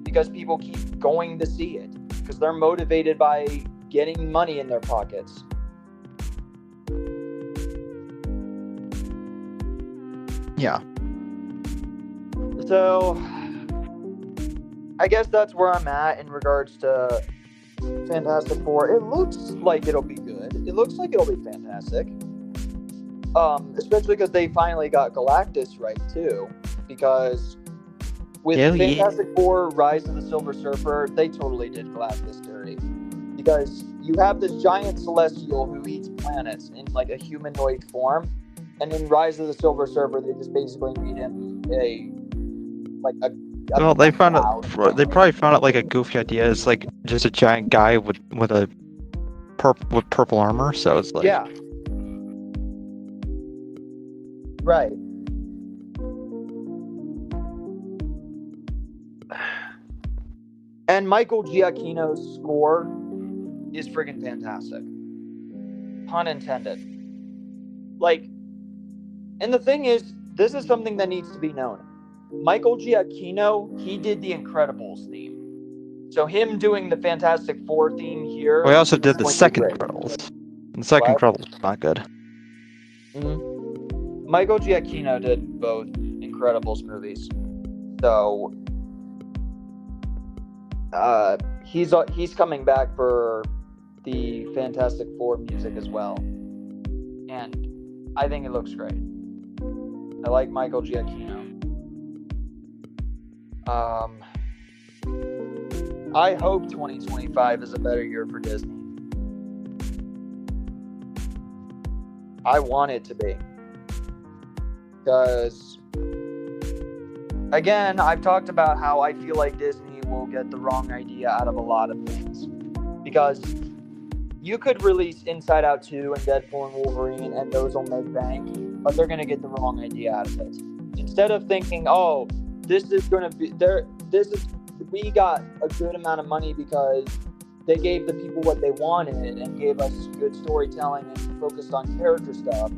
because people keep going to see it because they're motivated by getting money in their pockets. Yeah. So, I guess that's where I'm at in regards to Fantastic Four. It looks like it'll be good. It looks like it'll be fantastic. Especially because they finally got Galactus right, too. Because with Fantastic Four, Rise of the Silver Surfer, they totally did Galactus dirty. Because you have this giant celestial who eats planets in, like, a humanoid form. And in Rise of the Silver Surfer, they just basically made him well, they probably found out like a goofy idea. It's like just a giant guy with purple armor. So it's like, yeah, right. And Michael Giacchino's score is friggin' fantastic. Pun intended. Like, and the thing is, this is something that needs to be known. Michael Giacchino, he did the Incredibles theme. So him doing the Fantastic Four theme here... We also did the second Incredibles. And the second Incredibles was not good. Mm-hmm. Michael Giacchino did both Incredibles movies, so he's coming back for the Fantastic Four music as well, and I think it looks great. I like Michael Giacchino. I hope 2025 is a better year for Disney. I want it to be. Because, again, I've talked about how I feel like Disney will get the wrong idea out of a lot of things. Because you could release Inside Out 2 and Deadpool and Wolverine, and those will make bank, but they're going to get the wrong idea out of it. Instead of thinking, oh, this is going to be there, we got a good amount of money because they gave the people what they wanted and gave us good storytelling and focused on character stuff.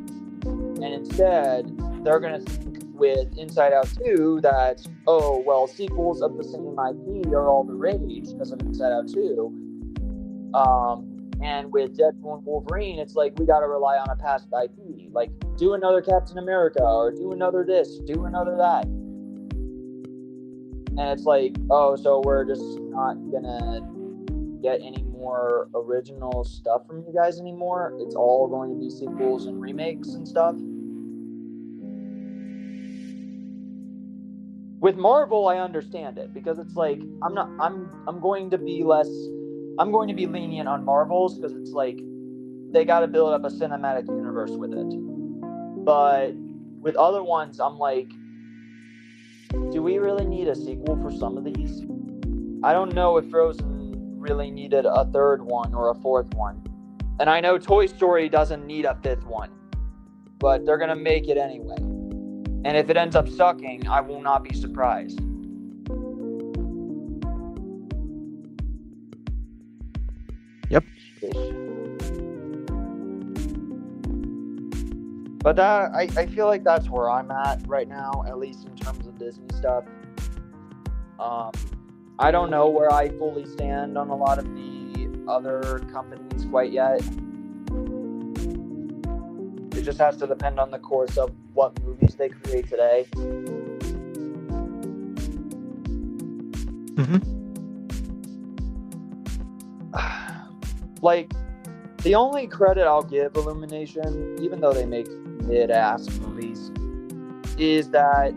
And instead, they're going to think with Inside Out 2 that, oh, well, sequels of the same IP are all the rage because of Inside Out 2. And with Deadpool and Wolverine, it's like we got to rely on a past IP. Like, do another Captain America or do another this, do another that. And it's like, oh, so we're just not going to get any more original stuff from you guys anymore? It's all going to be sequels and remakes and stuff? With Marvel, I understand it because it's like I'm going to be lenient on Marvel's because it's like they got to build up a cinematic universe with it. But with other ones, I'm like, do we really need a sequel for some of these? I don't know if Frozen really needed a third one or a fourth one. And I know Toy Story doesn't need a fifth one, but they're going to make it anyway. And if it ends up sucking, I will not be surprised. Yep. But that I feel like that's where I'm at right now, at least in terms of Disney stuff. I don't know where I fully stand on a lot of the other companies quite yet. It just has to depend on the course of what movies they create today. Like, the only credit I'll give Illumination, even though they make mid-ass movies, is that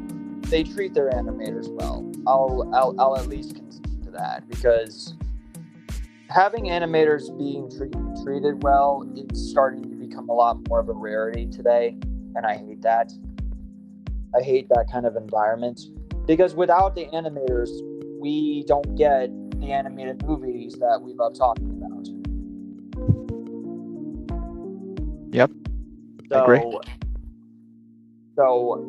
they treat their animators well. I'll at least concede to that, because having animators being treated well, it's starting to become a lot more of a rarity today, and I hate that. I hate that kind of environment, because without the animators, we don't get the animated movies that we love talking about. Yep. I agree. So,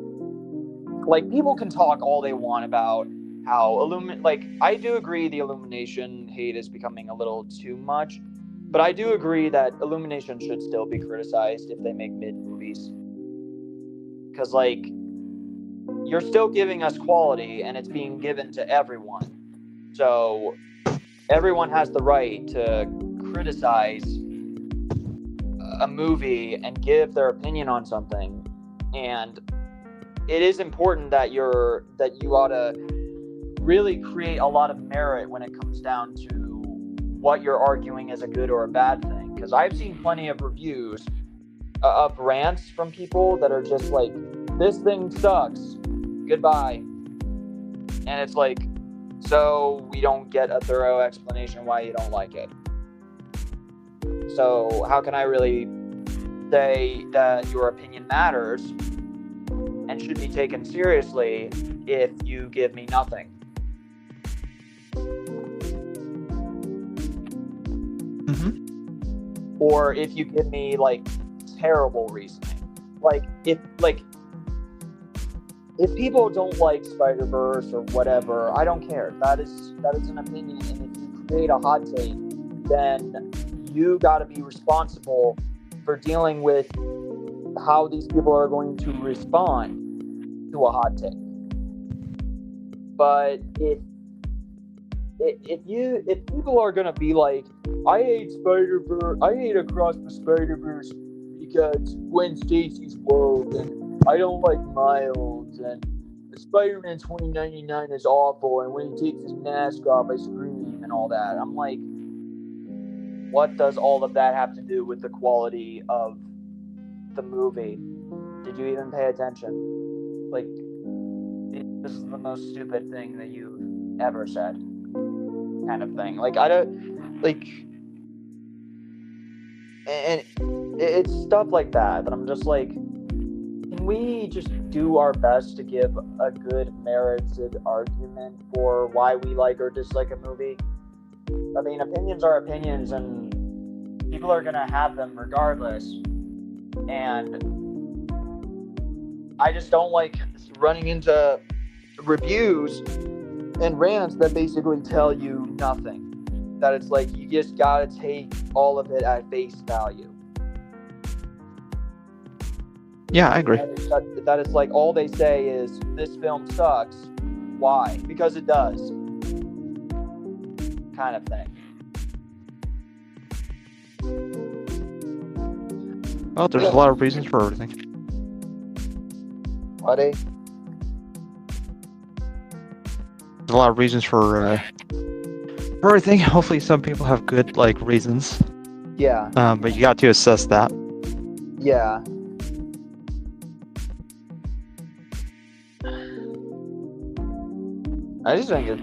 like, people can talk all they want about how I do agree the Illumination hate is becoming a little too much, but I do agree that Illumination should still be criticized if they make mid movies. Because, like, you're still giving us quality, and it's being given to everyone. So, everyone has the right to criticize a movie and give their opinion on something, and it is important that you ought to really create a lot of merit when it comes down to what you're arguing is a good or a bad thing, because I've seen plenty of reviews of rants from people that are just like, this thing sucks, goodbye. And it's like, so we don't get a thorough explanation why you don't like it. So how can I really say that your opinion matters and should be taken seriously if you give me nothing? Or if you give me, like, terrible reasoning. If people don't like Spider-Verse or whatever, I don't care. That is an opinion, and if you create a hot take, then you got to be responsible for dealing with how these people are going to respond to a hot take. But if people are gonna be like, I hate Spider-Verse, I hate Across the Spider-Verse because Gwen Stacy's woke and I don't like Miles, and Spider-Man 2099 is awful, and when he takes his mask off, I scream and all that. I'm like, what does all of that have to do with the quality of the movie? Did you even pay attention? Like, this is the most stupid thing that you've ever said, kind of thing. Like, I don't, like, and it's stuff like that I'm just like, can we just do our best to give a good merited argument for why we like or dislike a movie? I mean, opinions are opinions, and people are gonna have them regardless. And I just don't like running into reviews and rants that basically tell you nothing. That it's like, you just gotta take all of it at face value. Yeah, I agree. That it's like, all they say is, this film sucks. Why? Because it does. Kind of thing. Well, there's a lot of reasons for everything. Buddy? There's a lot of reasons for everything. Hopefully some people have good, like, reasons. Yeah. But you got to assess that. Yeah. I just think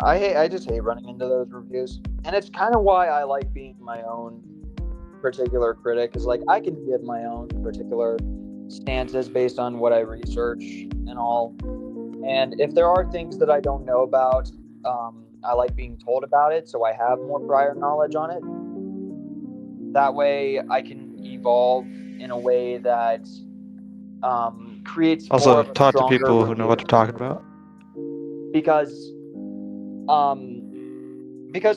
I just hate running into those reviews. And it's kind of why I like being my own particular critic, is like, I can give my own particular stances based on what I research and all. And if there are things that I don't know about, I like being told about it, so I have more prior knowledge on it. That way I can evolve in a way that creates Also, more of a talk to stronger people who review. know what they're talking about. Because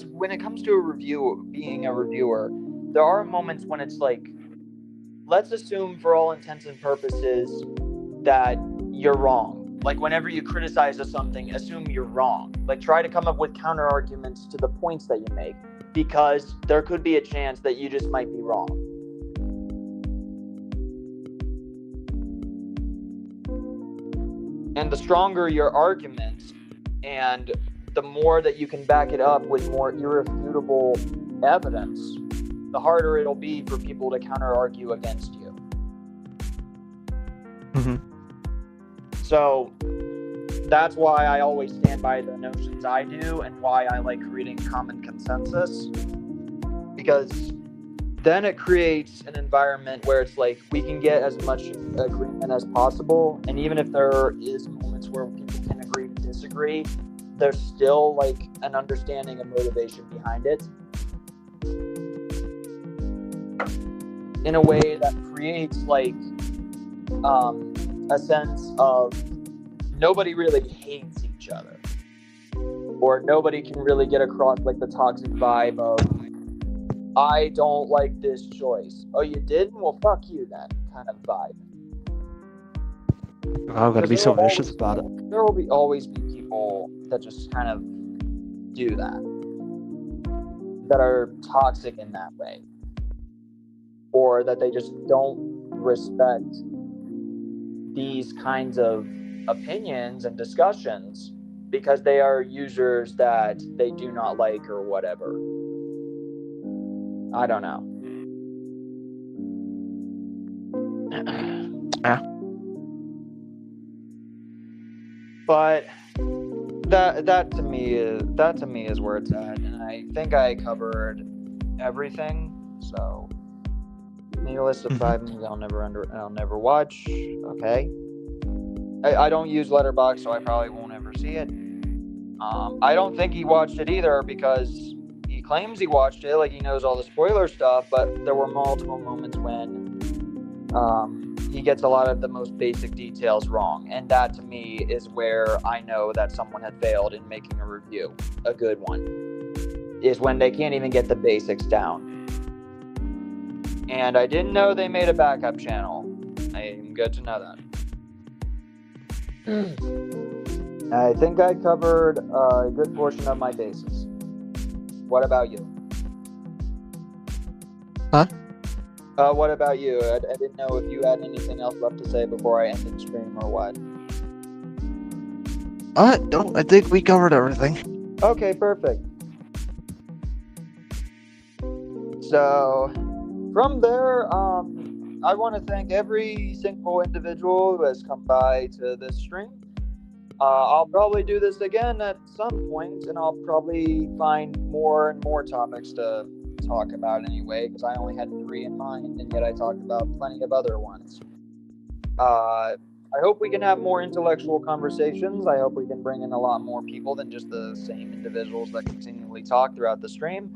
when it comes to a review, being a reviewer, there are moments when it's like, let's assume for all intents and purposes that you're wrong. Like, whenever you criticize something, assume you're wrong. Like, try to come up with counter arguments to the points that you make, because there could be a chance that you just might be wrong. And the stronger your argument, and the more that you can back it up with more irrefutable evidence, the harder it'll be for people to counter argue against you. Mm-hmm. So that's why I always stand by the notions I do, and why I like creating common consensus, because then it creates an environment where it's like, we can get as much agreement as possible, and even if there is moments where people can agree to disagree, there's still like an understanding and motivation behind it, in a way that creates like a sense of nobody really hates each other, or nobody can really get across like the toxic vibe of, I don't like this choice. Oh, you didn't? Well, fuck you then, kind of vibe. I've got to be so vicious about it. There will always be people that just kind of do that, that are toxic in that way, or that they just don't respect these kinds of opinions and discussions because they are users that they do not like or whatever. I don't know. Yeah. But that to me is where it's at, and I think I covered everything. So, make a list of 5 movies I'll never watch. Okay. I don't use Letterboxd, so I probably won't ever see it. I don't think he watched it either, because he claims he watched it, like he knows all the spoiler stuff, but there were multiple moments when he gets a lot of the most basic details wrong, and that to me is where I know that someone had failed in making a review. A good one is when they can't even get the basics down. And I didn't know they made a backup channel. I'm good to know that. I think I covered a good portion of my bases. What about you? Huh? What about you? I didn't know if you had anything else left to say before I ended stream or what. No, I think we covered everything. Okay, perfect. So, from there, I want to thank every single individual who has come by to this stream. I'll probably do this again at some point, and I'll probably find more and more topics to talk about anyway, because I only had 3 in mind, and yet I talked about plenty of other ones. I hope we can have more intellectual conversations. I hope we can bring in a lot more people than just the same individuals that continually talk throughout the stream.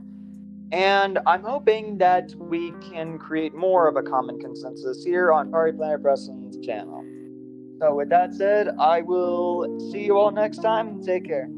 And I'm hoping that we can create more of a common consensus here on Party Planet Preston's channel. So with that said, I will see you all next time. Take care.